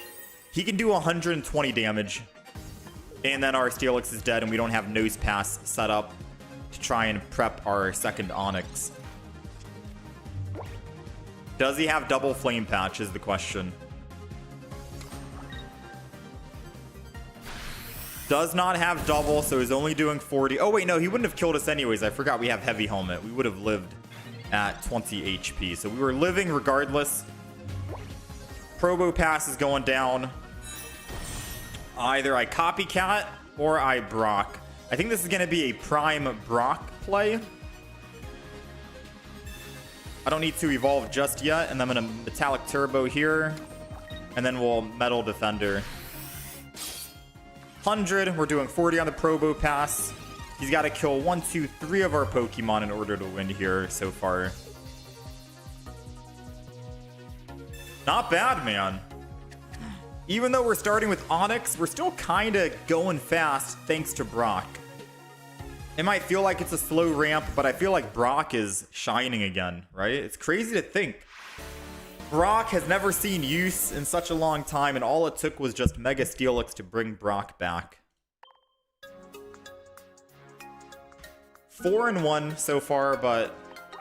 he can do 120 damage. And then our Steelix is dead, and we don't have Nose Pass set up to try and prep our second Onyx. Does he have double Flame Patch is the question. Does not have double, so he's only doing 40. Oh, wait, no, he wouldn't have killed us anyways. I forgot we have Heavy Helmet. We would have lived at 20 HP. So we were living regardless. Probo Pass is going down. Either I Copycat or I Brock. I think this is going to be a prime Brock play. I don't need to evolve just yet. And then I'm going to Metallic Turbo here. And then we'll Metal Defender. 100. We're doing 40 on the Probo Pass. He's got to kill 1, 2, 3 of our Pokemon in order to win here so far. Not bad, man. Even though we're starting with Onyx, we're still kind of going fast thanks to Brock. It might feel like it's a slow ramp, but I feel like Brock is shining again, right? It's crazy to think. Brock has never seen use in such a long time, and all it took was just Mega Steelix to bring Brock back. 4-1 so far, but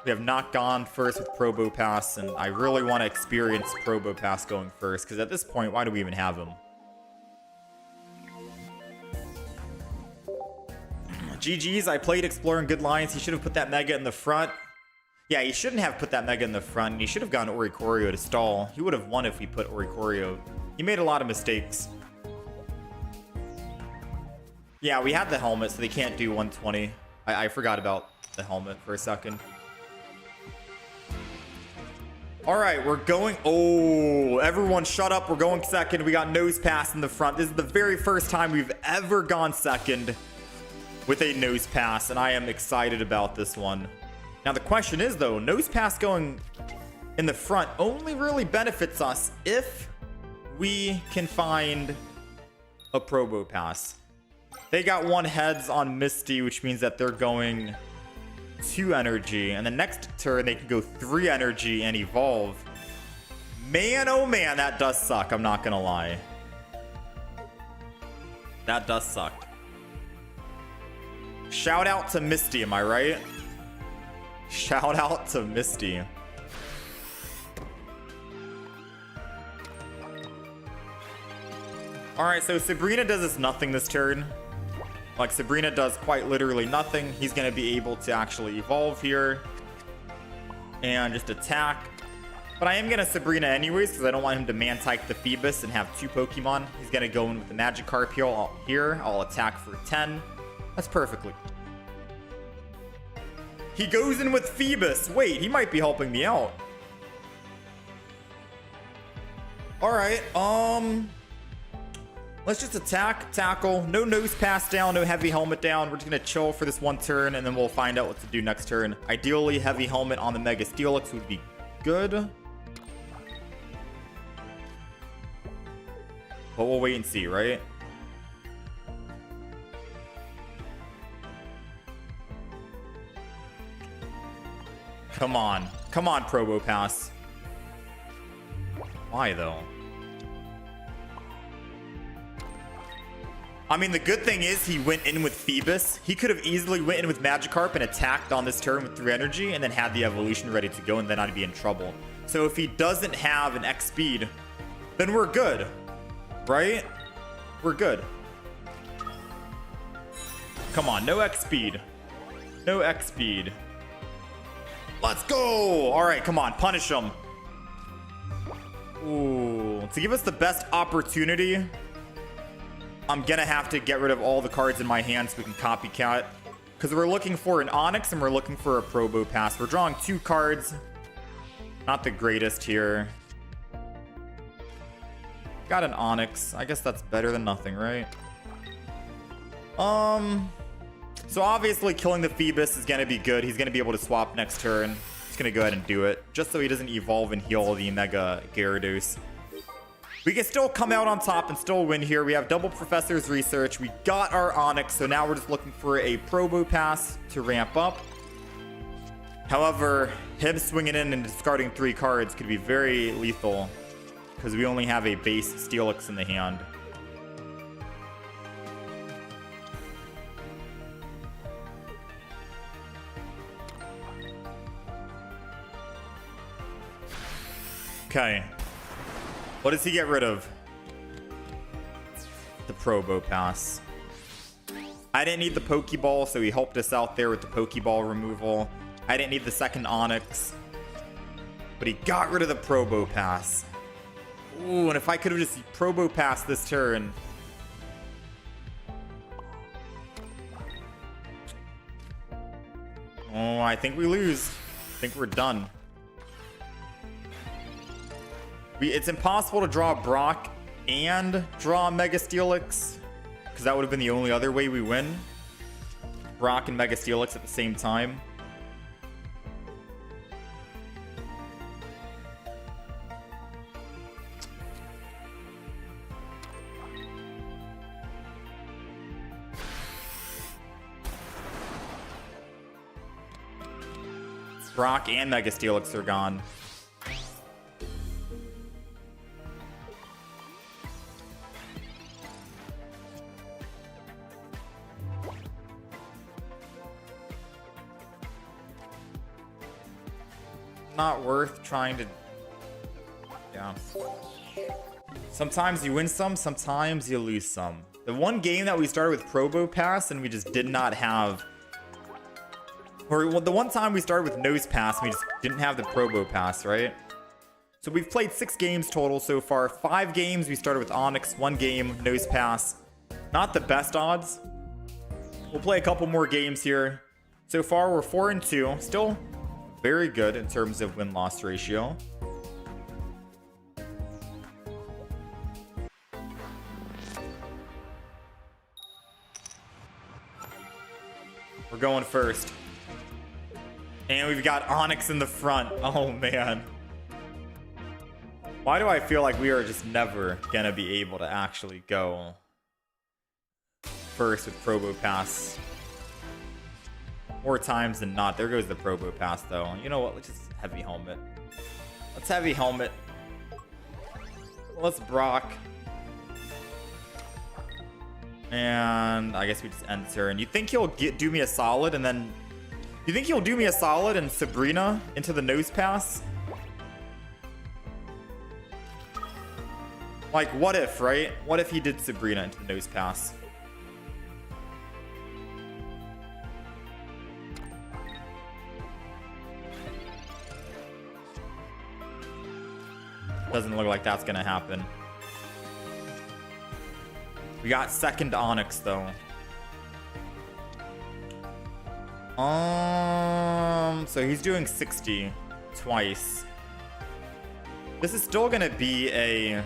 we have not gone first with Probo Pass, and I really want to experience Probo Pass going first, because at this point, why do we even have him? GG's, I played Exploring Good Lines. He should have put that Mega in the front. Yeah, he shouldn't have put that Mega in the front. He should have gone Oricorio to stall. He would have won if we put Oricorio. He made a lot of mistakes. Yeah, we had the helmet, so they can't do 120. I forgot about the helmet for a second. All right, we're going... Oh, everyone shut up. We're going second. We got Nose Pass in the front. This is the very first time we've ever gone second with a Nose Pass, and I am excited about this one. Now, the question is, though, Nose Pass going in the front only really benefits us if we can find a Probo Pass. They got 1 heads on Misty, which means that they're going 2 energy, and the next turn they can go 3 energy and evolve. Man, oh man, that does suck. I'm not gonna lie. That does suck. Shout out to Misty, am I right? Shout out to Misty. Alright, so Sabrina does us nothing this turn. Like, Sabrina does quite literally nothing. He's going to be able to actually evolve here and just attack. But I am going to Sabrina anyways because I don't want him to man-type the Phoebus and have 2 Pokemon. He's going to go in with the Magikarp here. I'll attack for 10. That's perfectly. He goes in with Phoebus. Wait, he might be helping me out. Alright, let's just attack, tackle, no Nose Pass down, no Heavy Helmet down. We're just going to chill for this 1 turn, and then we'll find out what to do next turn. Ideally, Heavy Helmet on the Mega Steelix would be good. But we'll wait and see, right? Come on. Come on, Probo Pass. Why, though? I mean, the good thing is he went in with Phoebus. He could have easily went in with Magikarp and attacked on this turn with 3 energy and then had the evolution ready to go, and then I'd be in trouble. So if he doesn't have an X speed, then we're good, right? We're good. Come on, no X speed. No X speed. Let's go. All right, come on, punish him. Ooh, to give us the best opportunity, I'm gonna have to get rid of all the cards in my hand so we can copycat. Because we're looking for an Onyx and we're looking for a Probo Pass. We're drawing 2 cards. Not the greatest here. Got an Onyx. I guess that's better than nothing, right? So obviously killing the Phoebus is gonna be good. He's gonna be able to swap next turn. Just gonna go ahead and do it. Just so he doesn't evolve and heal the Mega Gyarados. We can still come out on top and still win here. We have double Professor's Research. We got our Onyx, so now we're just looking for a Probo Pass to ramp up. However, him swinging in and discarding 3 cards could be very lethal because we only have a base Steelix in the hand. Okay. What does he get rid of? The Probo Pass. I didn't need the Pokeball, so he helped us out there with the Pokeball removal. I didn't need the second Onyx. But he got rid of the Probo Pass. Ooh, and if I could have just Probo Passed this turn. Oh, I think we lose. I think we're done. It's impossible to draw Brock and draw Mega Steelix, because that would have been the only other way we win. Brock and Mega Steelix at the same time. Brock and Mega Steelix are gone. Not worth trying to... Yeah. Sometimes you win some, sometimes you lose some. The one game that we started with Probo Pass and we just did not have Or well, the one time we started with Nose Pass, we just didn't have the Probo Pass, right? So we've played 6 games total so far. 5 games we started with Onyx, 1 game, Nose Pass. Not the best odds. We'll play a couple more games here. So far, we're 4-2. Still very good in terms of win-loss ratio. We're going first. And we've got Onyx in the front. Oh, man. Why do I feel like we are just never going to be able to actually go first with Probo Pass? More times than not. There goes the Probo Pass, though. You know what? Let's just Heavy Helmet. Let's Heavy Helmet. Let's Brock. And I guess we just end turn. You think he'll do me a solid and then... You think he'll do me a solid and Sabrina into the Nose Pass? Like, what if, right? What if he did Sabrina into the Nose Pass? Doesn't look like that's gonna happen. We got second Onyx, though. So he's doing 60 twice. This is still gonna be a...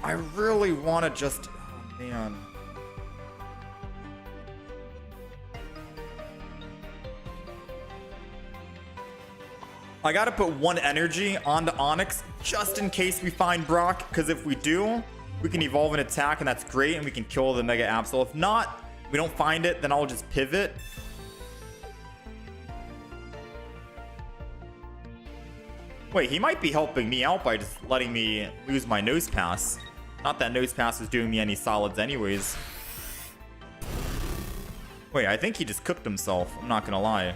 I really want to just... Oh, man. I gotta put 1 energy onto Onyx just in case we find Brock, because if we do, we can evolve an attack, and that's great, and we can kill the Mega Absol. If not, we don't find it, then I'll just pivot. Wait, he might be helping me out by just letting me lose my Nose Pass. Not that Nose Pass is doing me any solids anyways. Wait, I think he just cooked himself. I'm not gonna lie.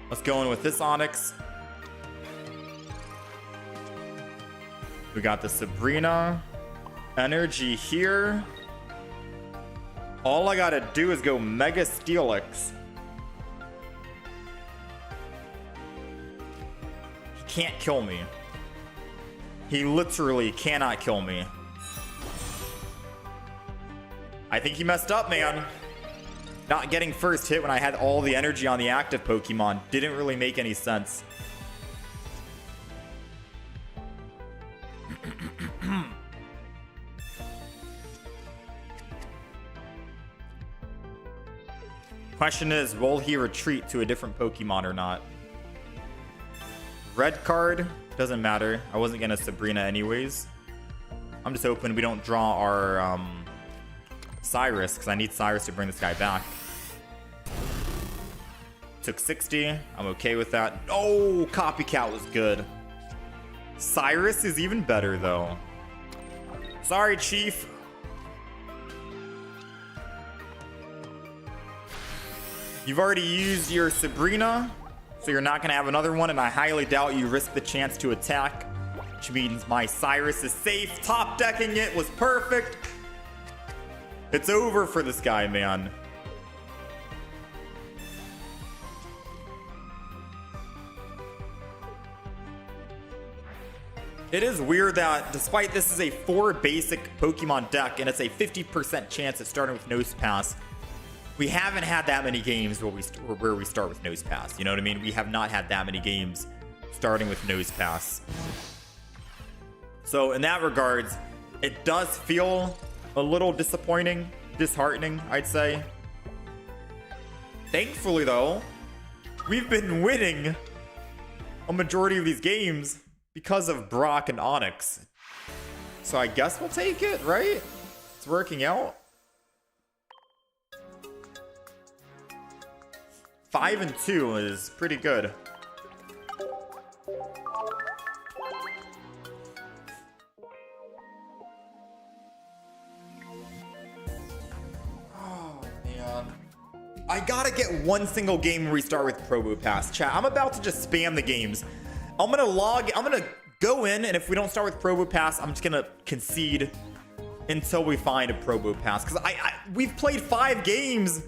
Let's go in with this Onyx. We got the Sabrina. Energy here. All I gotta do is go Mega Steelix. He can't kill me. He literally cannot kill me. I think he messed up, man. Not getting first hit when I had all the energy on the active Pokemon didn't really make any sense. Question is, will he retreat to a different Pokemon or not? Red card, doesn't matter. I wasn't gonna Sabrina anyways. I'm just hoping we don't draw our Cyrus, because I need Cyrus to bring this guy back. Took 60. I'm okay with that. Oh, Copycat was good. Cyrus is even better, though. Sorry, Chief. You've already used your Sabrina, so you're not going to have another one, and I highly doubt you risk the chance to attack, which means my Cyrus is safe. Top decking it was perfect. It's over for this guy, man. It is weird that despite this is a 4 basic Pokemon deck and it's a 50% chance at starting with Nose Pass, we haven't had that many games where we start with Nose Pass. You know what I mean? We have not had that many games starting with Nose Pass. So in that regards, it does feel a little disappointing, disheartening, I'd say. Thankfully, though, we've been winning a majority of these games because of Brock and Onyx. So I guess we'll take it, right? It's working out. 5-2 is pretty good. Oh, man. I gotta get one single game where we start with Probo Pass. Chat, I'm about to just spam the games. I'm gonna go in, and if we don't start with Probo Pass, I'm just gonna concede until we find a Probo Pass. Because we've played 5 games.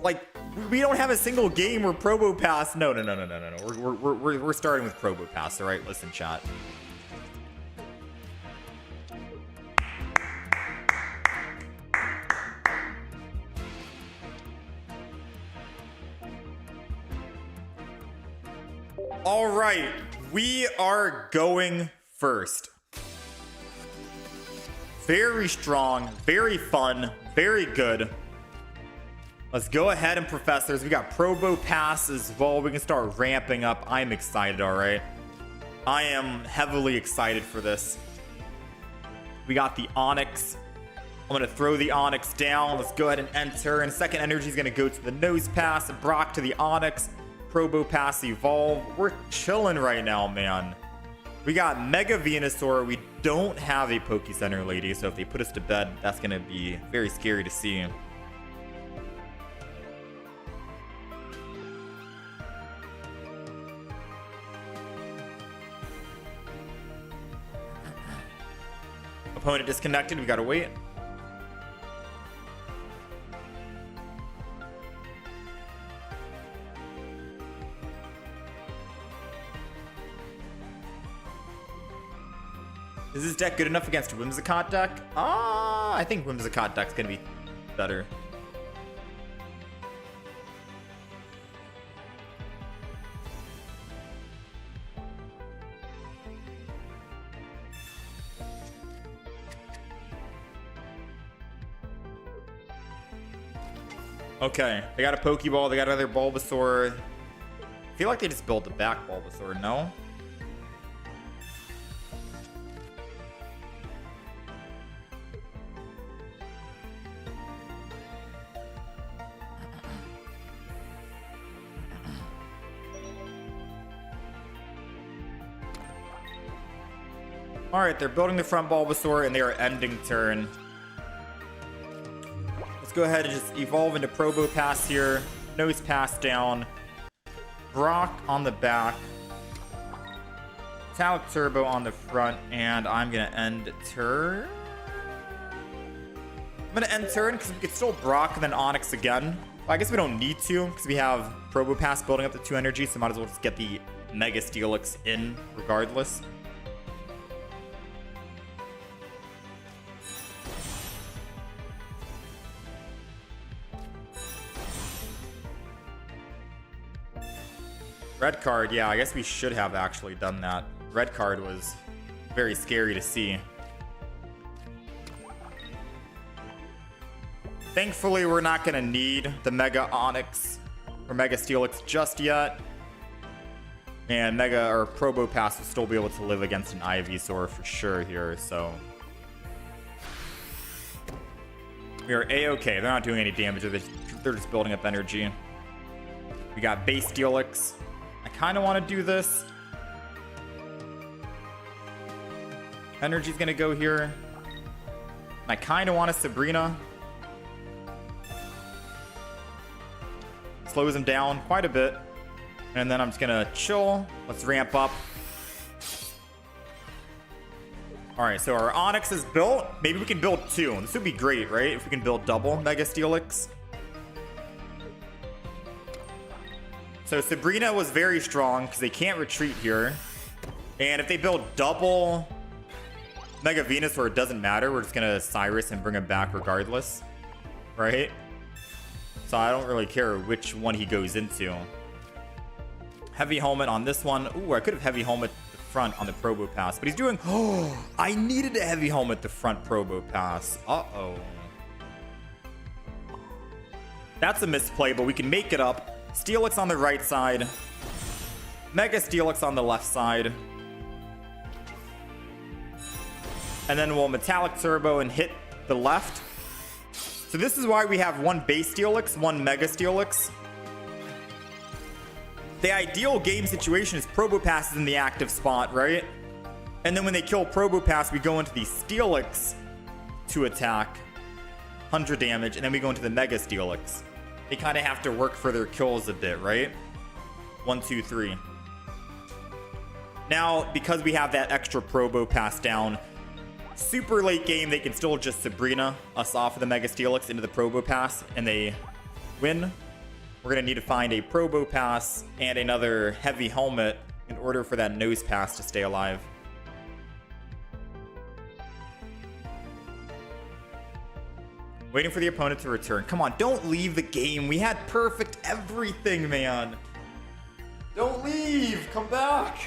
Like, we don't have a single game where Probo Pass. No. We're starting with Probo Pass. All right, listen, chat. All right, we are going first. Very strong, very fun, very good. Let's go ahead and Professors. We got Probo Pass as well. We can start ramping up. I'm excited, all right. I am heavily excited for this. We got the Onyx. I'm going to throw the Onyx down. Let's go ahead and enter. And second energy is going to go to the Nose Pass. Brock to the Onyx. Probo Pass Evolve. We're chilling right now, man. We got Mega Venusaur. We don't have a Poke Center Lady, so if they put us to bed, that's going to be very scary to see. Opponent disconnected. We got to wait. Is this deck good enough against Whimsicott deck? I think Whimsicott deck's gonna be better. Okay, they got a Pokeball, they got another Bulbasaur. I feel like they just built the back Bulbasaur, no? Alright, they're building the front Bulbasaur and they are ending turn. Let's go ahead and just evolve into Probo Pass here. Nose Pass down. Brock on the back. Metallic Turbo on the front. And I'm going to end turn. I'm going to end turn because we could still Brock and then Onyx again. Well, I guess we don't need to because we have Probo Pass building up to 2 energy. So might as well just get the Mega Steelix in regardless. Red card, yeah, I guess we should have actually done that. Red card was very scary to see. Thankfully, we're not going to need the Mega Onyx or Mega Steelix just yet. And Mega or Probo Pass will still be able to live against an Ivysaur for sure here, so. We are A-okay. They're not doing any damage. They're just building up energy. We got base Steelix. I kind of want to do this. Energy's going to go here. I kind of want a Sabrina. Slows him down quite a bit. And then I'm just going to chill. Let's ramp up. Alright, so our Onyx is built. Maybe we can build 2. This would be great, right? If we can build double Mega Steelix. So Sabrina was very strong because they can't retreat here. And if they build double Mega Venusaur, it doesn't matter. We're just going to Cyrus and bring him back regardless. Right? So I don't really care which one he goes into. Heavy Helmet on this one. Ooh, I could have Heavy Helmet the front on the Probo Pass. But he's doing... Oh, I needed a Heavy Helmet the front Probo Pass. Uh-oh. That's a misplay, but we can make it up. Steelix on the right side. Mega Steelix on the left side. And then we'll Metallic Turbo and hit the left. So this is why we have one base Steelix, one Mega Steelix. The ideal game situation is Probo Pass is in the active spot, right? And then when they kill Probo Pass, we go into the Steelix to attack. 100 damage, and then we go into the Mega Steelix. They kind of have to work for their kills a bit, right? 1, 2, 3. Now, because we have that extra Probo pass down, super late game, they can still just Sabrina us off of the Mega Steelix into the Probo pass, and they win. We're going to need to find a Probo pass and another heavy helmet in order for that nose pass to stay alive. Waiting for the opponent to return. Come on, don't leave the game. We had perfect everything, man. Don't leave. Come back.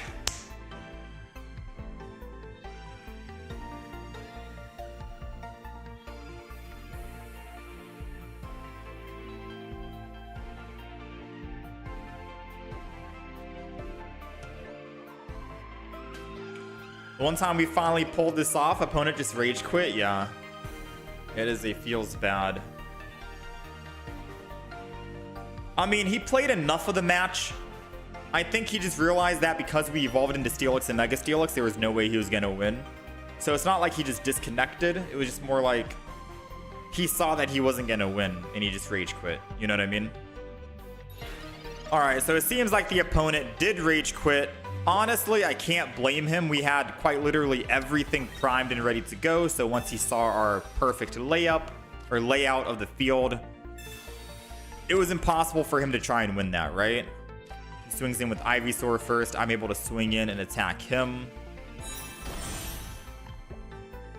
The one time we finally pulled this off, opponent just rage quit. Yeah. It feels bad. I mean, he played enough of the match. I think he just realized that because we evolved into Steelix and Mega Steelix, there was no way he was going to win. So it's not like he just disconnected. It was just more like he saw that he wasn't going to win and he just rage quit. You know what I mean? All right, so it seems like the opponent did rage quit. Honestly, I can't blame him. We had quite literally everything primed and ready to go. So once he saw our perfect layup or layout of the field, it was impossible for him to try and win that, right? He swings in with Ivysaur first. I'm able to swing in and attack him.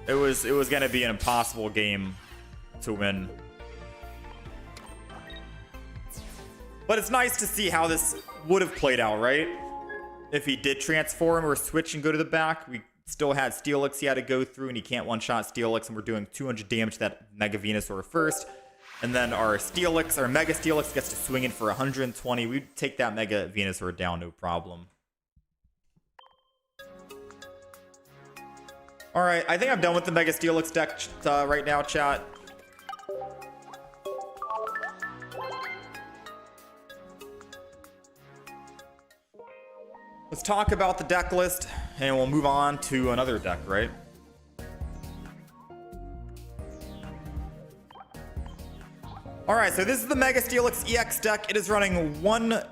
It was going to be an impossible game to win. But it's nice to see how this would have played out, right? If he did transform or switch and go to the back, we still had Steelix he had to go through, and he can't one-shot Steelix, and we're doing 200 damage to that Mega Venusaur first. And then our Steelix, our Mega Steelix gets to swing in for 120. We'd take that Mega Venusaur down, no problem. All right, I think I'm done with the Mega Steelix deck right now, chat. Let's talk about the deck list, and we'll move on to another deck, right? All right, so this is the Mega Steelix EX deck. It is running one.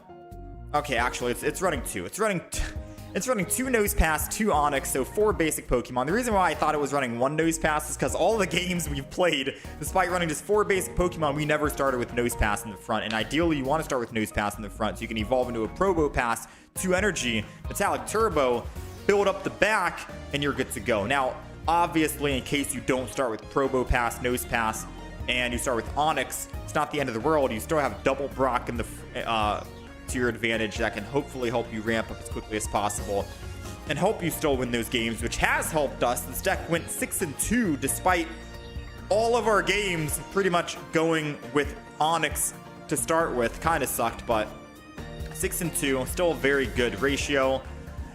Okay, actually, it's running two. It's running two Nose Pass, two Onyx, so 4 basic Pokemon. The reason why I thought it was running one Nose Pass is because all the games we've played, despite running just 4 basic Pokemon, we never started with Nose Pass in the front. And ideally, you want to start with Nose Pass in the front so you can evolve into a Probo Pass, 2 Energy, Metallic Turbo, build up the back, and you're good to go. Now, obviously, in case you don't start with Probo Pass, Nose Pass, and you start with Onyx, it's not the end of the world. You still have Double Brock in the to your advantage that can hopefully help you ramp up as quickly as possible and help you still win those games, which has helped us. This deck went 6-2 despite all of our games pretty much going with Onyx to start with. Kind of sucked, but 6-2, still a very good ratio.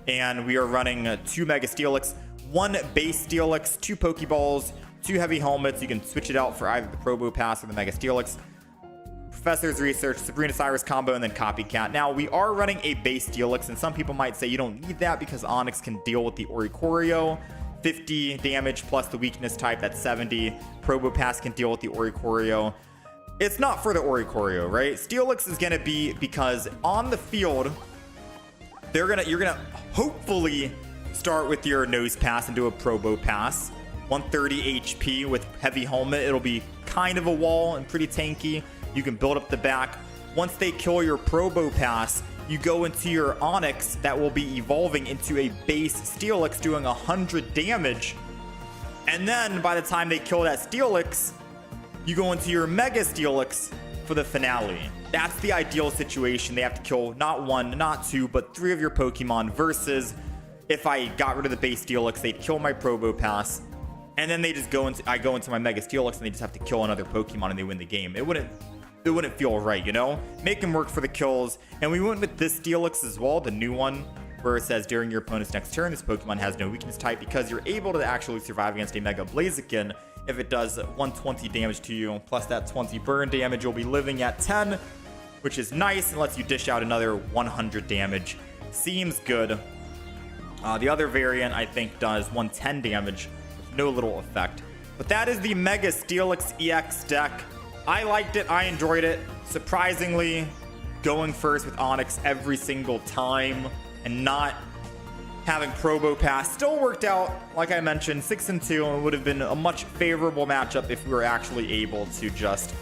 And we are running 2 Mega Steelix, 1 base Steelix, 2 Pokeballs, 2 heavy helmets. You can switch it out for either the Probo Pass or the Mega Steelix. Professor's Research, Sabrina Cyrus combo, and then Copycat. Now, we are running a base Steelix, and some people might say you don't need that because Onyx can deal with the Oricorio. 50 damage plus the weakness type, that's 70. Probo Pass can deal with the Oricorio. It's not for the Oricorio, right? Steelix is going to be because on the field, you're gonna hopefully start with your Nose Pass and do a Probo Pass. 130 HP with heavy helmet. It'll be kind of a wall and pretty tanky. You can build up the back. Once they kill your Probo Pass, you go into your Onyx that will be evolving into a base Steelix doing 100 damage. And then by the time they kill that Steelix, you go into your Mega Steelix for the finale. That's the ideal situation. They have to kill not 1, not 2, but 3 of your Pokemon versus if I got rid of the base Steelix, they'd kill my Probo Pass. And then they just I go into my Mega Steelix and they just have to kill another Pokemon and they win the game. It wouldn't feel right, you know? Make them work for the kills. And we went with this Steelix as well, the new one, where it says during your opponent's next turn, this Pokemon has no weakness type, because you're able to actually survive against a Mega Blaziken if it does 120 damage to you, plus that 20 burn damage. You'll be living at 10, which is nice, and lets you dish out another 100 damage. Seems good. The other variant, I think, does 110 damage with no little effect. But that is the Mega Steelix EX deck. I liked it. I enjoyed it. Surprisingly, going first with Onyx every single time and not having Probo Pass still worked out, like I mentioned, 6-2, and it would have been a much favorable matchup if we were actually able to just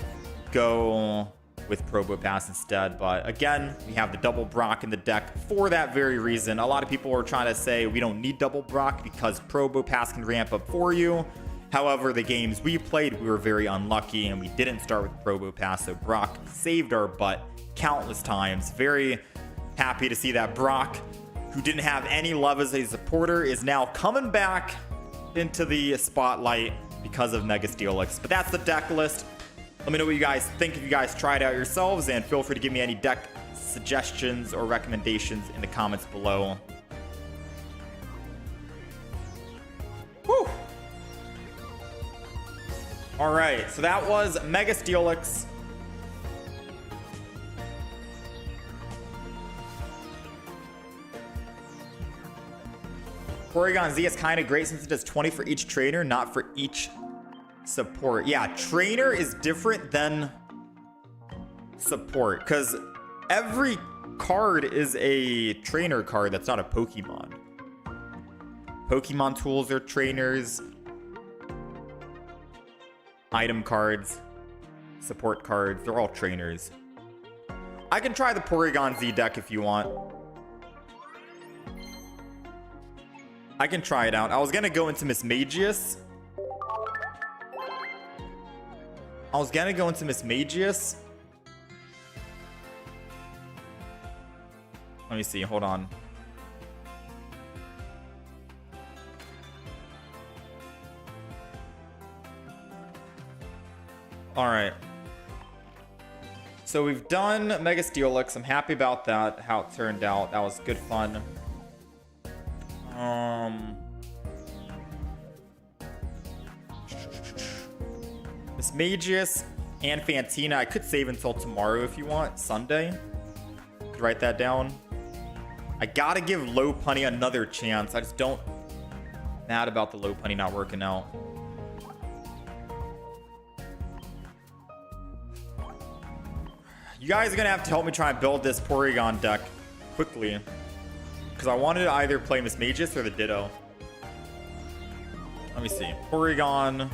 go with Probo Pass instead. But again, we have the double Brock in the deck for that very reason. A lot of people are trying to say we don't need double Brock because Probo Pass can ramp up for you. However, the games we played, we were very unlucky and we didn't start with Probo Pass, so Brock saved our butt countless times. Very happy to see that Brock, who didn't have any love as a supporter, is now coming back into the spotlight because of Mega Steelix. But that's the deck list. Let me know what you guys think if you guys tried out yourselves, and feel free to give me any deck suggestions or recommendations in the comments below. Whew. All right, so that was Mega Steelix. Porygon Z is kind of great since it does 20 for each trainer, not for each support. Yeah, trainer is different than support because every card is a trainer card that's not a Pokemon. Pokemon tools are trainers. Item cards, support cards, they're all trainers. I can try the Porygon Z deck if you want. I can try it out. I was gonna go into Mismagius. Let me see, hold on. All right. So we've done Mega Steelix. I'm happy about that, how it turned out. That was good fun. Mismagius and Fantina, I could save until tomorrow if you want, Sunday. Could write that down. I gotta give Lopunny another chance. I just don't mad about the Lopunny not working out. You guys are gonna have to help me try and build this Porygon deck quickly, because I wanted to either play Mismagius or the Ditto. Let me see. Porygon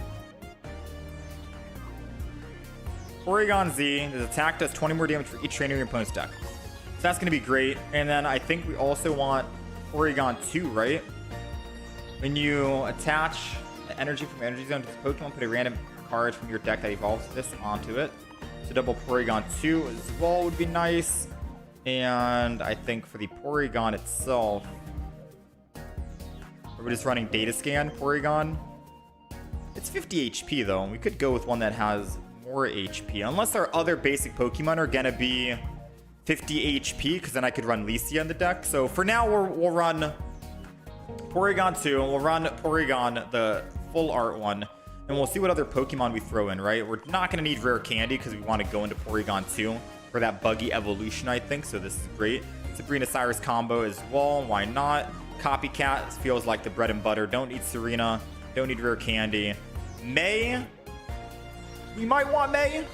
Z. His attack does 20 more damage for each trainer in your opponent's deck. So that's gonna be great. And then I think we also want Porygon 2, right? When you attach the energy from Energy Zone to this Pokemon, put a random card from your deck that evolves this onto it. So double Porygon 2 as well would be nice. And I think for the Porygon itself, we're just running Data Scan Porygon. It's 50 HP though, and we could go with one that has more HP. Unless our other basic Pokemon are gonna be 50 HP, because then I could run Licia in the deck. So for now, we'll run Porygon 2, and we'll run Porygon, the full art one. And we'll see what other Pokemon we throw in, right? We're not going to need Rare Candy because we want to go into Porygon 2 for that buggy evolution, I think. So this is great. Sabrina Cyrus combo as well. Why not? Copycat feels like the bread and butter. Don't need Serena. Don't need Rare Candy. May. We might want May.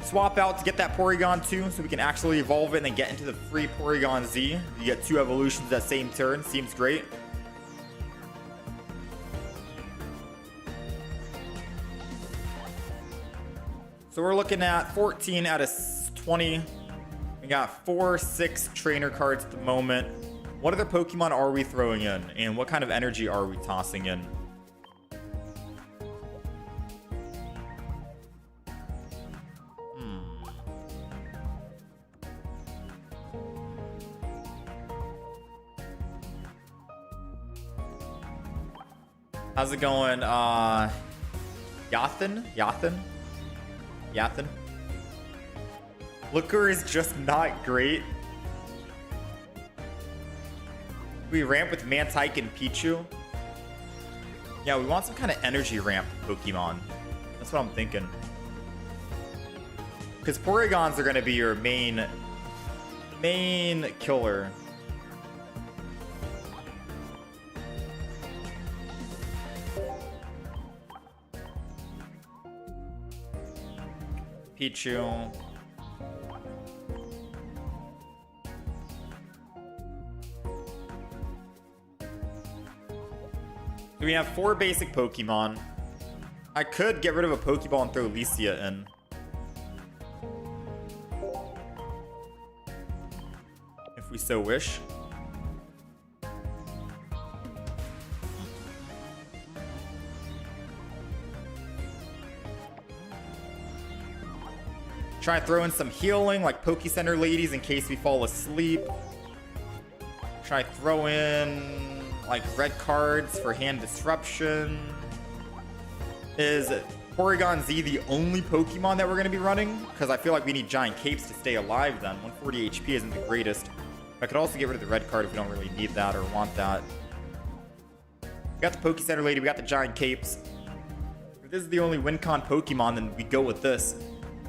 Swap out to get that Porygon 2 so we can actually evolve it and then get into the free Porygon Z. You get 2 evolutions that same turn. Seems great. So we're looking at 14 out of 20. We got 4-6 trainer cards at the moment. What other Pokemon are we throwing in? And what kind of energy are we tossing in? How's it going? Yathin? Looker is just not great. We ramp with Mantike and Pichu. Yeah, we want some kind of energy ramp Pokemon. That's what I'm thinking. Because Porygons are going to be your main killer. Pichu. we have 4 basic Pokemon. I could get rid of a Pokeball and throw Licia in. If we so wish. Try to throw in some healing, like Poke Center ladies, in case we fall asleep. Try to throw in like red cards for hand disruption. Is Porygon Z the only Pokemon that we're going to be running? Because I feel like we need Giant Capes to stay alive then. 140 HP isn't the greatest. I could also get rid of the red card if we don't really need that or want that. We got the Poke Center lady, we got the Giant Capes. If this is the only WinCon Pokemon, then we go with this.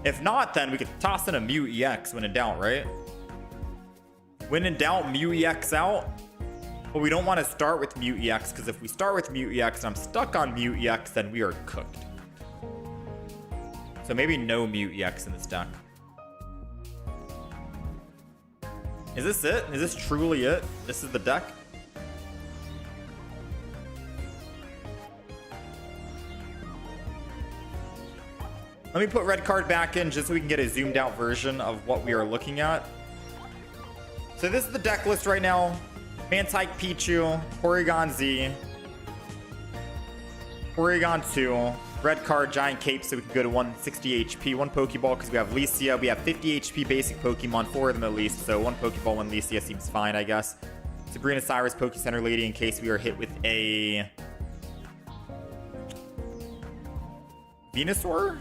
If not, then we could toss in a Mew EX when in doubt, right? When in doubt, Mew EX out. But we don't want to start with Mew EX, because if we start with Mew EX and I'm stuck on Mew EX, then we are cooked. So maybe no Mew EX in this deck. Is this it? Is this truly it? This is the deck? Let me put red card back in just so we can get a zoomed out version of what we are looking at. So this is the deck list right now. Mantike Pichu, Porygon Z, Porygon 2, red card, Giant Cape, so we can go to 160 HP, 1 Pokeball because we have Licia. We have 50 HP basic Pokemon, 4 of them at least, so 1 Pokeball, 1 Licia seems fine, I guess. Sabrina Cyrus, Poke Center Lady, in case we are hit with a Venusaur?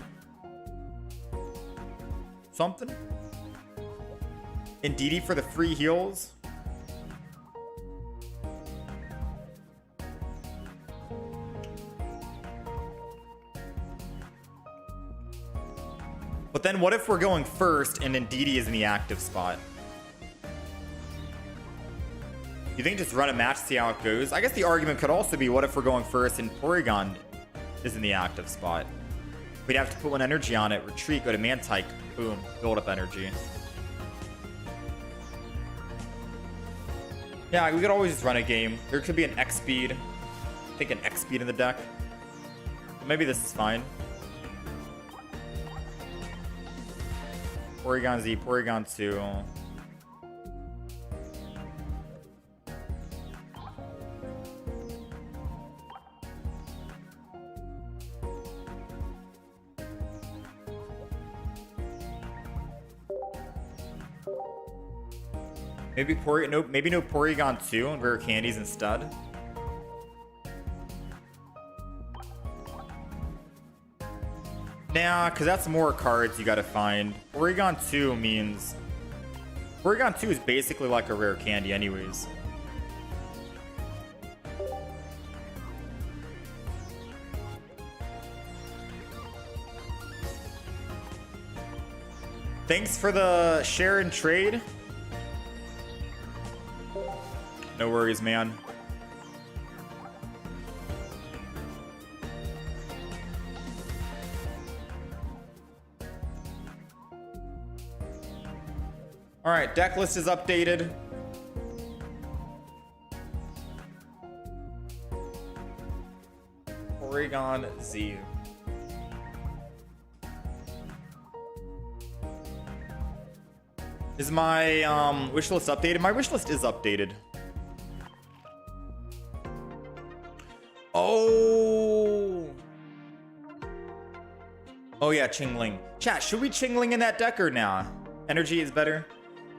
Something? Indeedee for the free heals. But then what if we're going first and Indeedee is in the active spot? You think just run a match, see how it goes? I guess the argument could also be what if we're going first and Porygon is in the active spot? We'd have to put 1 energy on it, retreat, go to Mantike, boom, build up energy. Yeah, we could always just run a game. There could be an X speed. I think an X speed in the deck. But maybe this is fine. Porygon Z, Porygon 2. Maybe no Porygon 2 and rare candies instead. Nah, because that's more cards you gotta find. Porygon 2 means... Porygon 2 is basically like a rare candy anyways. Thanks for the share and trade. No worries, man. All right, deck list is updated. Porygon Z. Is my wish list updated? My wish list is updated. Oh. Oh yeah, Chingling. Chat, should we Chingling in that deck or nah? Energy is better.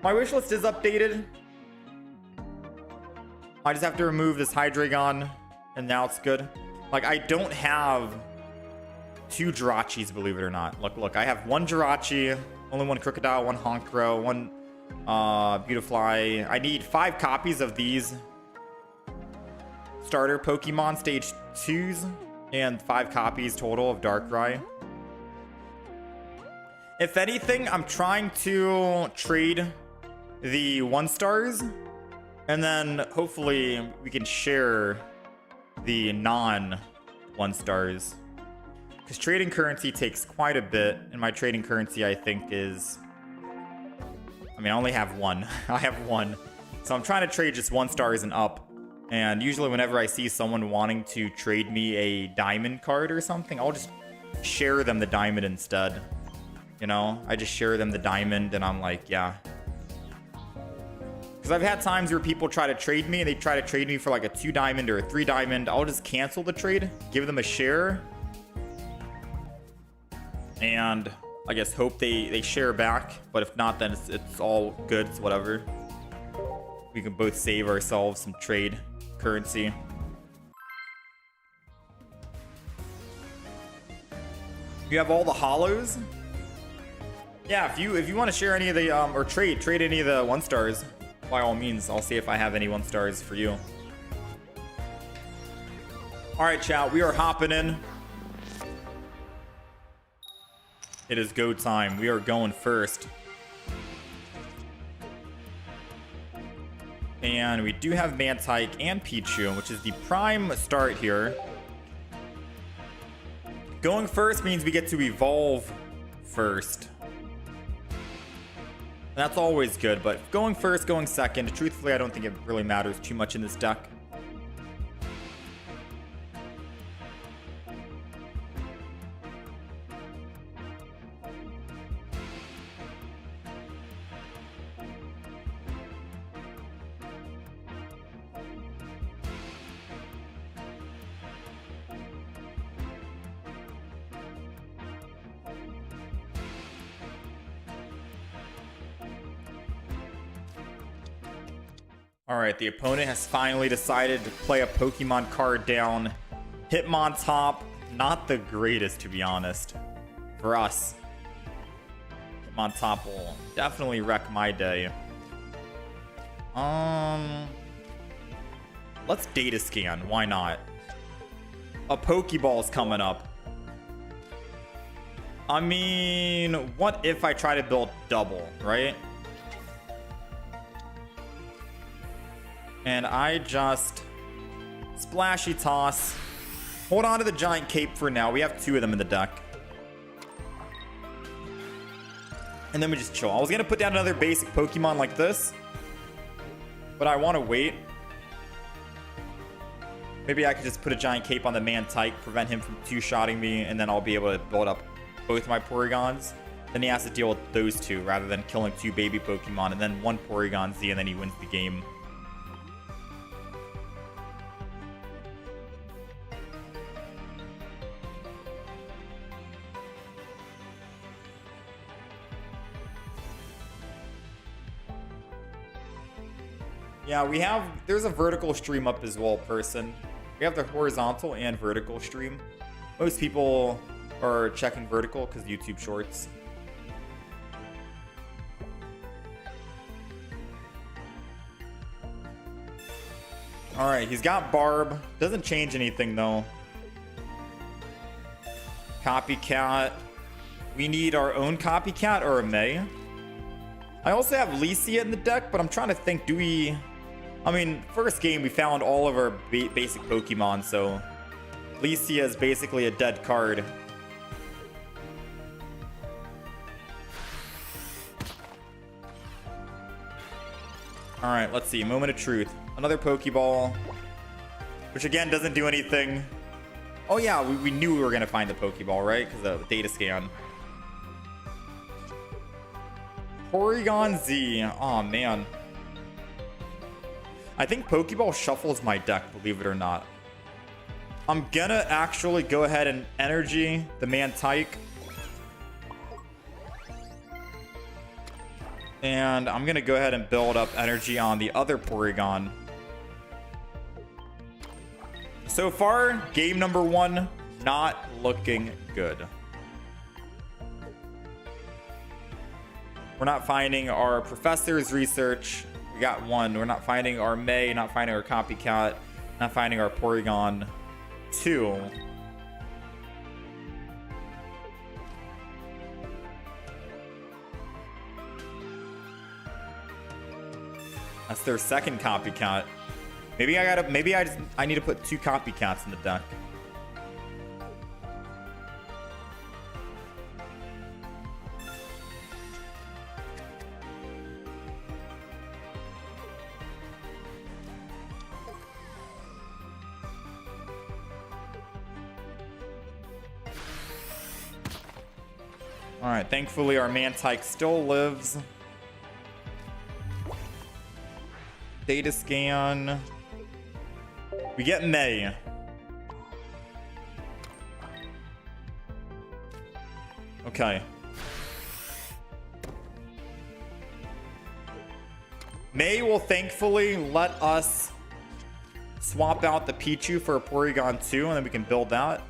My wish list is updated. I just have to remove this Hydreigon and now it's good. Like, I don't have 2 Jirachis, believe it or not. Look, I have 1 Jirachi, only 1 Crocodile, 1 Honchkrow, 1 Beautifly. I need 5 copies of these starter Pokemon stage 2s and 5 copies total of Darkrai. If anything, I'm trying to trade the 1-stars and then hopefully we can share the non-1-stars, because trading currency takes quite a bit, and my trading currency I think is, I mean, I only have 1. I have 1, so I'm trying to trade just 1-stars and up. And usually whenever I see someone wanting to trade me a diamond card or something, I'll just share them the diamond instead. You know, I just share them the diamond and I'm like, yeah. Because I've had times where people try to trade me and they try to trade me for like a 2 diamond or a 3 diamond. I'll just cancel the trade, give them a share. And I guess hope they share back. But if not, then it's all good. It's whatever. We can both save ourselves some trade currency. You have all the hollows? Yeah, if you want to share any of the or trade any of the 1-stars, by all means, I'll see if I have any 1-stars for you. All right, chat, we are hopping in. It is go time. We are going first. And we do have Mantike and Pichu, which is the prime start here. Going first means we get to evolve first. That's always good, but going first, going second, truthfully, I don't think it really matters too much in this deck. Alright, the opponent has finally decided to play a Pokemon card down. Hitmontop, not the greatest to be honest. For us. Hitmontop will definitely wreck my day. Let's data scan, why not? A Pokeball's coming up. I mean, what if I try to build double, right? And I just splashy toss. Hold on to the giant cape for now. We have 2 of them in the deck. And then we just chill. I was going to put down another basic Pokemon like this. But I want to wait. Maybe I could just put a giant cape on the Mantike, prevent him from 2-shotting me, and then I'll be able to build up both my Porygons. Then he has to deal with those 2 rather than killing 2 baby Pokemon and then 1 Porygon Z and then he wins the game. Yeah, there's a vertical stream up as well, person. We have the horizontal and vertical stream. Most people are checking vertical because YouTube shorts. All right, he's got Barb. Doesn't change anything though. Copycat. We need our own Copycat or a May. I also have Licia in the deck, but I'm trying to think, do we... I mean, first game we found all of our basic Pokemon, so Licia is basically a dead card. Alright, let's see. Moment of truth. Another Pokeball. Which again doesn't do anything. Oh yeah, we knew we were going to find the Pokeball, right? Because of the data scan. Porygon Z. Oh man. I think Pokeball shuffles my deck, believe it or not. I'm gonna actually go ahead and energy the Mantike. And I'm gonna go ahead and build up energy on the other Porygon. So far, game number 1, not looking good. We're not finding our professor's research. We got 1. We're not finding our May, not finding our Copycat, not finding our Porygon 2. That's their second Copycat. Maybe I need to put 2 Copycats in the deck. All right, thankfully our Mantike still lives. Data scan. We get May. Okay. May will thankfully let us swap out the Pichu for a Porygon 2, and then we can build that.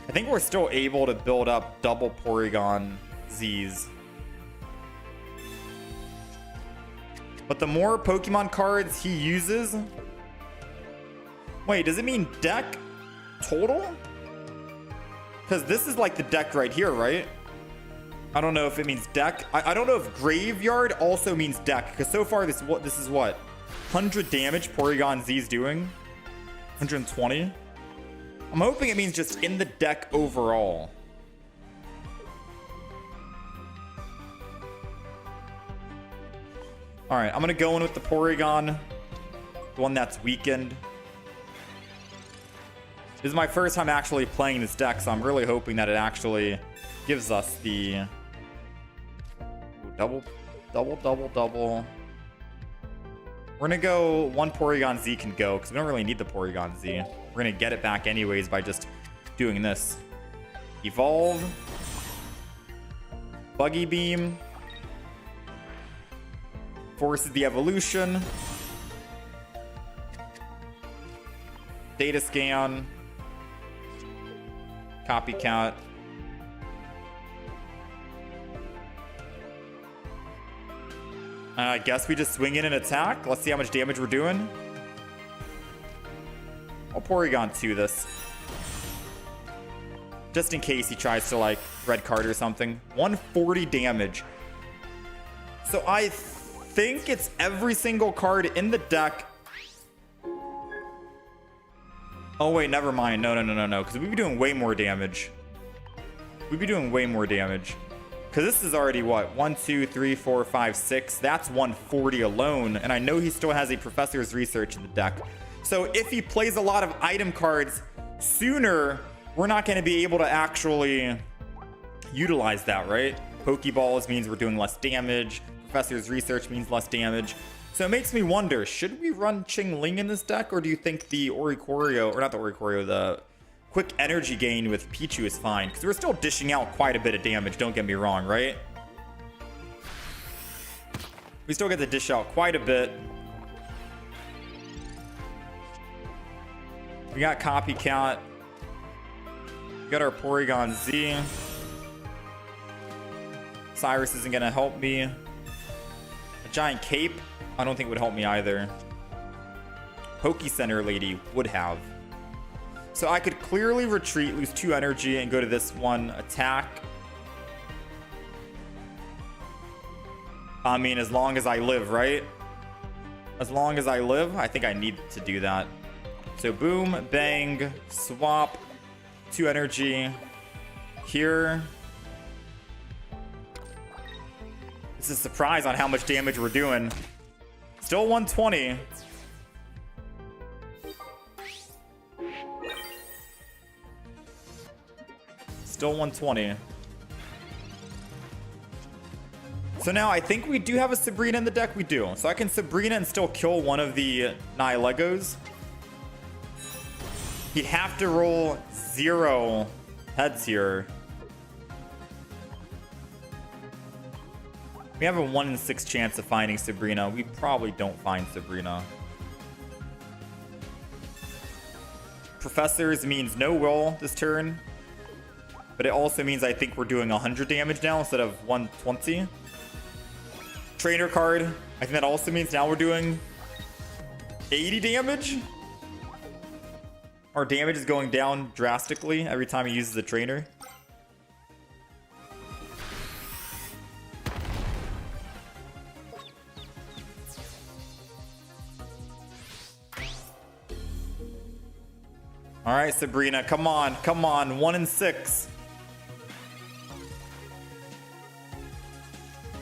I think we're still able to build up double Porygon Zs. But the more Pokemon cards he uses... Wait, does it mean deck total? Because this is like the deck right here, right? I don't know if it means deck. I don't know if graveyard also means deck. Because so far, this is what? 100 damage Porygon Z's doing? 120? I'm hoping it means just in the deck overall. Alright, I'm going to go in with the Porygon. The one that's weakened. This is my first time actually playing this deck, so I'm really hoping that it actually gives us the... Ooh, double. We're going to go one Porygon Z can go, because we don't really need the Porygon Z. We're going to get it back anyways by just doing this. Evolve. Buggy Beam. Forces the evolution. Data scan. Copycat. I guess we just swing in and attack. Let's see how much damage we're doing. I'll Porygon 2 this. Just in case he tries to, like, red card or something. 140 damage. So I think it's every single card in the deck. Oh, wait, never mind. No. Because we'd be doing way more damage. Because this is already, what? 1, 2, 3, 4, 5, 6. That's 140 alone. And I know he still has a Professor's Research in the deck. So if he plays a lot of item cards sooner, we're not going to be able to actually utilize that, right? Pokeballs means we're doing less damage. Professor's Research means less damage. So it makes me wonder, should we run Chingling in this deck? Or do you think the Oricorio, or not the Oricorio, the quick energy gain with Pichu is fine? Because we're still dishing out quite a bit of damage, don't get me wrong, right? We still get to dish out quite a bit. We got Copycat. We got our Porygon Z. Cyrus isn't going to help me. A Giant Cape, I don't think would help me either. Poke Center Lady would have. So I could clearly retreat, lose 2 energy, and go to this one attack. I mean, as long as I live, right? As long as I live, I think I need to do that. So boom, bang, swap, 2 energy here. This is a surprise on how much damage we're doing. Still 120. Still 120. So now I think we do have a Sabrina in the deck. We do. So I can Sabrina and still kill one of the Nihilegos. He'd have to roll 0 heads here. We have a 1 in 6 chance of finding Sabrina. We probably don't find Sabrina. Professors means no will this turn. But it also means I think we're doing 100 damage now instead of 120. Trainer card. I think that also means now we're doing 80 damage. Our damage is going down drastically every time he uses a trainer. All right, Sabrina, come on, come on. 1 in 6.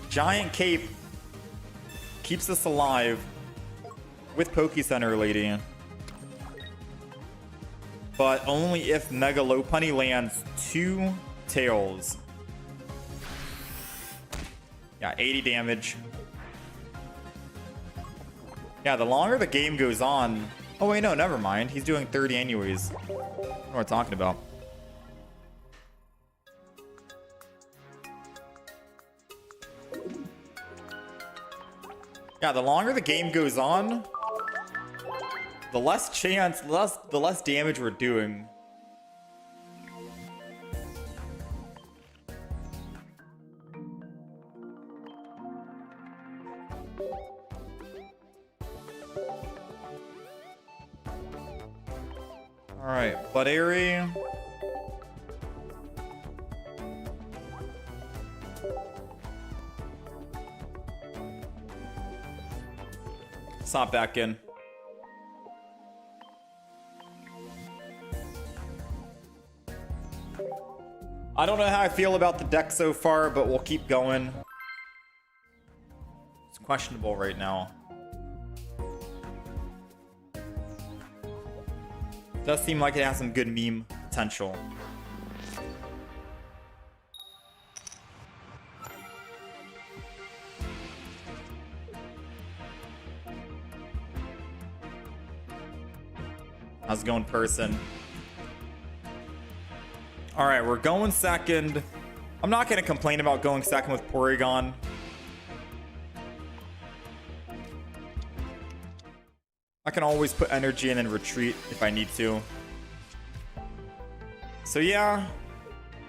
Giant Cape keeps us alive with Poke Center Lady. But only if Mega Lopunny lands 2 Tails. Yeah, 80 damage. Yeah, the longer the game goes on... Oh, wait, no, never mind. He's doing 30 anyways. I don't know what we're talking about. Yeah, the longer the game goes on, the less chance, the less damage we're doing. Alright, Bud Airy. Stop back in. I don't know how I feel about the deck so far, but we'll keep going. It's questionable right now. Does seem like it has some good meme potential. How's it going, person? All right, we're going second. I'm not going to complain about going second with Porygon. I can always put energy and then retreat if I need to. So yeah,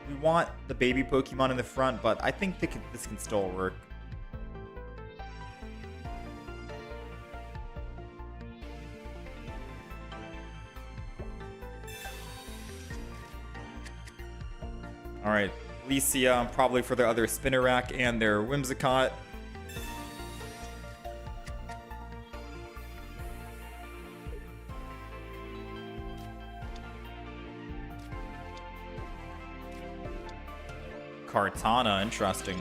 we want the baby Pokemon in the front, but I think this can still work. Alright, Licia, probably for their other Spinnerack and their Whimsicott. Kartana, interesting.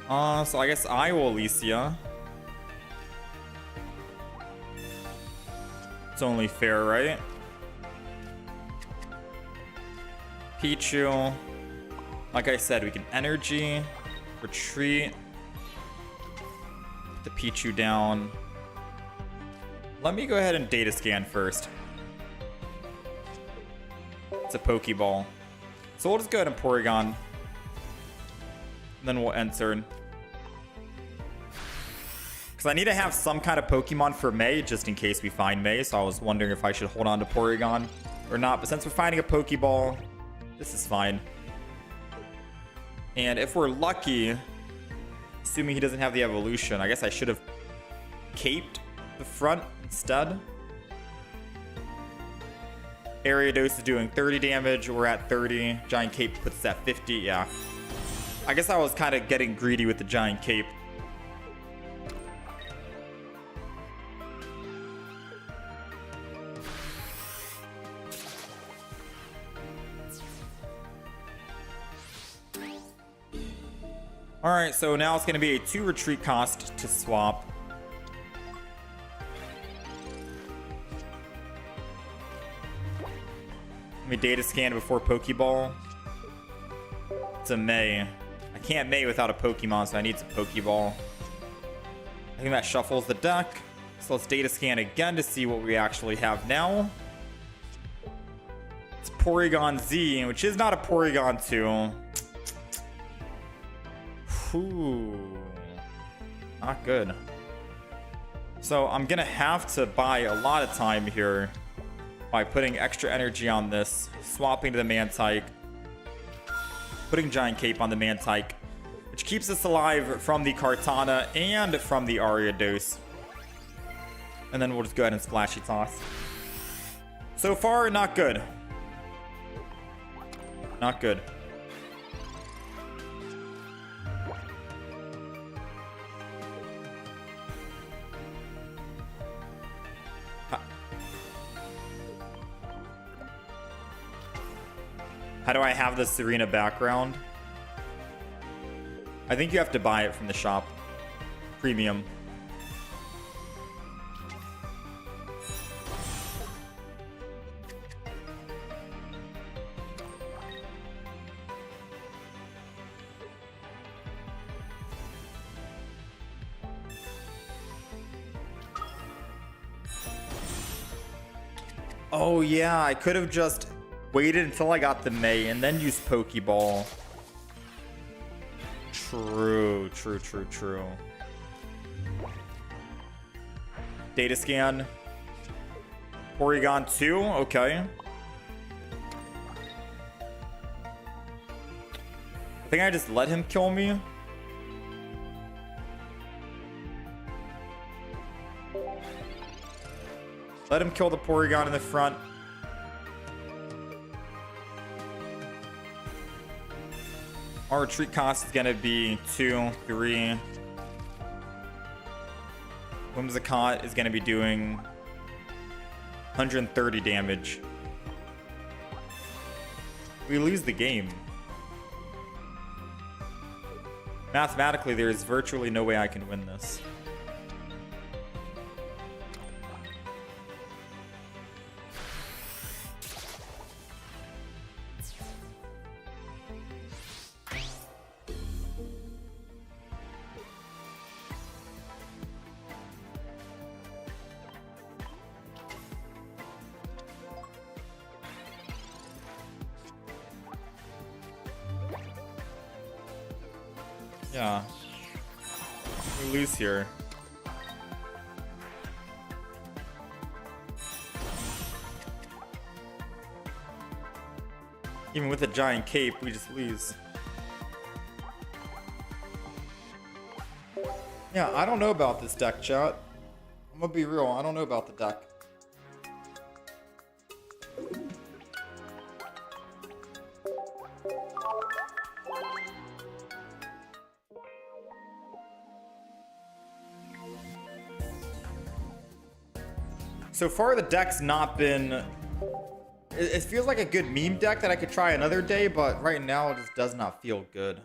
So I guess I will Licia. It's only fair, right? Pichu. Like I said, we can energy, retreat, put the Pichu down. Let me go ahead and data scan first. It's a Pokeball. So we'll just go ahead and Porygon. And then we'll enter. Because I need to have some kind of Pokemon for May, just in case we find May. So I was wondering if I should hold on to Porygon or not. But since we're finding a Pokeball, this is fine. And if we're lucky, assuming he doesn't have the evolution, I guess I should have caped the front instead. Ariados is doing 30 damage. We're at 30. Giant Cape puts us at 50. Yeah. I guess I was kind of getting greedy with the Giant Cape. Alright, so now it's going to be a 2 retreat cost to swap. Let me data scan before Pokeball. It's a May. I can't May without a Pokemon, so I need some Pokeball. I think that shuffles the deck. So let's data scan again to see what we actually have now. It's Porygon Z, which is not a Porygon 2. Ooh, not good. So I'm gonna have to buy a lot of time here by putting extra energy on this, swapping to the Mantike, putting Giant Cape on the Mantike, which keeps us alive from the Kartana and from the Ariados. And then we'll just go ahead and Splashy Toss. So far, not good. Not good. How do I have the Serena background? I think you have to buy it from the shop. Premium. Oh yeah, I could have just waited until I got the May and then used Pokeball. True. Data scan. Porygon 2, okay. I think I just let him kill me. Let him kill the Porygon in the front. Our retreat cost is gonna be 2, 3. Whimsicott is gonna be doing 130 damage. We lose the game. Mathematically, there is virtually no way I can win this. Yeah. We lose here. Even with a giant cape, we just lose. Yeah, I don't know about this deck, chat. I'm gonna be real, I don't know about the deck. So far, the deck's not been... It feels like a good meme deck that I could try another day, but right now it just does not feel good.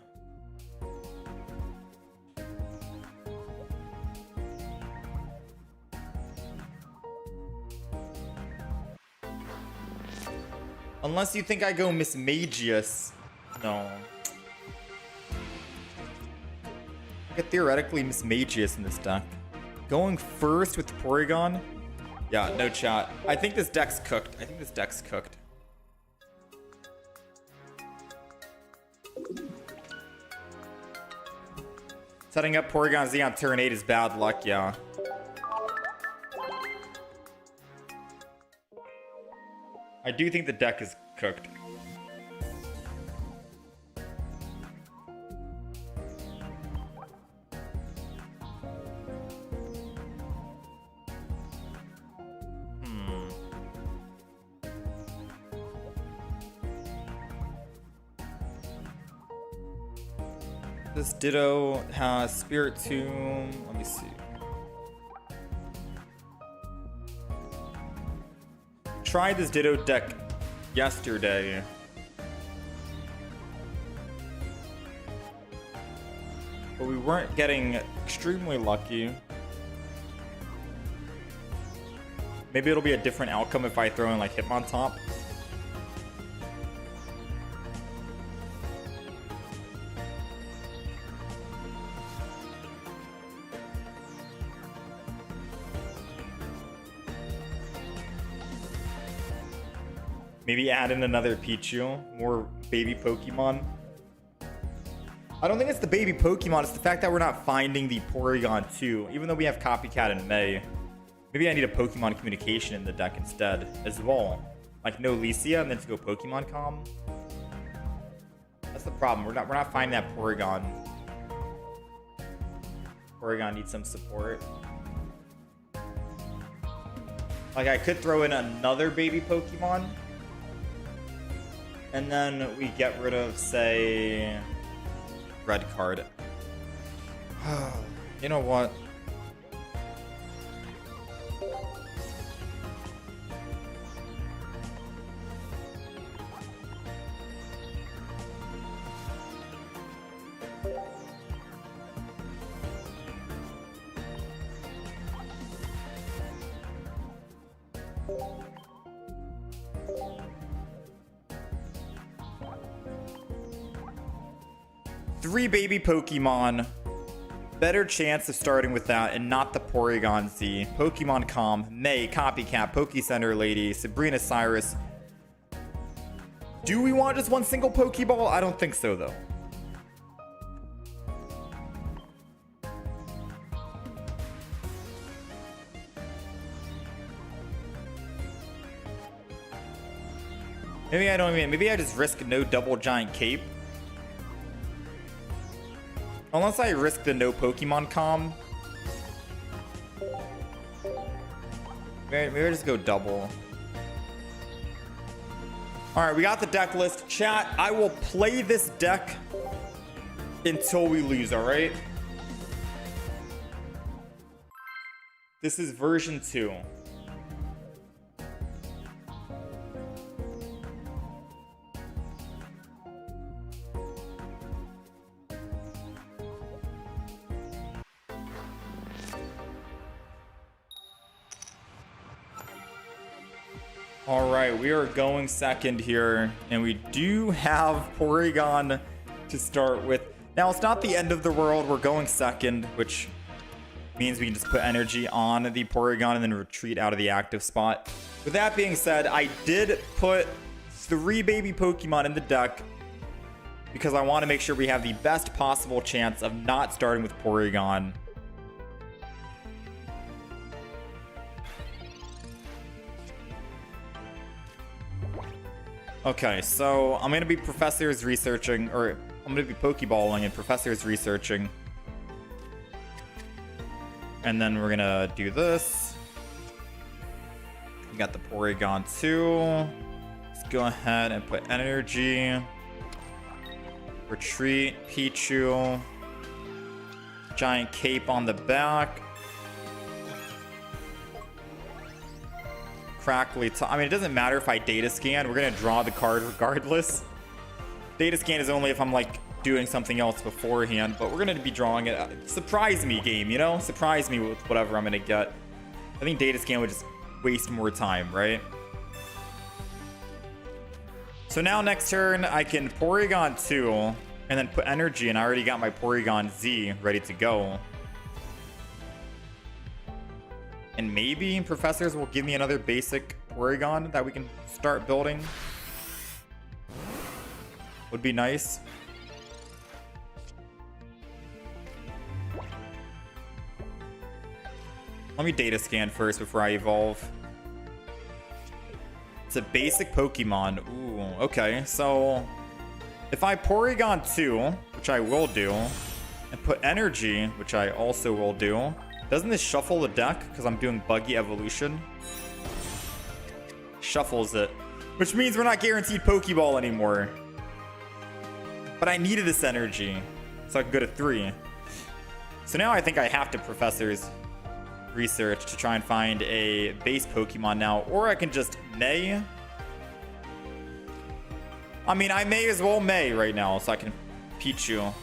Unless you think I go Mismagius. No. I could theoretically Mismagius in this deck. Going first with Porygon? Yeah, no chat. I think this deck's cooked. Setting up Porygon Z on turn 8 is bad luck, yeah. I do think the deck is cooked. This Ditto has Spirit Tomb. Let me see. Tried this Ditto deck yesterday. But we weren't getting extremely lucky. Maybe it'll be a different outcome if I throw in like Hitmontop. Maybe add in another Pichu, more baby Pokemon. I don't think it's the baby Pokemon, it's the fact that we're not finding the Porygon 2, even though we have Copycat in May. Maybe I need a Pokemon communication in the deck instead, as well. Like no Licia and then to go Pokemon Com. That's the problem, we're not finding that Porygon. Porygon needs some support. Like I could throw in another baby Pokemon. And then we get rid of, say, red card. You know what? Three baby Pokemon better chance of starting with that and not the Porygon Z, Pokemon Com, May, Copycat, Pokecenter Lady, Sabrina Cyrus. Do we want just one single Pokeball? I don't think so, though. Maybe I just risk no double giant cape. Unless I risk the no Pokemon Com. Maybe I just go double. Alright, we got the deck list. Chat, I will play this deck until we lose, alright? This is version 2. All right, we are going second here, and we do have Porygon to start with. Now, it's not the end of the world. We're going second, which means we can just put energy on the Porygon and then retreat out of the active spot. With that being said, I did put 3 baby Pokemon in the deck because I want to make sure we have the best possible chance of not starting with Porygon. Okay, so I'm going to be Professor's researching, or I'm going to be Pokeballing and Professor's researching. And then we're going to do this. We got the Porygon 2. Let's go ahead and put energy. Retreat, Pichu. Giant cape on the back. Crackly. I mean, it doesn't matter if I data scan. We're going to draw the card regardless. Data scan is only if I'm like doing something else beforehand, but we're going to be drawing it. Surprise me, game, you know? Surprise me with whatever I'm going to get. I think data scan would just waste more time, right? So now next turn, I can Porygon 2 and then put energy, and I already got my Porygon Z ready to go. And maybe Professors will give me another basic Porygon that we can start building. Would be nice. Let me data scan first before I evolve. It's a basic Pokemon. Ooh, okay. So if I Porygon 2, which I will do, and put energy, which I also will do, doesn't this shuffle the deck because I'm doing buggy evolution? Shuffles it, which means we're not guaranteed Pokeball anymore. But I needed this energy, so I could go to 3. So now I think I have to Professor's research to try and find a base Pokemon now, or I can just May. I mean, I may as well May right now, so I can Pichu.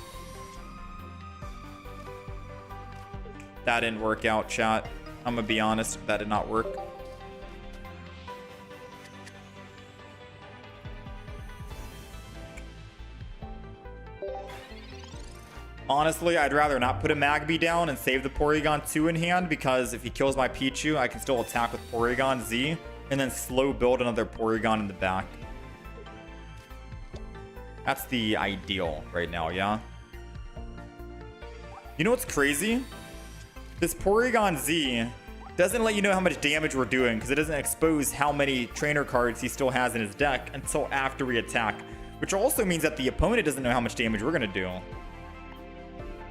That didn't work out, chat. I'm gonna be honest, that did not work. Honestly, I'd rather not put a Magby down and save the Porygon 2 in hand, because if he kills my Pichu, I can still attack with Porygon Z and then slow build another Porygon in the back. That's the ideal right now, yeah? You know what's crazy? This Porygon Z doesn't let you know how much damage we're doing because it doesn't expose how many trainer cards he still has in his deck until after we attack, which also means that the opponent doesn't know how much damage we're going to do.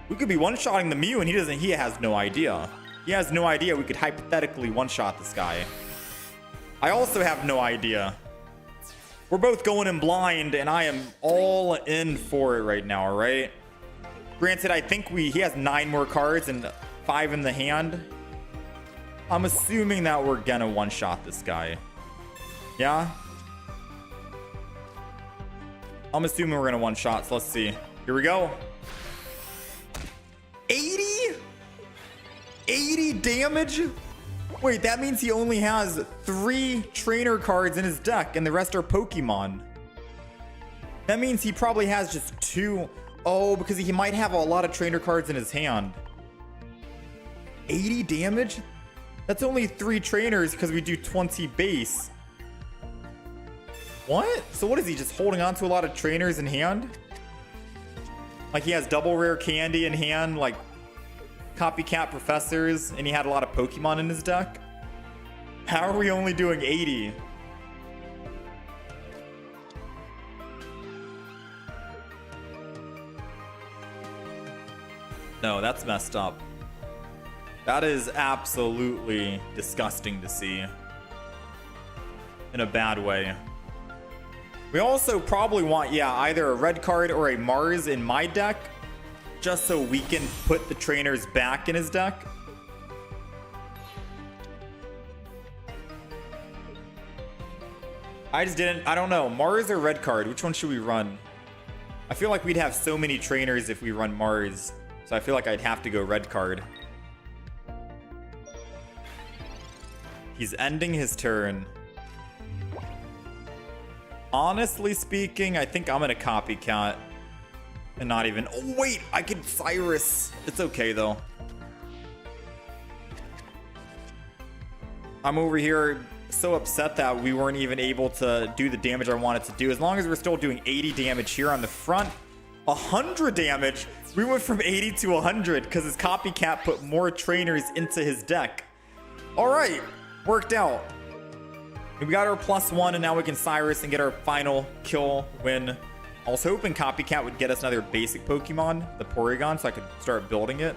We could be one-shotting the Mew and he has no idea. He has no idea we could hypothetically one-shot this guy. I also have no idea. We're both going in blind and I am all in for it right now, all right? Granted, I think he has 9 more cards and 5 in the hand. I'm assuming that we're gonna one-shot this guy. Yeah? I'm assuming we're gonna one-shot, so let's see. Here we go. 80? 80 damage? Wait, that means he only has 3 trainer cards in his deck and the rest are Pokemon. That means he probably has just 2. Oh, because he might have a lot of trainer cards in his hand. 80 damage? That's only 3 trainers because we do 20 base. What? So what is he, just holding on to a lot of trainers in hand? Like he has double rare candy in hand, like copycat professors, and he had a lot of Pokemon in his deck? How are we only doing 80? No, that's messed up. That is absolutely disgusting to see. In a bad way. We also probably want, yeah, either a red card or a Mars in my deck, just so we can put the trainers back in his deck. I don't know. Mars or red card? Which one should we run? I feel like we'd have so many trainers if we run Mars. So I feel like I'd have to go red card. He's ending his turn. Honestly speaking, I think I'm gonna copycat. And not even... Oh, wait! I could Cyrus. It's okay, though. I'm over here so upset that we weren't even able to do the damage I wanted to do. As long as we're still doing 80 damage here on the front, 100 damage. We went from 80 to 100 because his copycat put more trainers into his deck. All right, worked out. We got our +1, and now we can Cyrus and get our final kill win. I was hoping copycat would get us another basic Pokemon, the Porygon, so I could start building it.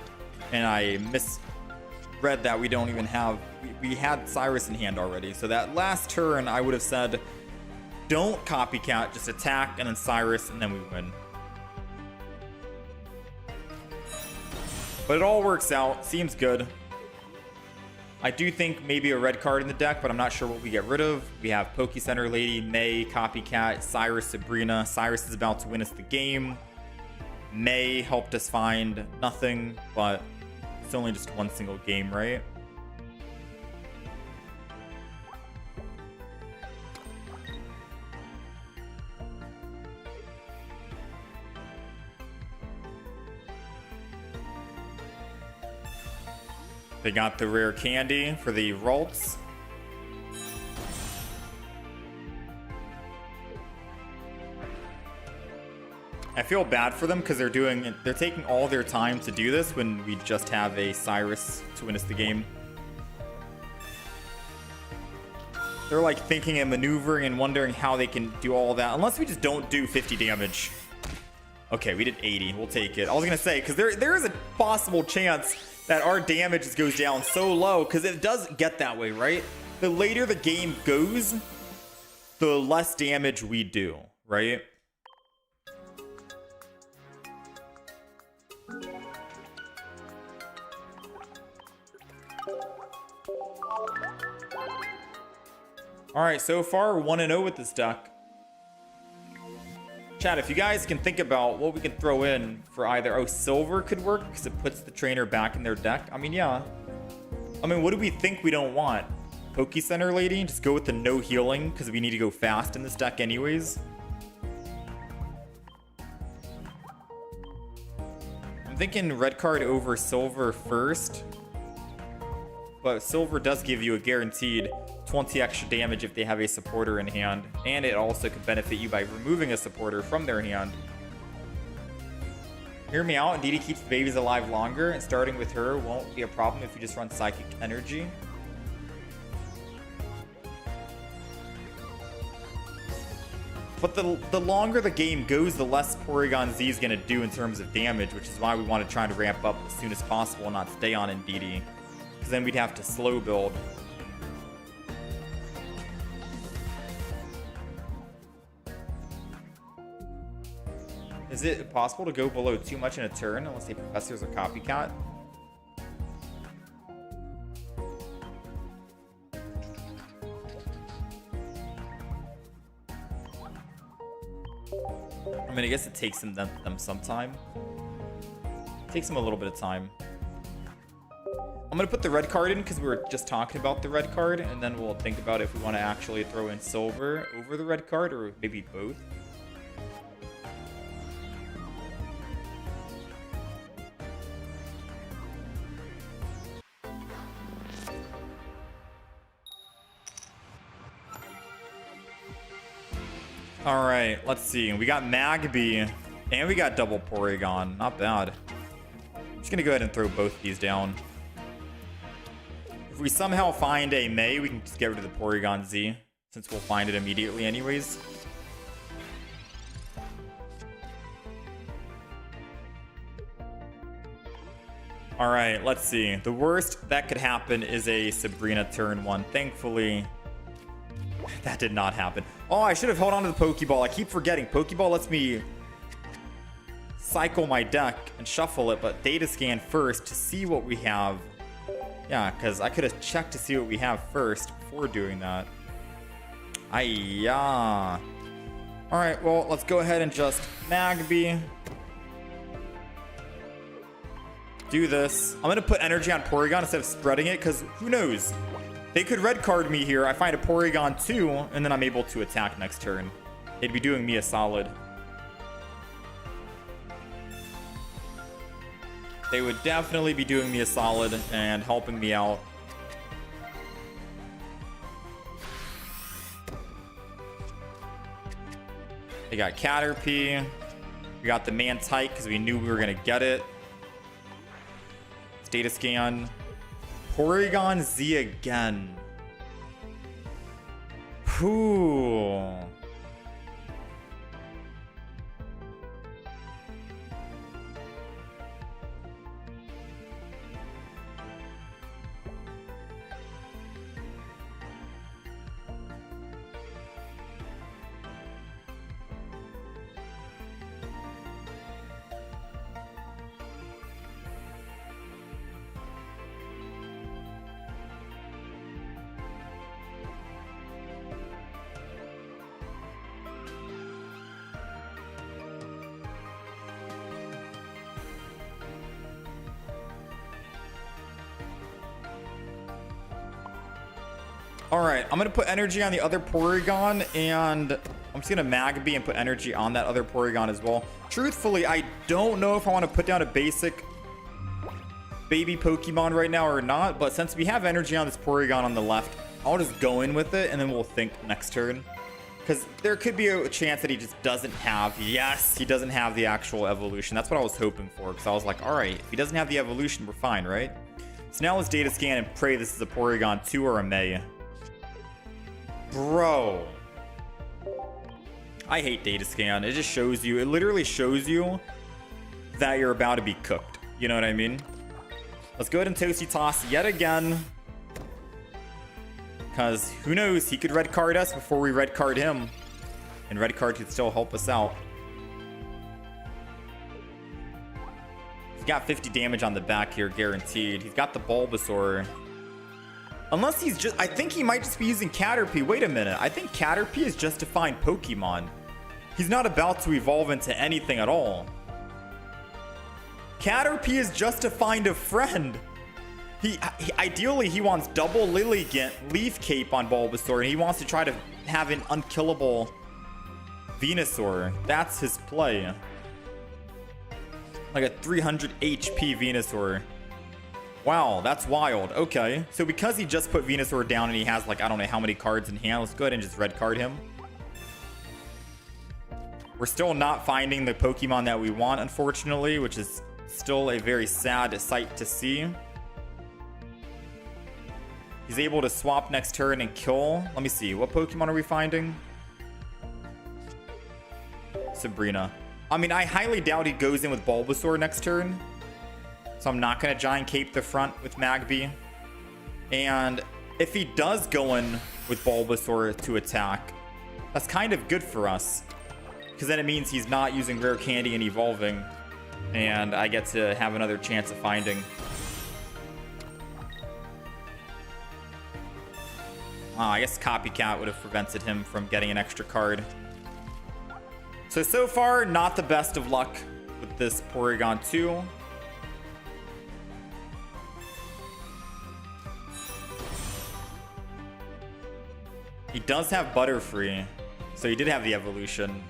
And I misread that we don't even have... We had Cyrus in hand already. So that last turn, I would have said, don't copycat, just attack and then Cyrus, and then we win. But it all works out. Seems good. I do think maybe a red card in the deck, but I'm not sure what we get rid of. We have Poke Center Lady, May, Copycat, Cyrus, Sabrina. Cyrus is about to win us the game. May helped us find nothing, but it's only just one single game, right? They got the rare candy for the Ralts. I feel bad for them because they're taking all their time to do this when we just have a Cyrus to win us the game. They're like thinking and maneuvering and wondering how they can do all that. Unless we just don't do 50 damage. Okay, we did 80. We'll take it. I was going to say, because there is a possible chance that our damage goes down so low, because it does get that way, right? The later the game goes, the less damage we do, right? All right, so far 1-0 with this deck. Chat, if you guys can think about what we can throw in for either... Oh, silver could work because it puts the trainer back in their deck. I mean, yeah. I mean, what do we think we don't want? Poke Center Lady? Just go with the no healing because we need to go fast in this deck anyways. I'm thinking red card over silver first. But silver does give you a guaranteed 20 extra damage if they have a supporter in hand, and it also could benefit you by removing a supporter from their hand. Hear me out, Indeedee keeps the babies alive longer, and starting with her won't be a problem if you just run Psychic Energy. But the longer the game goes, the less Porygon Z is going to do in terms of damage, which is why we want to try to ramp up as soon as possible and not stay on Indeedee, because then we'd have to slow build. Is it possible to go below too much in a turn unless the professors are copycat? I mean, I guess it takes them some time. It takes them a little bit of time. I'm going to put the red card in because we were just talking about the red card, and then we'll think about if we want to actually throw in silver over the red card or maybe both. All right, let's see. We got Magby and we got double Porygon. Not bad. I'm just gonna go ahead and throw both these down. If we somehow find a May, we can just get rid of the Porygon Z, since we'll find it immediately anyways. All right, let's see. The worst that could happen is a Sabrina turn 1. Thankfully, that did not happen. Oh, I should have held on to the Pokeball. I keep forgetting. Pokeball lets me cycle my deck and shuffle it, but data scan first to see what we have. Yeah, because I could have checked to see what we have first before doing that. Ayya. All right, well, let's go ahead and just Magby. Do this. I'm going to put energy on Porygon instead of spreading it, because who knows? They could red card me here. I find a Porygon 2, and then I'm able to attack next turn. They'd be doing me a solid. They would definitely be doing me a solid and helping me out. They got Caterpie. We got the Mantike because we knew we were going to get it. It's data scan. Porygon Z again. Whew. All right, I'm gonna put energy on the other Porygon, and I'm just gonna Magby and put energy on that other Porygon as well. Truthfully, I don't know if I want to put down a basic baby Pokemon right now or not, but since we have energy on this Porygon on the left, I'll just go in with it, and then we'll think next turn. Because there could be a chance that he just doesn't have, yes, he doesn't have the actual evolution. That's what I was hoping for, because I was like, all right, if he doesn't have the evolution, we're fine, right? So now let's data scan and pray this is a Porygon 2 or a May. Bro, I hate data scan. It just shows you, it literally shows you that you're about to be cooked. You know what I mean? Let's go ahead and Toasty Toss yet again. Because who knows, he could red card us before we red card him. And red card could still help us out. He's got 50 damage on the back here, guaranteed. He's got the Bulbasaur. Unless he's just, I think he might just be using Caterpie. Wait a minute. I think Caterpie is just to find Pokemon. He's not about to evolve into anything at all. Caterpie is just to find a friend. Ideally, he wants double Lilligant Leaf Cape on Bulbasaur, and he wants to try to have an unkillable Venusaur. That's his play. Like a 300 HP Venusaur. Wow, that's wild. Okay, so because he just put Venusaur down and he has like, I don't know how many cards in hand, let's go ahead and just red card him. We're still not finding the Pokemon that we want, unfortunately, which is still a very sad sight to see. He's able to swap next turn and kill. Let me see, what Pokemon are we finding? Sabrina. I mean, I highly doubt he goes in with Bulbasaur next turn. So I'm not going to Giant Cape the front with Magby. And if he does go in with Bulbasaur to attack, that's kind of good for us. Because then it means he's not using Rare Candy and evolving. And I get to have another chance of finding. I guess Copycat would have prevented him from getting an extra card. So far, not the best of luck with this Porygon 2. He does have Butterfree, so he did have the evolution.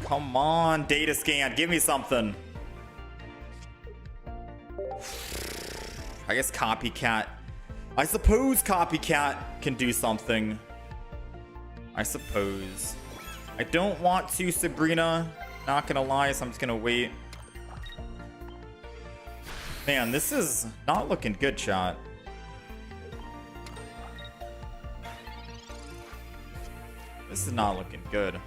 Come on, data scan, give me something. I guess Copycat. I suppose Copycat can do something. I suppose. I don't want to Sabrina. Not gonna lie, so I'm just gonna wait. Man, this is not looking good, chat. This is not looking good.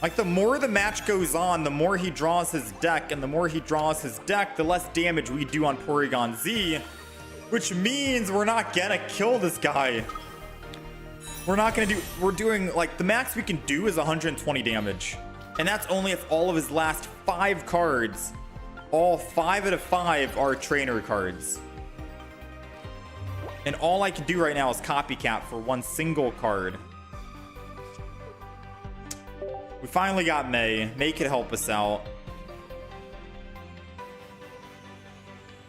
Like, the more the match goes on, the more he draws his deck, and the more he draws his deck, the less damage we do on Porygon Z, which means we're not gonna kill this guy. We're doing, like, the max we can do is 120 damage. And that's only if all of his last 5 cards, all 5 out of 5 are trainer cards. And all I can do right now is Copycat for one single card. We finally got May. May could help us out.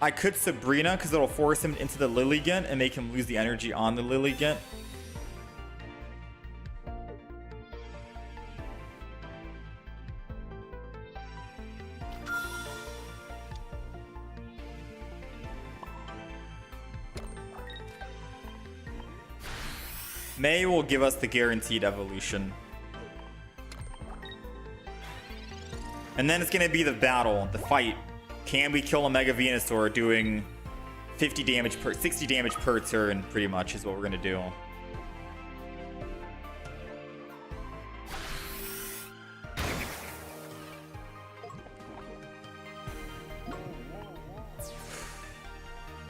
I could Sabrina because it'll force him into the Lilligant and make him lose the energy on the Lilligant. May will give us the guaranteed evolution. And then it's going to be the battle, the fight. Can we kill a Mega Venusaur doing 50 damage per, 60 damage per turn, pretty much, is what we're going to do.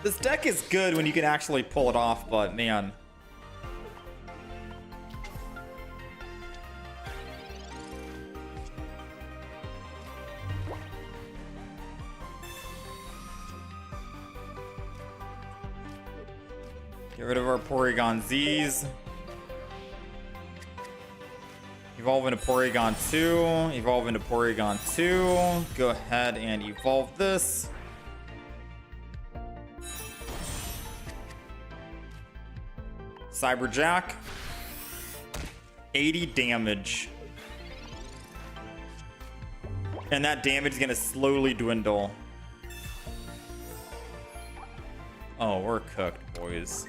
This deck is good when you can actually pull it off, but man. Get rid of our Porygon Z's. Evolve into Porygon 2. Evolve into Porygon 2. Go ahead and evolve this. Cyberjack. 80 damage. And that damage is going to slowly dwindle. Oh, we're cooked, boys.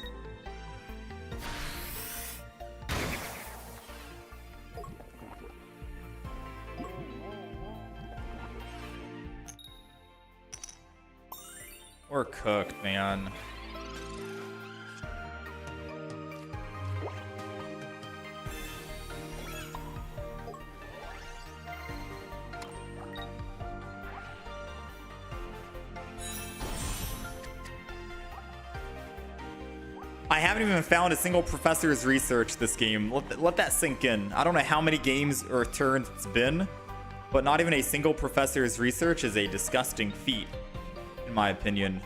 We're cooked, man. I haven't even found a single professor's research this game. Let that sink in. I don't know how many games or turns it's been, but not even a single professor's research is a disgusting feat, in my opinion.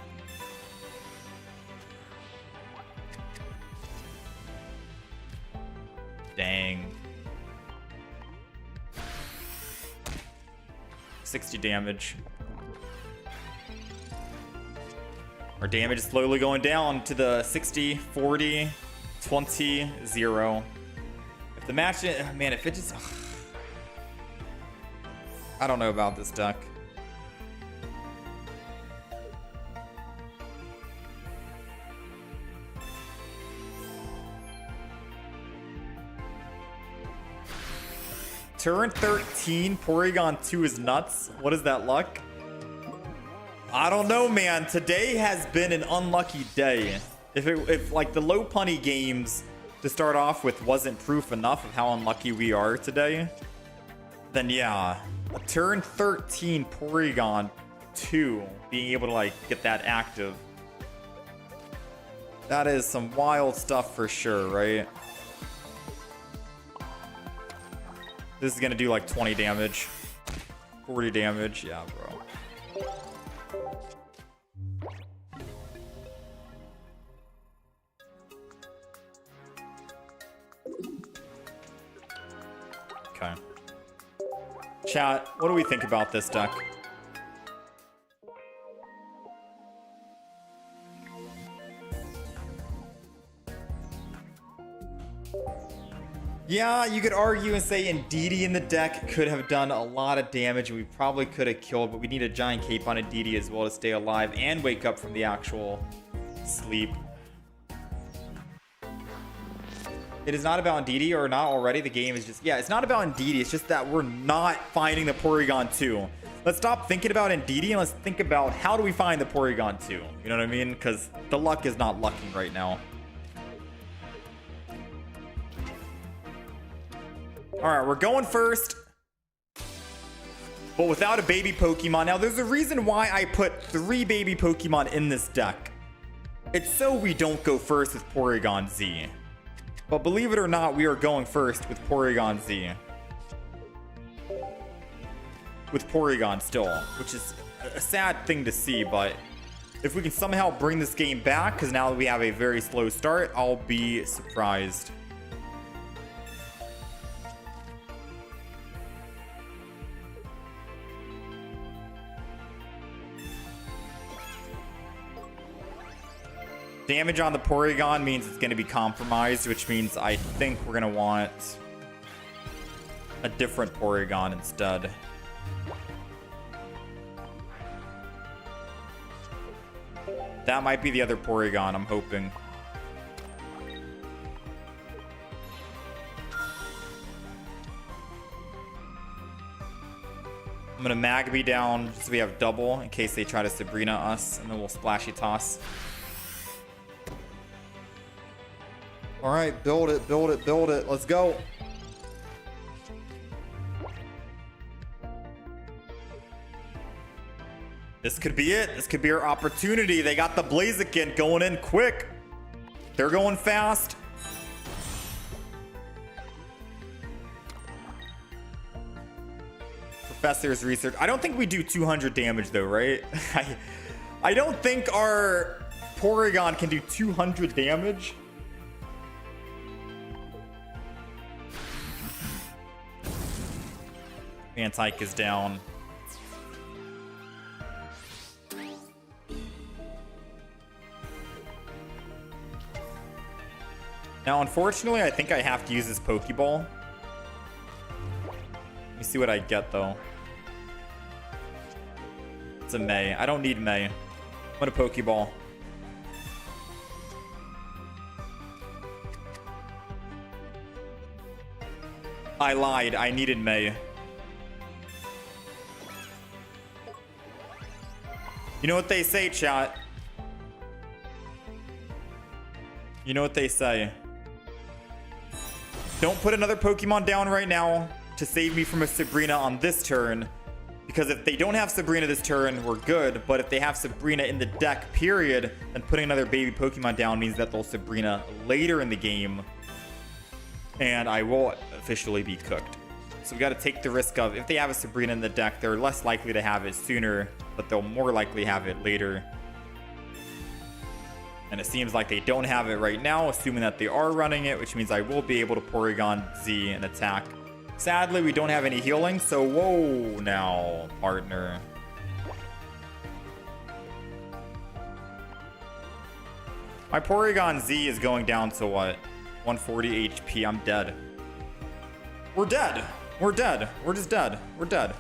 Dang. 60 damage. Our damage is slowly going down to the 60, 40, 20, 0. If the match, man, if it just... I don't know about this deck. Turn 13, Porygon 2 is nuts. What is that luck? I don't know, man. Today has been an unlucky day. If like the low punny games to start off with wasn't proof enough of how unlucky we are today, then yeah, a turn 13 Porygon 2 being able to like get that active. That is some wild stuff for sure, right? This is gonna do like 20 damage, 40 damage. Yeah, bro. Okay. Chat, what do we think about this deck? Yeah, you could argue and say Indeedee in the deck could have done a lot of damage. We probably could have killed, but we need a giant cape on Indeedee as well to stay alive and wake up from the actual Sleep. It is not about Ndidi or not already. The game is just, yeah, it's not about Ndidi. It's just that we're not finding the Porygon 2. Let's stop thinking about Ndidi and let's think about how do we find the Porygon 2. You know what I mean? Because the luck is not lucking right now. All right, we're going first, but without a baby Pokemon. Now, there's a reason why I put 3 baby Pokemon in this deck. It's so we don't go first with Porygon Z. But believe it or not, we are going first with Porygon Z. With Porygon still, which is a sad thing to see, but if we can somehow bring this game back, because now that we have a very slow start, I'll be surprised. Damage on the Porygon means it's going to be compromised, which means I think we're going to want a different Porygon instead. That might be the other Porygon, I'm hoping. I'm going to Magby down so we have double in case they try to Sabrina us, and then we'll Splashy Toss. All right, build it, build it, build it. Let's go. This could be it. This could be our opportunity. They got the Blaziken going in quick. They're going fast. Professor's research. I don't think we do 200 damage though, right? I don't think our Porygon can do 200 damage. Antyke is down. Now, unfortunately, I think I have to use this Pokeball. Let me see what I get, though. It's a May. I don't need May. What a Pokeball. I lied. I needed May. You know what they say, chat? You know what they say. Don't put another Pokemon down right now to save me from a Sabrina on this turn. Because if they don't have Sabrina this turn, we're good. But if they have Sabrina in the deck, period, then putting another baby Pokemon down means that they'll Sabrina later in the game. And I will officially be cooked. So we got to take the risk of, if they have a Sabrina in the deck, they're less likely to have it sooner, but they'll more likely have it later. And it seems like they don't have it right now, assuming that they are running it, which means I will be able to Porygon Z and attack. Sadly, we don't have any healing, so whoa now, partner. My Porygon Z is going down to what? 140 HP. I'm dead. We're dead. We're dead. We're just dead. We're dead.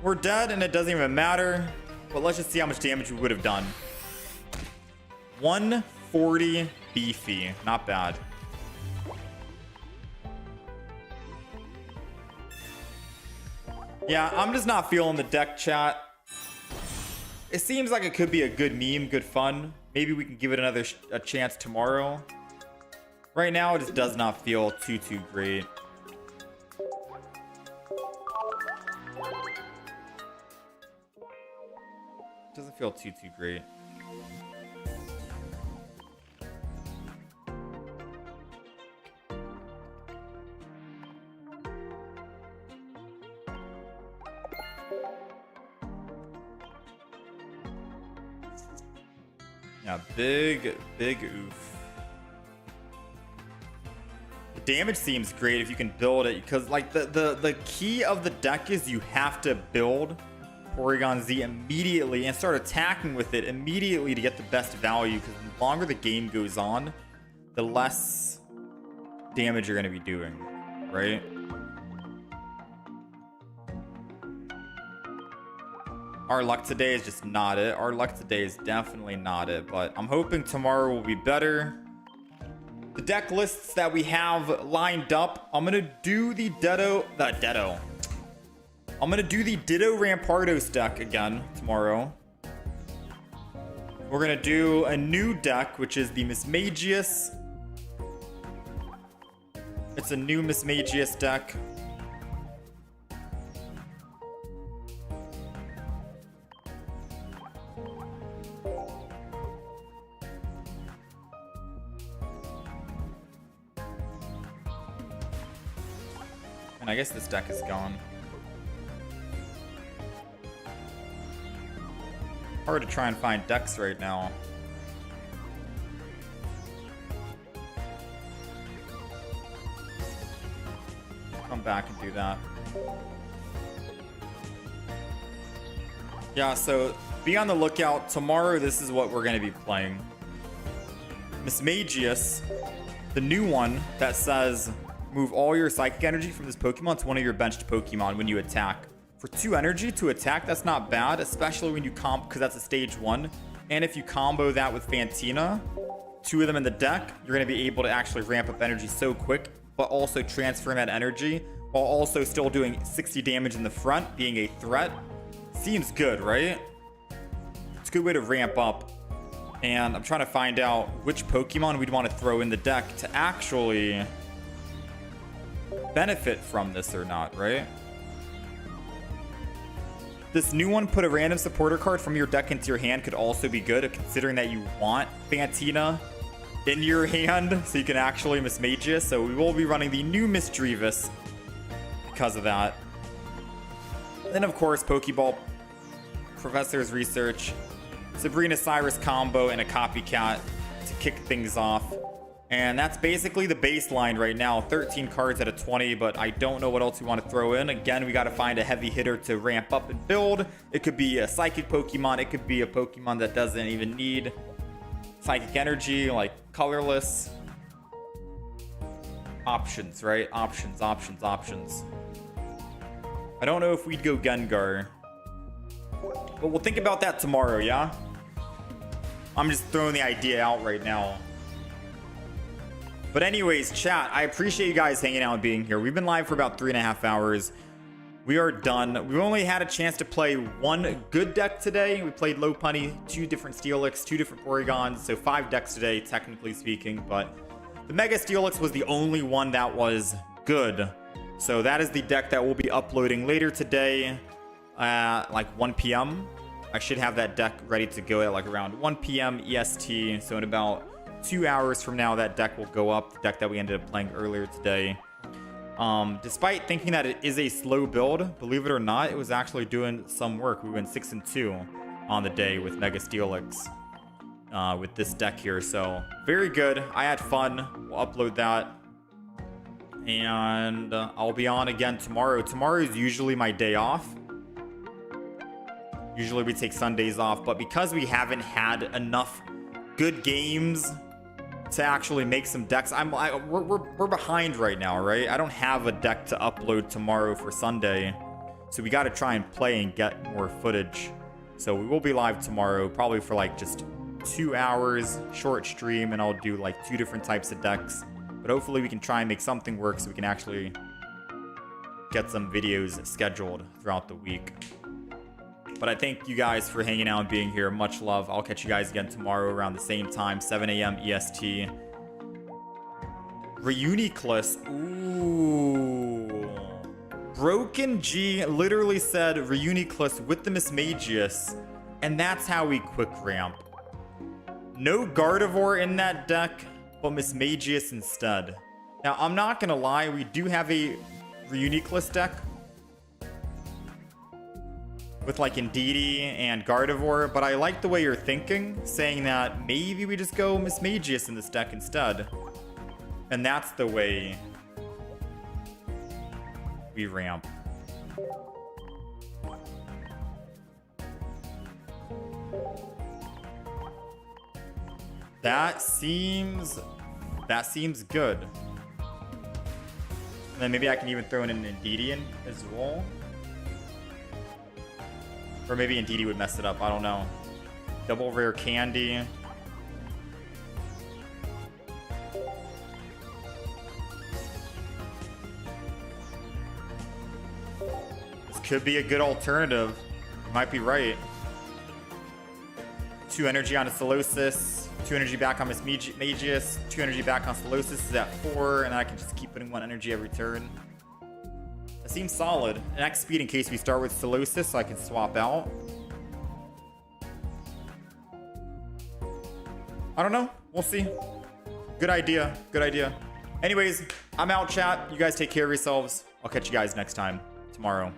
We're dead, and it doesn't even matter. But let's just see how much damage we would have done. 140 beefy. Not bad. Yeah, I'm just not feeling the deck, chat. It seems like it could be a good meme, good fun. Maybe we can give it a chance tomorrow. Right now, it just does not feel too great. Doesn't feel too great. Yeah, big oof. The damage seems great if you can build it, because like the key of the deck is you have to build Porygon Z immediately and start attacking with it immediately to get the best value, because the longer the game goes on, the less damage you're going to be doing, right? Our luck today is just not it. Our luck today is definitely not it, but I'm hoping tomorrow will be better. The deck lists that we have lined up, I'm gonna do the Ditto Rampardos deck again tomorrow. We're gonna do a new deck, which is the Mismagius. It's a new Mismagius deck. And I guess this deck is gone. Hard to try and find decks right now. Come back and do that. Yeah, so be on the lookout. Tomorrow, this is what we're going to be playing. Mismagius, the new one that says move all your psychic energy from this Pokemon to one of your benched Pokemon when you attack. For 2 energy to attack, that's not bad, especially when you comp, because that's a stage 1. And if you combo that with Fantina, 2 of them in the deck, you're going to be able to actually ramp up energy so quick, but also transfer that energy while also still doing 60 damage in the front, being a threat. Seems good, right? It's a good way to ramp up. And I'm trying to find out which Pokemon we'd want to throw in the deck to actually benefit from this or not, right? This new one, put a random supporter card from your deck into your hand, could also be good, considering that you want Fantina in your hand, so you can actually Mismagius. So we will be running the new Misdreavus because of that. Then, of course, Pokeball, Professor's Research, Sabrina Cyrus combo, and a Copycat to kick things off. And that's basically the baseline right now. 13 cards out of 20, but I don't know what else we want to throw in. Again, we got to find a heavy hitter to ramp up and build. It could be a Psychic Pokemon. It could be a Pokemon that doesn't even need Psychic Energy, like Colorless. Options, right? Options. I don't know if we'd go Gengar, but we'll think about that tomorrow, yeah? I'm just throwing the idea out right now. But anyways, chat, I appreciate you guys hanging out and being here. We've been live for about 3.5 hours. We are done. We've only had a chance to play one good deck today. We played Lopunny, 2 different Steelix, 2 different Porygons, so 5 decks today, technically speaking. But the Mega Steelix was the only one that was good. So that is the deck that we'll be uploading later today at like 1 p.m. I should have that deck ready to go at like around 1 p.m. EST. So in about 2 hours from now, that deck will go up, the deck that we ended up playing earlier today. Despite thinking that it is a slow build, believe it or not, it was actually doing some work. We went 6-2 on the day with Mega Steelix with this deck here. So very good. I had fun. We'll upload that. And I'll be on again tomorrow. Tomorrow is usually my day off. Usually we take Sundays off, but because we haven't had enough good games to actually make some decks, we're behind right now, right? I don't have a deck to upload tomorrow for Sunday, so we got to try and play and get more footage. So we will be live tomorrow, probably for like just 2 hours, short stream, and I'll do like 2 different types of decks. But hopefully we can try and make something work so we can actually get some videos scheduled throughout the week. But I thank you guys for hanging out and being here. Much love. I'll catch you guys again tomorrow around the same time, 7 a.m. EST. Reuniclus. Ooh. Broken G literally said Reuniclus with the Mismagius, and that's how we quick ramp. No Gardevoir in that deck, but Mismagius instead. Now, I'm not going to lie, we do have a Reuniclus deck with like Indeedee and Gardevoir, but I like the way you're thinking, saying that maybe we just go Mismagius in this deck instead. And that's the way we ramp. That seems good. And then maybe I can even throw in an Indeedee as well. Or maybe Indeedee would mess it up. I don't know. Double rare candy. This could be a good alternative. You might be right. 2 energy on a Solosis. 2 energy back on Miss Magius. 2 energy back on Solosis is at 4. And then I can just keep putting 1 energy every turn. That seems solid. An X speed in case we start with Solosis so I can swap out. I don't know. We'll see. Good idea. Good idea. Anyways, I'm out, chat. You guys take care of yourselves. I'll catch you guys next time tomorrow.